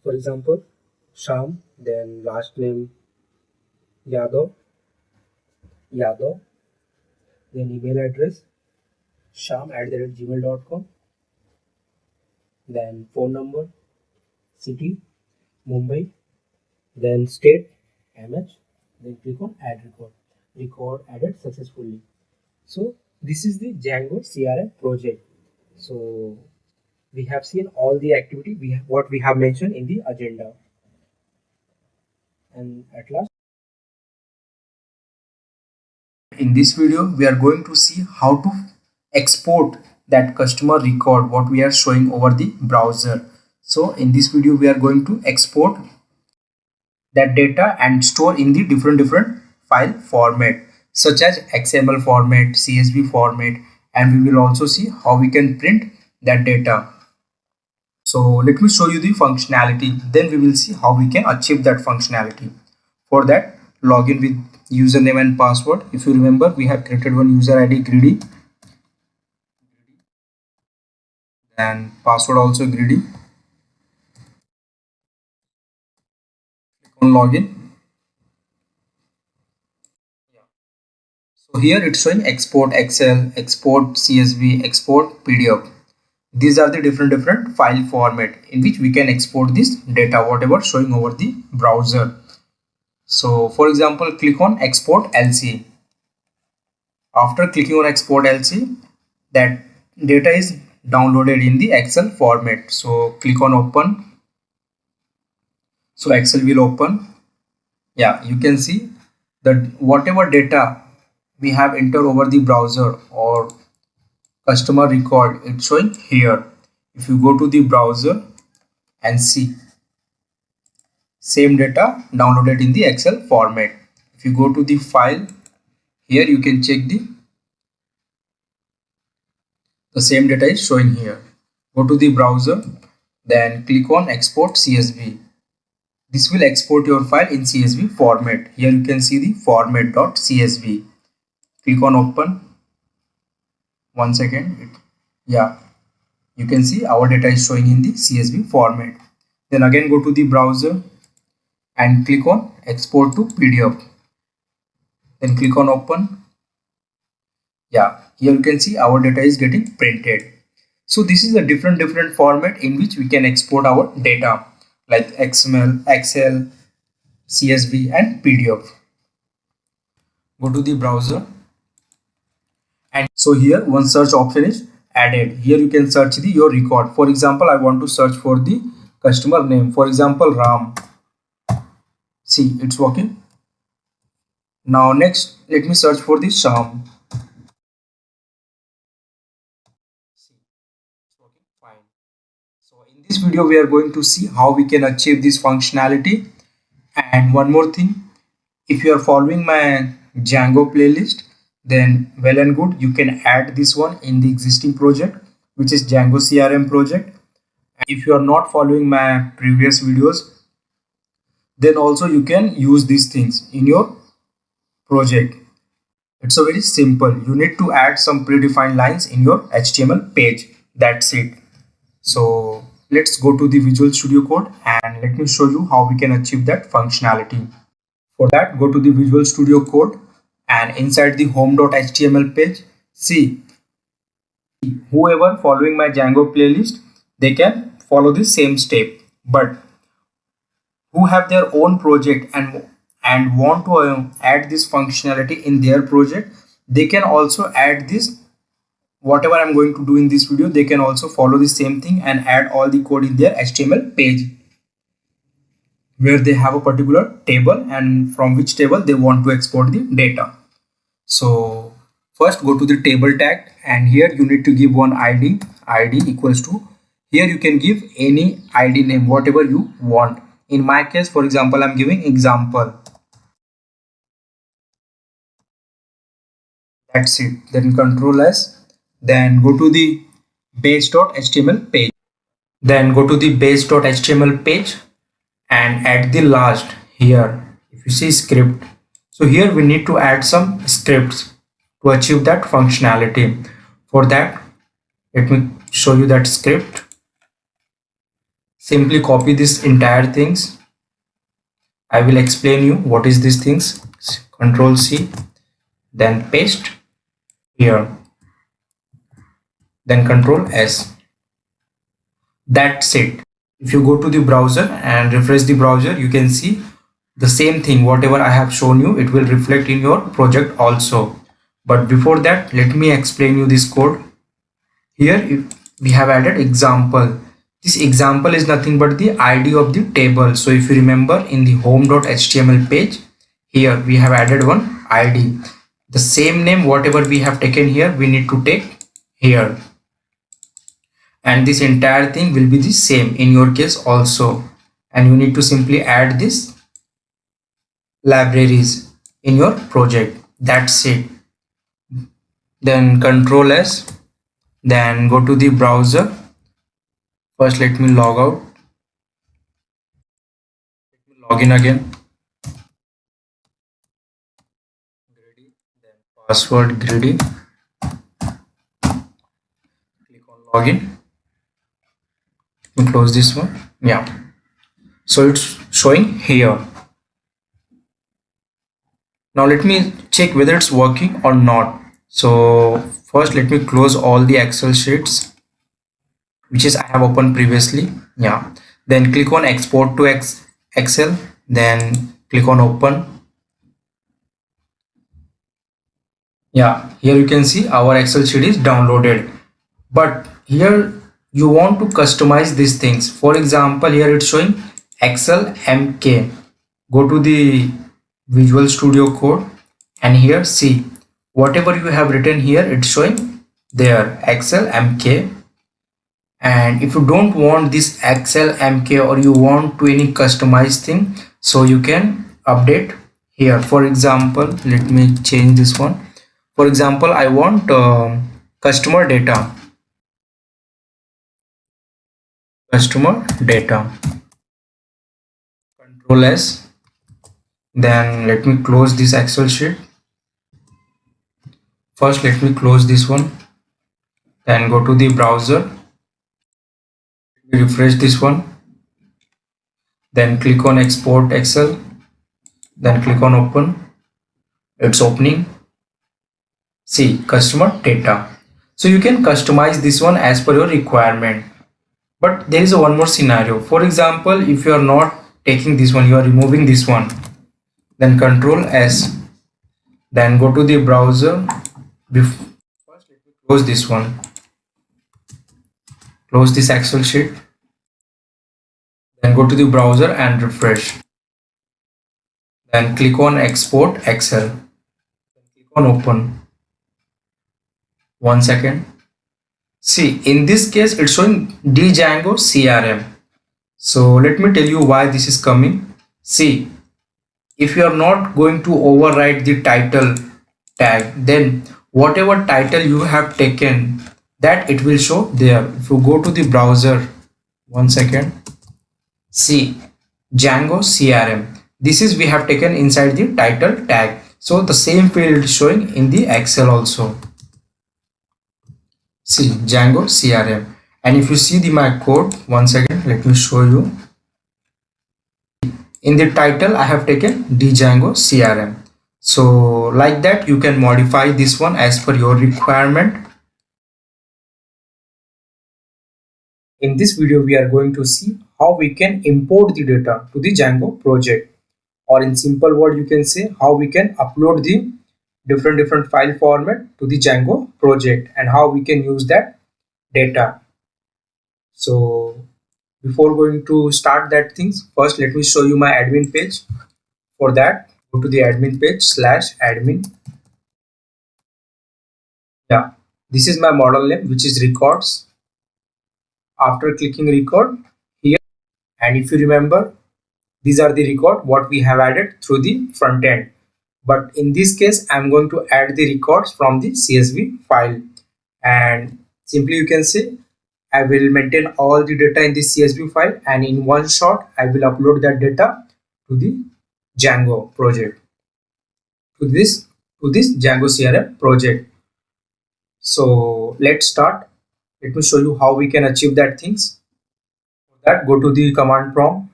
For example, Sham, then last name Yadav, Yadav, then email address sham@gmail.com, then phone number, city, Mumbai, then state, MH, then click on add record. Record added successfully. So this is the Django CRM project. So we have seen all the activity what we have mentioned in the agenda. And at last, in this video we are going to see how to export that customer record what we are showing over the browser. So in this video we are going to export that data and store in the different file format such as XML format, CSV format, and we will also see how we can print that data. So let me show you the functionality, then we will see how we can achieve that functionality. For that, log in with username and password. If you remember, we have created one user ID Gridi and password also Gridi. Click on login. So here it's showing export Excel, export CSV, export PDF. These are the different file format in which we can export this data, whatever showing over the browser. So for example, click on export LC. After clicking on export LC, that data is downloaded in the Excel format. So click on open. So Excel will open. Yeah, you can see that whatever data we have entered over the browser or customer record, it's showing here. If you go to the browser and see, same data downloaded in the Excel format. If you go to the file, here you can check the same data is showing here. Go to the browser, then click on export CSV. This will export your file in CSV format. Here you can see the format.csv. Click on open. One second. Yeah, you can see our data is showing in the CSV format. Then again go to the browser and click on export to PDF. Then click on open. Yeah, here you can see our data is getting printed. So this is a different format in which we can export our data like XML, Excel, CSV and PDF. Go to the browser and so here one search option is added. Here you can search your record. For example, I want to search for the customer name. For example, Ram. See, it's working. Now next, let me search for the Sham. See, it's working fine. So in this video, we are going to see how we can achieve this functionality. And one more thing, if you are following my Django playlist, then well and good, you can add this one in the existing project, which is Django CRM project. If you are not following my previous videos, then also you can use these things in your project. It's a very simple. You need to add some predefined lines in your HTML page. That's it. So let's go to the Visual Studio Code and let me show you how we can achieve that functionality. For that, go to the Visual Studio Code and inside the home.html page, see, whoever following my Django playlist, they can follow the same step. But who have their own project and want to add this functionality in their project, they can also add this. Whatever I'm going to do in this video, they can also follow the same thing and add all the code in their HTML page where they have a particular table and from which table they want to export the data. So first go to the table tag and here you need to give one ID equals to, here you can give any ID name whatever you want. In my case, for example, I'm giving example. That's it. Then control S, then go to the base.html page. Then go to the base.html page and at the last here, if you see script, so here we need to add some scripts to achieve that functionality. For that, let me show you that script. Simply copy this entire things. I will explain you what is these things. Control C, then paste here, then control S. That's it. If you go to the browser and refresh the browser, you can see the same thing. Whatever I have shown you, it will reflect in your project also. But before that, let me explain you this code. Here if we have added example. This example is nothing but the ID of the table. So if you remember in the home.html page, here we have added one ID. The same name whatever we have taken here, we need to take here. And this entire thing will be the same in your case also. And you need to simply add this libraries in your project. That's it. Then control S, then go to the browser. First let me log out, log in again. Gridi, then password Gridi. Click on login. Close this one. Yeah, so it's showing here. Now let me check whether it's working or not. So first let me close all the Excel sheets. which is I have opened previously. Yeah. Then click on export to Excel. Then click on open. Yeah, here you can see our Excel sheet is downloaded. But here you want to customize these things. For example, here it's showing Excel MK. Go to the Visual Studio Code and here see whatever you have written here, it's showing there Excel MK. And if you don't want this Excel MK or you want to any customized thing, so you can update here. For example, let me change this one. For example, I want customer data. Customer data. Control S. Then let me close this Excel sheet. First, let me close this one. Then go to the browser. Refresh this one. Then click on Export Excel. Then click on Open. It's opening. See customer data. So you can customize this one as per your requirement. But there is a one more scenario. For example, if you are not taking this one, you are removing this one. Then Control S. Then go to the browser. First, let me close this one. Close this Excel sheet. Then go to the browser and refresh. Then click on Export Excel. Click on Open. 1 second. See, in this case, it's showing Django CRM. So let me tell you why this is coming. See, if you are not going to override the title tag, then whatever title you have taken, that it will show there. If you go to the browser, 1 second, see Django CRM. This is we have taken inside the title tag. So the same field showing in the Excel also. See Django CRM. And if you see the my code, 1 second, let me show you. In the title I have taken Django CRM. So like that you can modify this one as per your requirement. In this video we are going to see how we can import the data to the Django project, or in simple word you can say how we can upload the different file format to the Django project and how we can use that data. So before going to start that things, first let me show you my admin page. For that, go to the admin page /admin. Yeah, this is my model name, which is records. After clicking record here, and if you remember, these are the record what we have added through the front end. But in this case, I'm going to add the records from the CSV file, and simply you can say I will maintain all the data in the CSV file, and in one shot I will upload that data to the Django project, to this Django CRM project. So let's start. Let me show you how we can achieve that things. For that, go to the command prompt,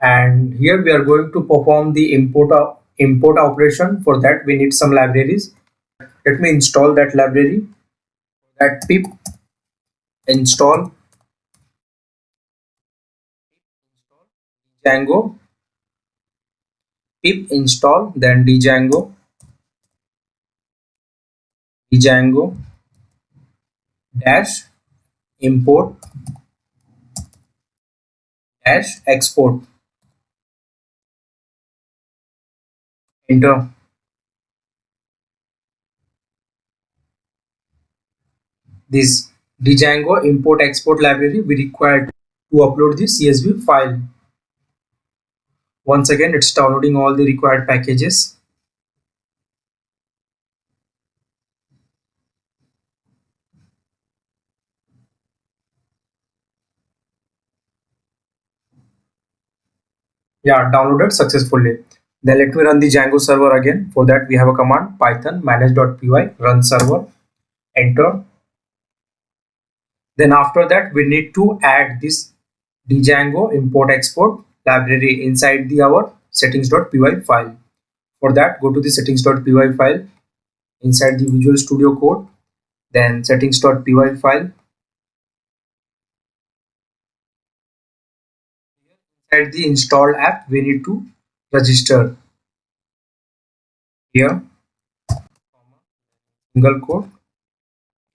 and here we are going to perform the import operation. For that we need some libraries. Let me install that library. That pip install Django, pip install, then Django dash import dash export. Enter. This Django import export library we require to upload the CSV file. Once again, it's downloading all the required packages. Yeah, downloaded successfully. Then let me run the Django server again. For that we have a command python manage.py run server. Enter. Then after that we need to add this Django import export library inside the our settings.py file. For that, go to the settings.py file inside the Visual Studio Code, then settings.py file. At the installed app, we need to register here, single quote,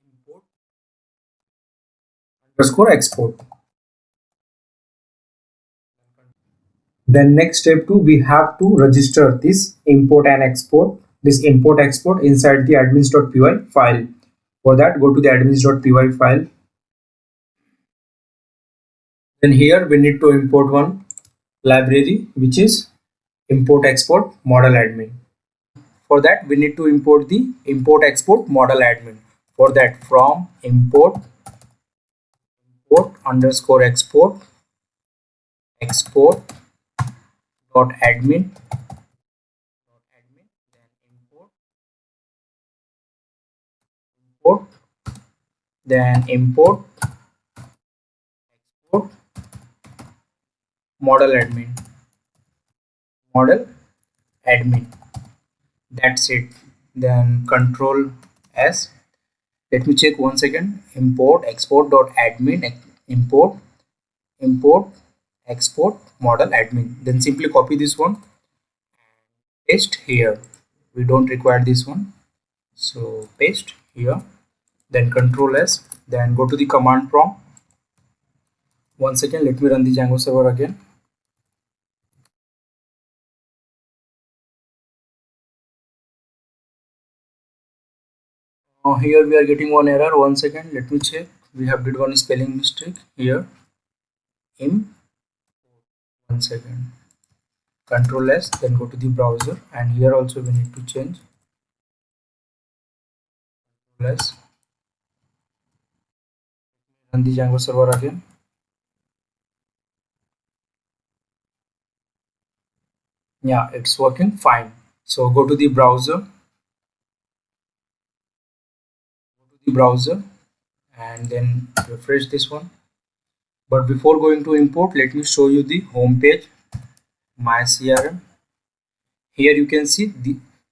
import underscore export. Then next step 2, we have to register this import and export, this import export inside the admins.py file. For that, go to the admins.py file. Then here we need to import one library, which is import export model admin. For that, we need to import the import export model admin. For that, from import underscore export dot admin, then import, then import export model admin. That's it. Then control S. Let me check once again. Import export dot admin, import export model admin. Then simply copy this one, paste here. We don't require this one, so paste here. Then control S. Then go to the command prompt. Once again, let me run the Django server again. Here we are getting one error. Once again, let me check. We have did one spelling mistake here. One second. Control S, then go to the browser, and here also we need to change. Control S. Run the Django server again. Yeah, it's working fine. So go to the browser, and then refresh this one. But before going to import, let me show you the home page, my CRM. Here you can see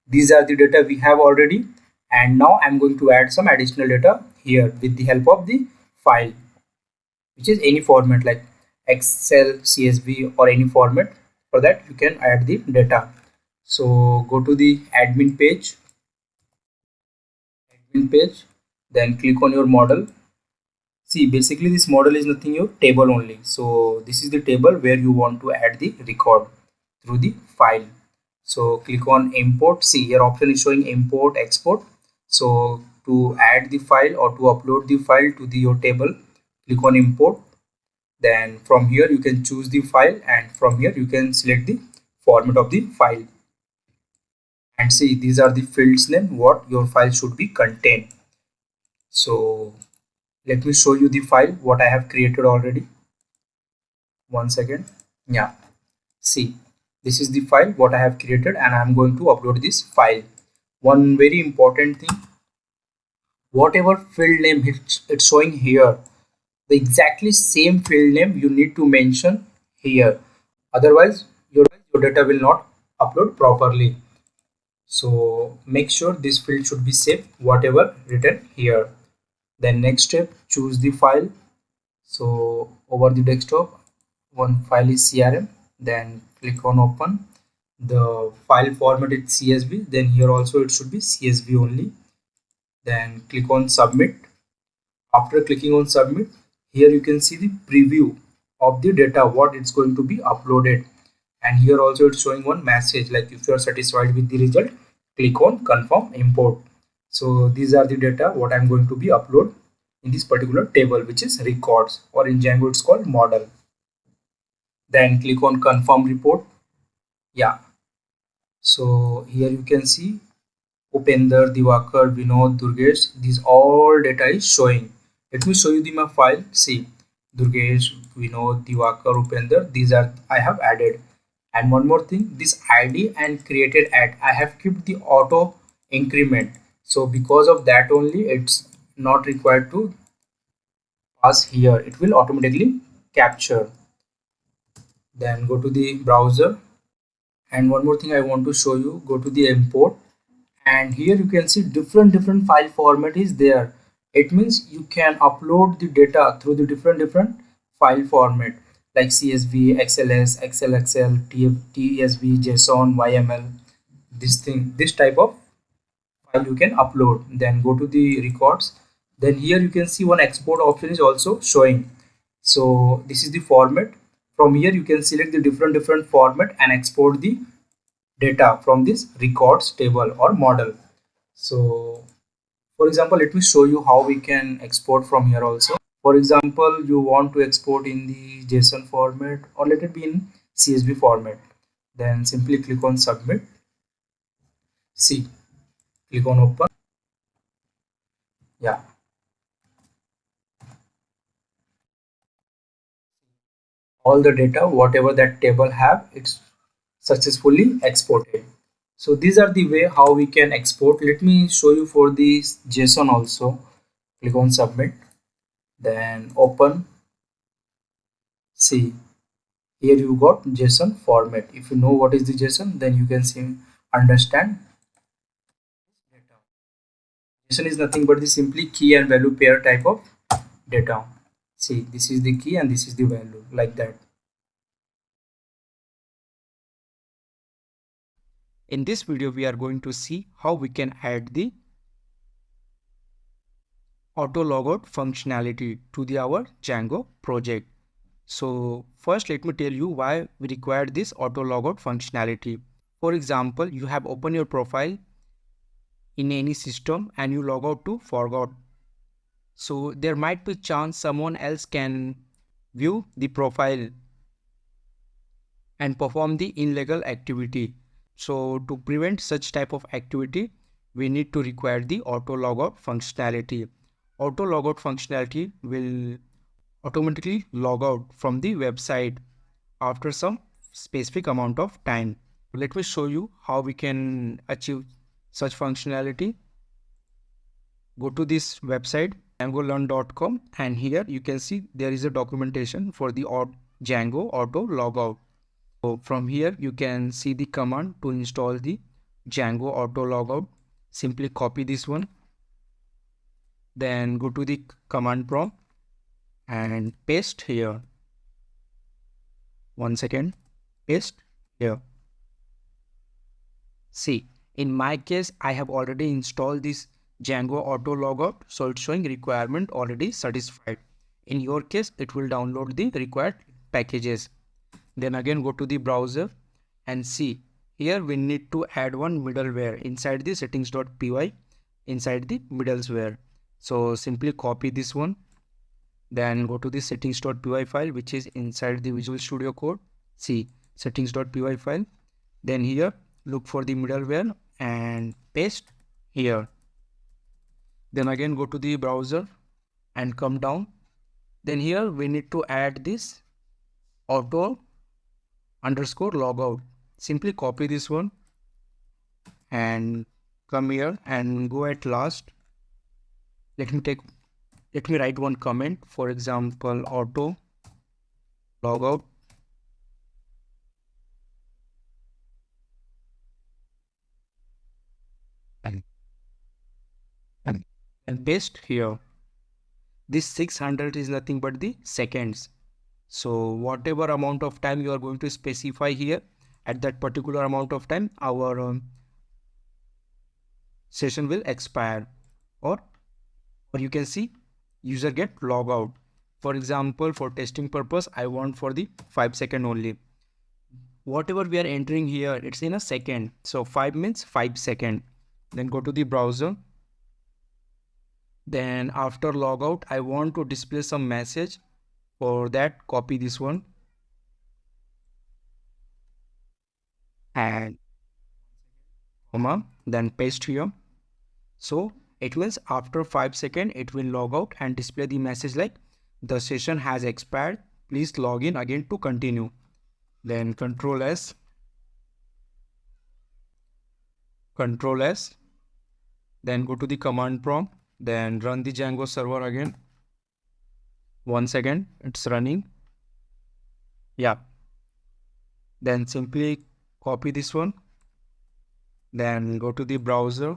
these are the data we have already, and now I'm going to add some additional data here with the help of the file, which is any format like Excel, CSV, or any format. For that, you can add the data. So go to the admin page, then click on your model. See, basically this model is nothing, your table only. So this is the table where you want to add the record through the file. So click on import. See, here option is showing import export. So to add the file or to upload the file to your table, click on import. Then from here you can choose the file, and from here you can select the format of the file. And see, these are the fields name what your file should be contain. So let me show you the file what I have created already. One second. Yeah, see, this is the file what I have created, and I'm going to upload this file. One very important thing, whatever field name it's showing here, the exactly same field name you need to mention here. Otherwise your data will not upload properly. So make sure this field should be safe whatever written here. Then next step, choose the file. So over the desktop, one file is CRM, then click on open. The file format is CSV, then here also it should be CSV only. Then click on submit. After clicking on submit, here you can see the preview of the data what it's going to be uploaded, and here also it's showing one message like if you are satisfied with the result, click on confirm import. So these are the data what I'm going to be upload in this particular table, which is records, or in Django it's called model. Then click on confirm report. Yeah, so here you can see Upender, Divakar, Vinod, Durgesh, these all data is showing. Let me show you my file. See, Durgesh, Vinod, Divakar, Upender, these are I have added. And one more thing, this ID and created at, I have kept the auto increment. So because of that only, it's not required to pass here. It will automatically capture. Then go to the browser. And one more thing I want to show you, go to the import, and here you can see different file format is there. It means you can upload the data through the different file format. like CSV, XLS, XLXL, TSV, JSON, YML. This type of file you can upload. Then go to the records. Then here you can see one export option is also showing. So this is the format. From here you can select the different format and export the data from this records table or model. So for example, let me show you how we can export from here also. For example, you want to export in the JSON format or let it be in CSV format. Then simply click on submit. See, click on open. Yeah, all the data, whatever that table have, it's successfully exported. So these are the way how we can export. Let me show you for this JSON also. Click on submit, then open. See, here you got JSON format. If you know what is the JSON, then you can see understand. JSON is nothing but the simply key and value pair type of data. See, this is the key and this is the value, like that. In this video, we are going to see how we can add the auto logout functionality to our Django project. So first, let me tell you why we require this auto logout functionality. For example, you have opened your profile in any system and you log out to forgot. So there might be chance someone else can view the profile and perform the illegal activity. So to prevent such type of activity, we need to require the auto logout functionality. Auto logout functionality will automatically log out from the website after some specific amount of time. Let me show you how we can achieve such functionality. Go to this website djangolearn.com and here you can see there is a documentation for the Django auto logout. So from here you can see the command to install the Django auto logout. Simply copy this one, then go to the command prompt and paste here. One second, paste here. See, in my case, I have already installed this Django auto logout, so it's showing requirement already satisfied. In your case, it will download the required packages. Then again go to the browser and see. Here we need to add one middleware inside the settings.py inside the middleware. So simply copy this one. Then go to the settings.py file which is inside the Visual Studio Code. See settings.py file. Then here look for the middleware and paste here. Then again go to the browser and come down. Then here we need to add this auto underscore logout. Simply copy this one and come here and go at last. Let me write one comment. For example, auto logout and paste here. This 600 is nothing but the seconds. So whatever amount of time you are going to specify here, at that particular amount of time, our session will expire, or you can see user get log out. For example, for testing purpose, I want for the 5 second only. Whatever we are entering here, it's in a second. So 5 means 5 second. Then go to the browser. Then after logout, I want to display some message. For that, copy this one and comma, then paste here. So it means after 5 seconds, it will log out and display the message like the session has expired. Please log in again to continue. Then Control S, then go to the command prompt, then run the Django server again. 1 second, it's running. Yeah. Then simply copy this one. Then go to the browser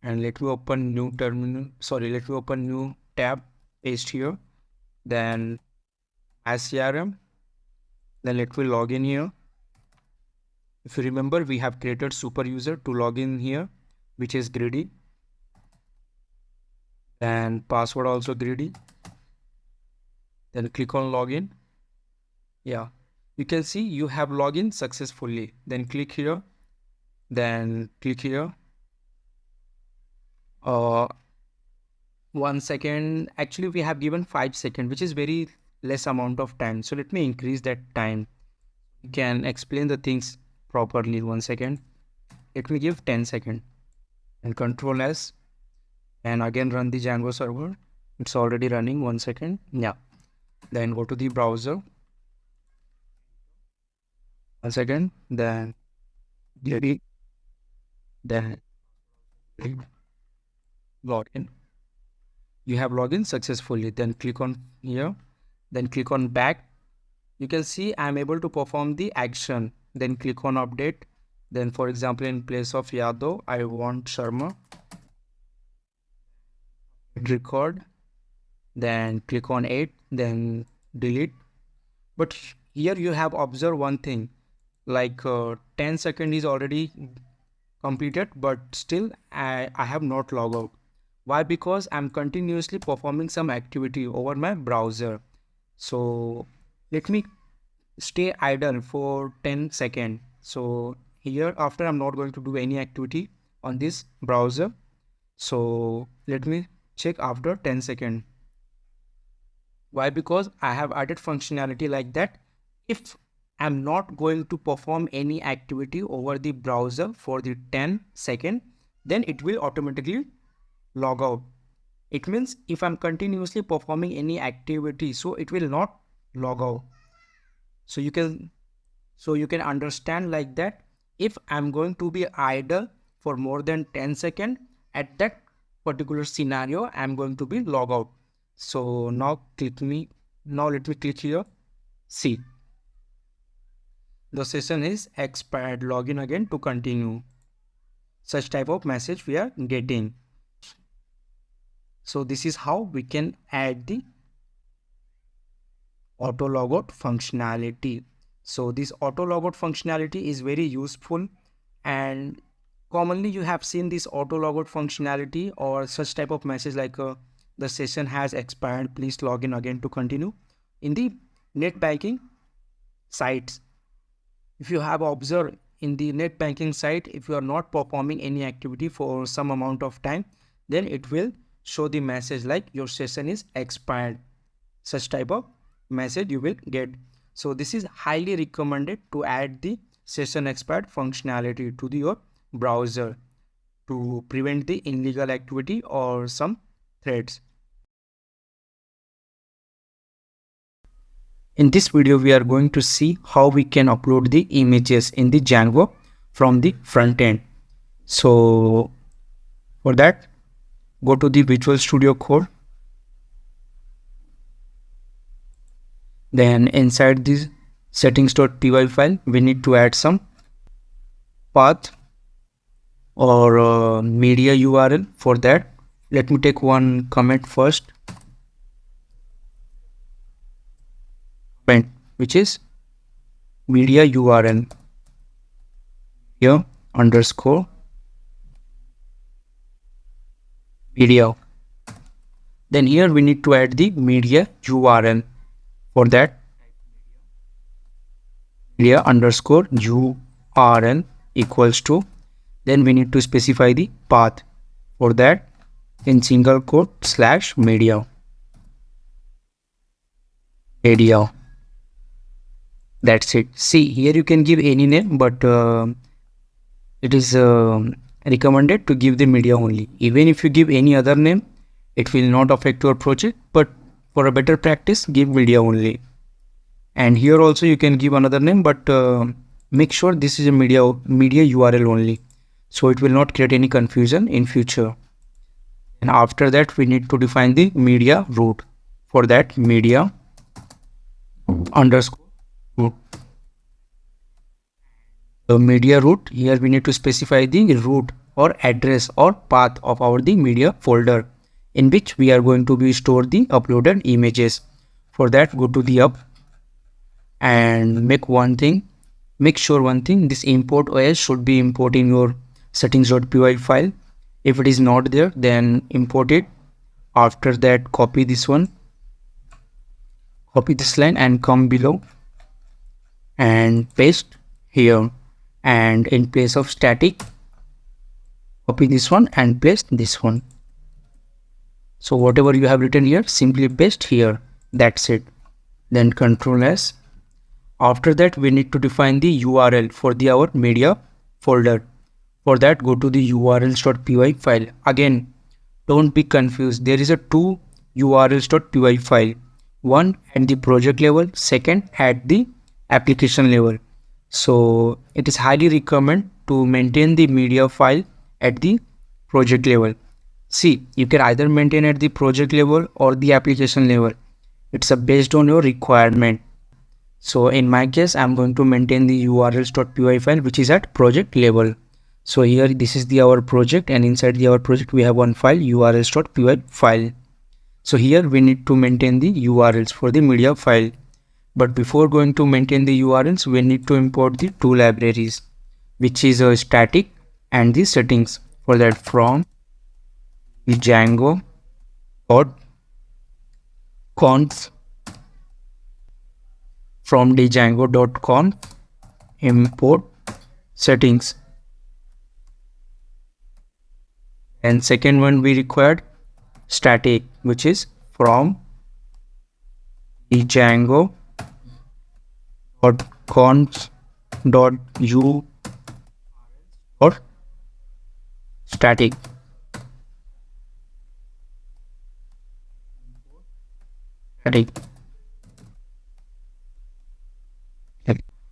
and let me open new terminal. Sorry, let me open new tab, paste here. Then as CRM. Then let me log in here. If you remember, we have created super user to log in here, which is Gridi, and password also Gridi. Then click on login. Yeah, you can see you have login successfully. Then click here, then click here. 1 second. Actually, we have given 5 seconds, which is very less amount of time. So let me increase that time. You can explain the things properly. 1 second. Let me give 10 seconds and Control S, and again run the Django server. It's already running. 1 second. Yeah. Then go to the browser. 1 second. Then Gridi. Then log in. You have logged successfully. Then click on here. Then click on back. You can see I'm able to perform the action. Then click on update. Then for example, in place of Yadav, I want Sharma. Record. Then click on 8. Then delete. But here you have observed one thing, like 10 seconds is already completed, but still I have not logged out. Why? Because I'm continuously performing some activity over my browser. So let me stay idle for 10 seconds. So here after I'm not going to do any activity on this browser. So let me check after 10 seconds. Why? Because I have added functionality like that. If I'm not going to perform any activity over the browser for the 10 second, then it will automatically log out. It means if I'm continuously performing any activity, so it will not log out. So you can understand like that. If I'm going to be idle for more than 10 seconds, at that particular scenario, I'm going to be log out. So now let me click here. See, the session is expired. Login again to continue. Such type of message we are getting. So this is how we can add the auto logout functionality. So this auto logout functionality is very useful, and commonly you have seen this auto logout functionality or such type of message like the session has expired, please log in again to continue in the net banking sites. If you have observed in the net banking site, if you are not performing any activity for some amount of time, then it will show the message like your session is expired. Such type of message you will get. So this is highly recommended to add the session expired functionality to your browser to prevent the illegal activity or some threats. In this video, we are going to see how we can upload the images in the Django from the front end. So for that, go to the Visual Studio Code. Then inside this settings.py file, we need to add some path or media URL. For that, let me take one comment first, which is media URL here underscore media. Then here we need to add the media URL. For that, media underscore URL equals to, then we need to specify the path. For that, in single quote /media. That's it. See, here you can give any name, but it is recommended to give the media only. Even if you give any other name, it will not affect your project, but for a better practice, give media only. And here also you can give another name, but make sure this is a media URL only, so it will not create any confusion in future. And after that, we need to define the media root. For that, media underscore root. The media root, here we need to specify the root or address or path of the media folder in which we are going to be store the uploaded images. For that, go to the up. and make sure one thing, this import OS should be import in your settings.py file. If it is not there, then import it. After that, copy this line and come below and paste here, and in place of static, copy this one and paste this one. So whatever you have written here, simply paste here. That's it. Then Control S. After that, we need to define the URL for our media folder. For that, go to the urls.py file. Again, don't be confused. There is a two urls.py file. One at the project level, second at the application level. So it is highly recommended to maintain the media file at the project level. See, you can either maintain at the project level or the application level. It's based on your requirement. So in my case, I'm going to maintain the urls.py file which is at project level. So here this is our project, and inside our project we have one file, urls.py file. So here we need to maintain the URLs for the media file. But before going to maintain the URLs, we need to import the two libraries, which is a static and the settings. For that, from Django dot conf, from the Django.conf import settings. And second one we required static, which is from the Django.conf.u or static.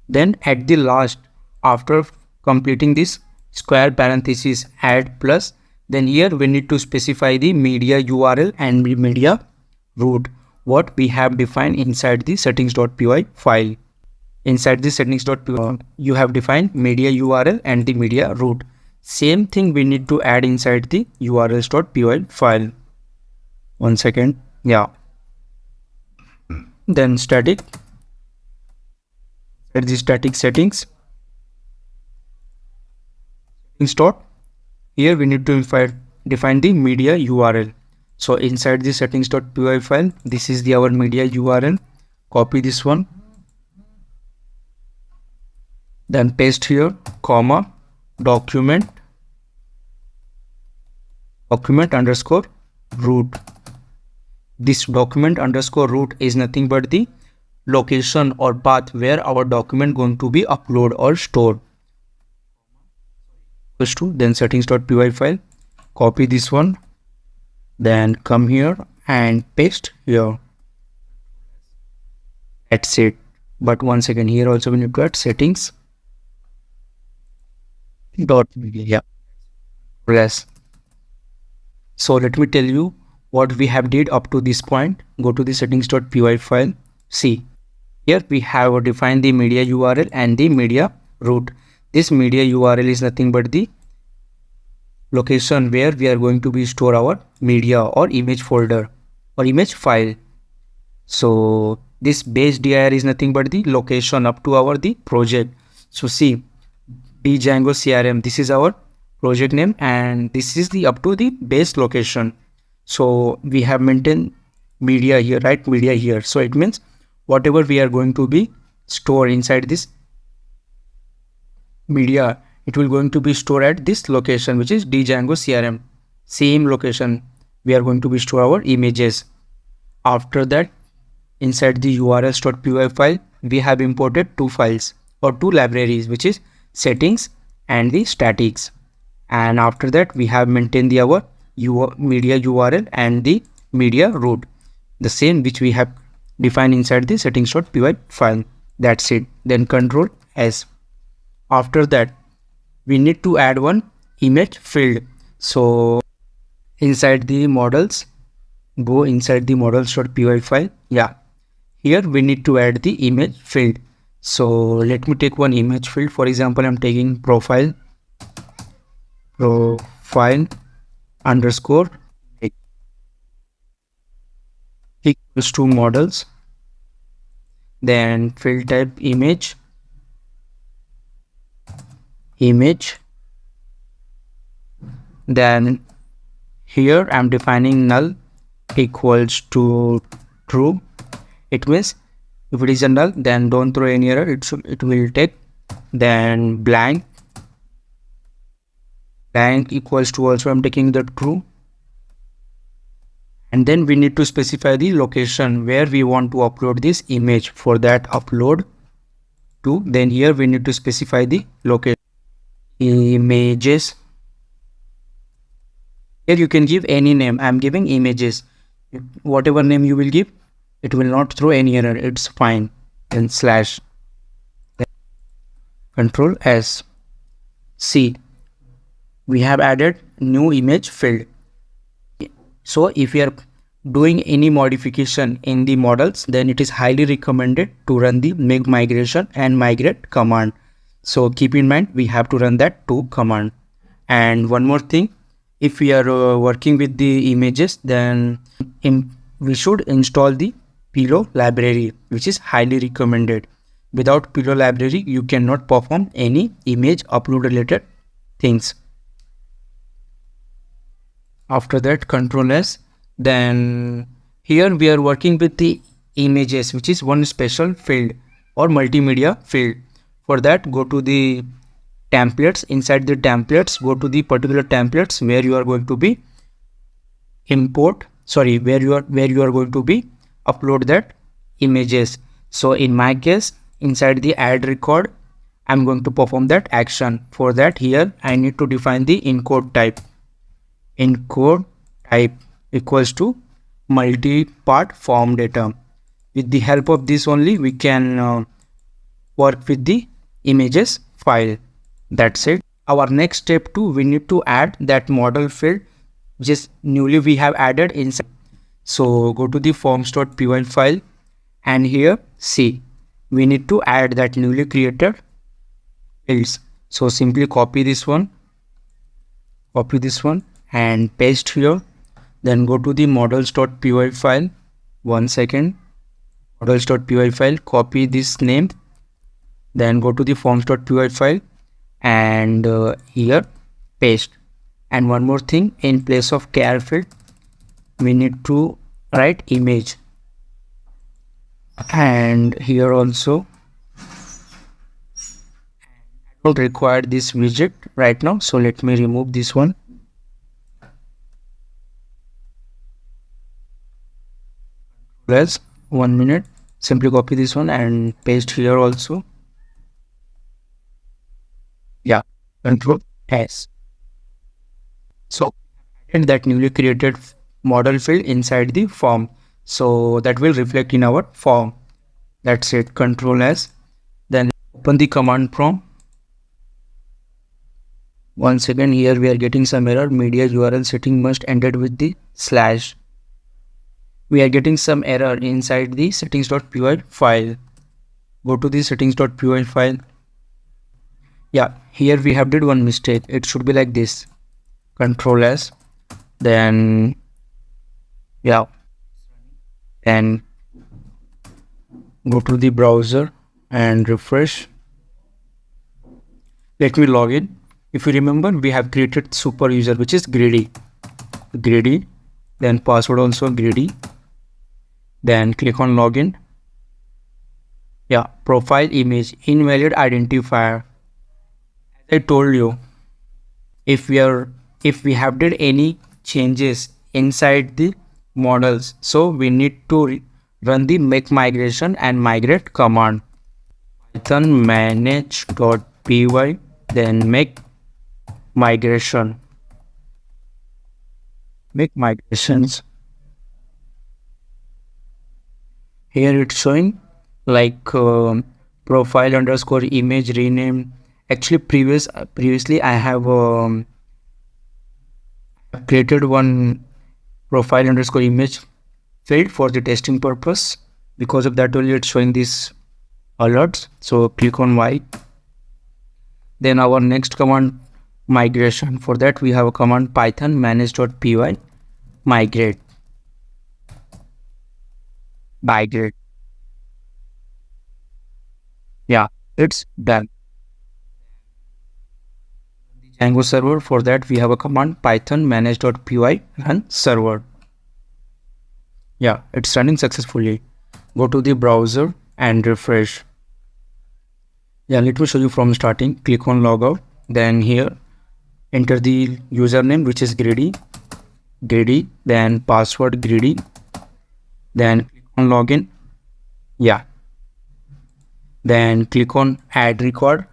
Then at the last, after completing this square parenthesis add plus, then here we need to specify the media URL and media root, what we have defined inside the settings.py file. Inside the settings.py, you have defined media URL and the media root. Same thing we need to add inside the urls.py file. One second. Yeah. Then static. At the static settings. Here we need to define the media URL. So inside the settings.py file, this is our media URL. Copy this one. Then paste here, comma, document underscore root. This document underscore root is nothing but the location or path where our document going to be uploaded or stored. Then settings.py file, copy this one, then come here and paste here. That's it. But once again, here also we need to add settings dot media. Yes. So let me tell you what we have did up to this point. Go to the settings.py file. See, here we have defined the media URL and the media root. This media URL is nothing but the location where we are going to be store our media or image folder or image file. So this base dir is nothing but the location up to our the project. So see, Django CRM, this is our project name, and this is the up to the base location. So we have maintained media here, right? Media here. So it means whatever we are going to be store inside this media, it will going to be stored at this location, which is Django CRM. Same location we are going to be store our images. After that, inside the urls.py file, we have imported two files or two libraries, which is settings and the statics. And after that, we have maintained our media URL and the media root, the same which we have defined inside the settings.py file. That's it. Then Control S. After that, we need to add one image field. So inside the models, go inside the models.py file. Yeah, here we need to add the image field. So let me take one image field. For example, I'm taking profile underscore equals to models. then field type image, then here I'm defining null equals to true. It means if it is a null, then don't throw any error, it will take. Then blank equals to, also I'm taking the true. And then we need to specify the location where we want to upload this image. For that, upload to, then here we need to specify the location. Images, here you can give any name. I'm giving images. Whatever name you will give, it will not throw any error, it's fine. Then slash, then control S. See, we have added new image field. So if you are doing any modification in the models, then it is highly recommended to run the make migration and migrate command. So keep in mind, we have to run that to command. And one more thing, if we are working with the images, then we should install the pillow library, which is highly recommended. Without pillow library, you cannot perform any image upload related things. After that, control S. Then here we are working with the images, which is one special field or multimedia field. For that, go to the templates. Inside the templates, go to the particular templates where you are going to be where you are going to be upload that images. So in my case, inside the add record, I'm going to perform that action. For that, here I need to define the encode type. Encode type equals to multi-part form data. With the help of this only, we can work with the images file. That's it. Our next step too, we need to add that model field which is newly we have added inside. So go to the forms.py file, and here see, we need to add that newly created fields. So simply copy this one and paste here. Then go to the models.py file. One second. Models.py file, copy this name. Then go to the forms.py file and here paste. And one more thing, in place of char field, we need to write image. And here also, I don't require this widget right now, so let me remove this one. Plus 1 minute, simply copy this one and paste here also. Yeah, control S. So and that newly created model field inside the form, so that will reflect in our form. That's it. Control S. Then open the command prompt. Once again, here we are getting some error. Media URL setting must ended with the slash. We are getting some error inside the settings.py file. Go to the settings.py file. Yeah, here we have did one mistake. It should be like this. Control S. Then yeah, and go to the browser and refresh. Let me log in. If you remember, we have created super user, which is Gridi. Then password also Gridi. Then click on login. Yeah, profile image invalid identifier. As I told you, if we have did any changes inside the models, so we need to run the make migration and migrate command. Python manage.py, then make migrations. Here it's showing like profile underscore image rename. Actually previously I have created one profile underscore image field for the testing purpose. Because of that only it's showing these alerts. So click on Y. Then our next command, migration. For that we have a command python manage.py migrate. Yeah, it's done. Django server, for that we have a command python manage.py run server. Yeah, it's running successfully. Go to the browser and refresh. Yeah, let me show you from starting. Click on logout. Then here enter the username, which is Gridi, then password Gridi, then click on login. Yeah, then click on add record.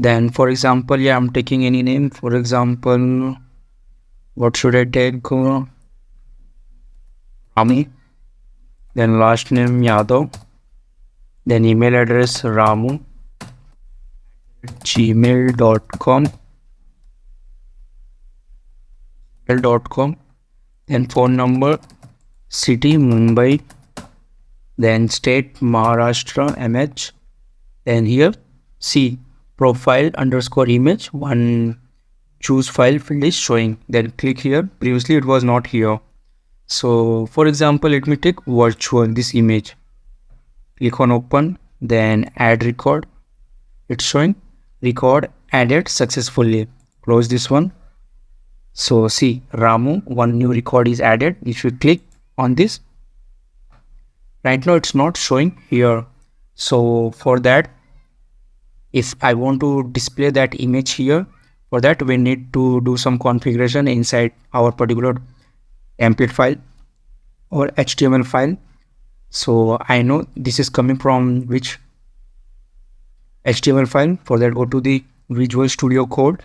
Then for example, yeah, I'm taking any name. For example, what should I take? Rami. Then last name Yadav. Then email address ramu@gmail.com. Then phone number, city Mumbai, then state Maharashtra MH. Then here see profile underscore image, one choose file field is showing. Then click here. Previously it was not here. So for example, let me take virtual this image. Click on open, then add record. It's showing record added successfully. Close this one. So see Ramu, one new record is added. If you click on this, right now it's not showing here. So for that, if I want to display that image here, for that we need to do some configuration inside our particular template file or HTML file. So I know this is coming from which HTML file. For that, go to the Visual Studio Code,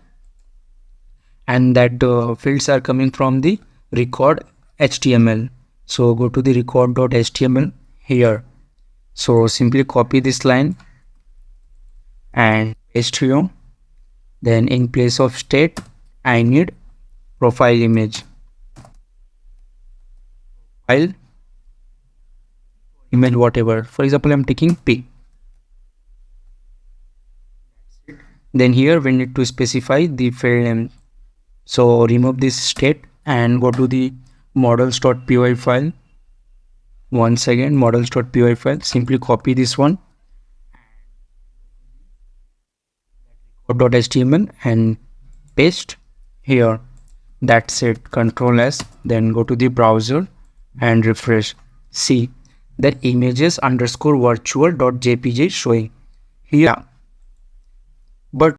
and that fields are coming from the record HTML. So go to the record.html here. So simply copy this line and paste here. Then in place of state, I need profile image. File image whatever. For example, I'm taking P. Then here we need to specify the field name. So remove this state and go to the models.py file. Once again, models.py file. Simply copy this one, .html, and paste here. That's it. Control S. Then go to the browser and refresh. See that images underscore virtual.jpg showing here. But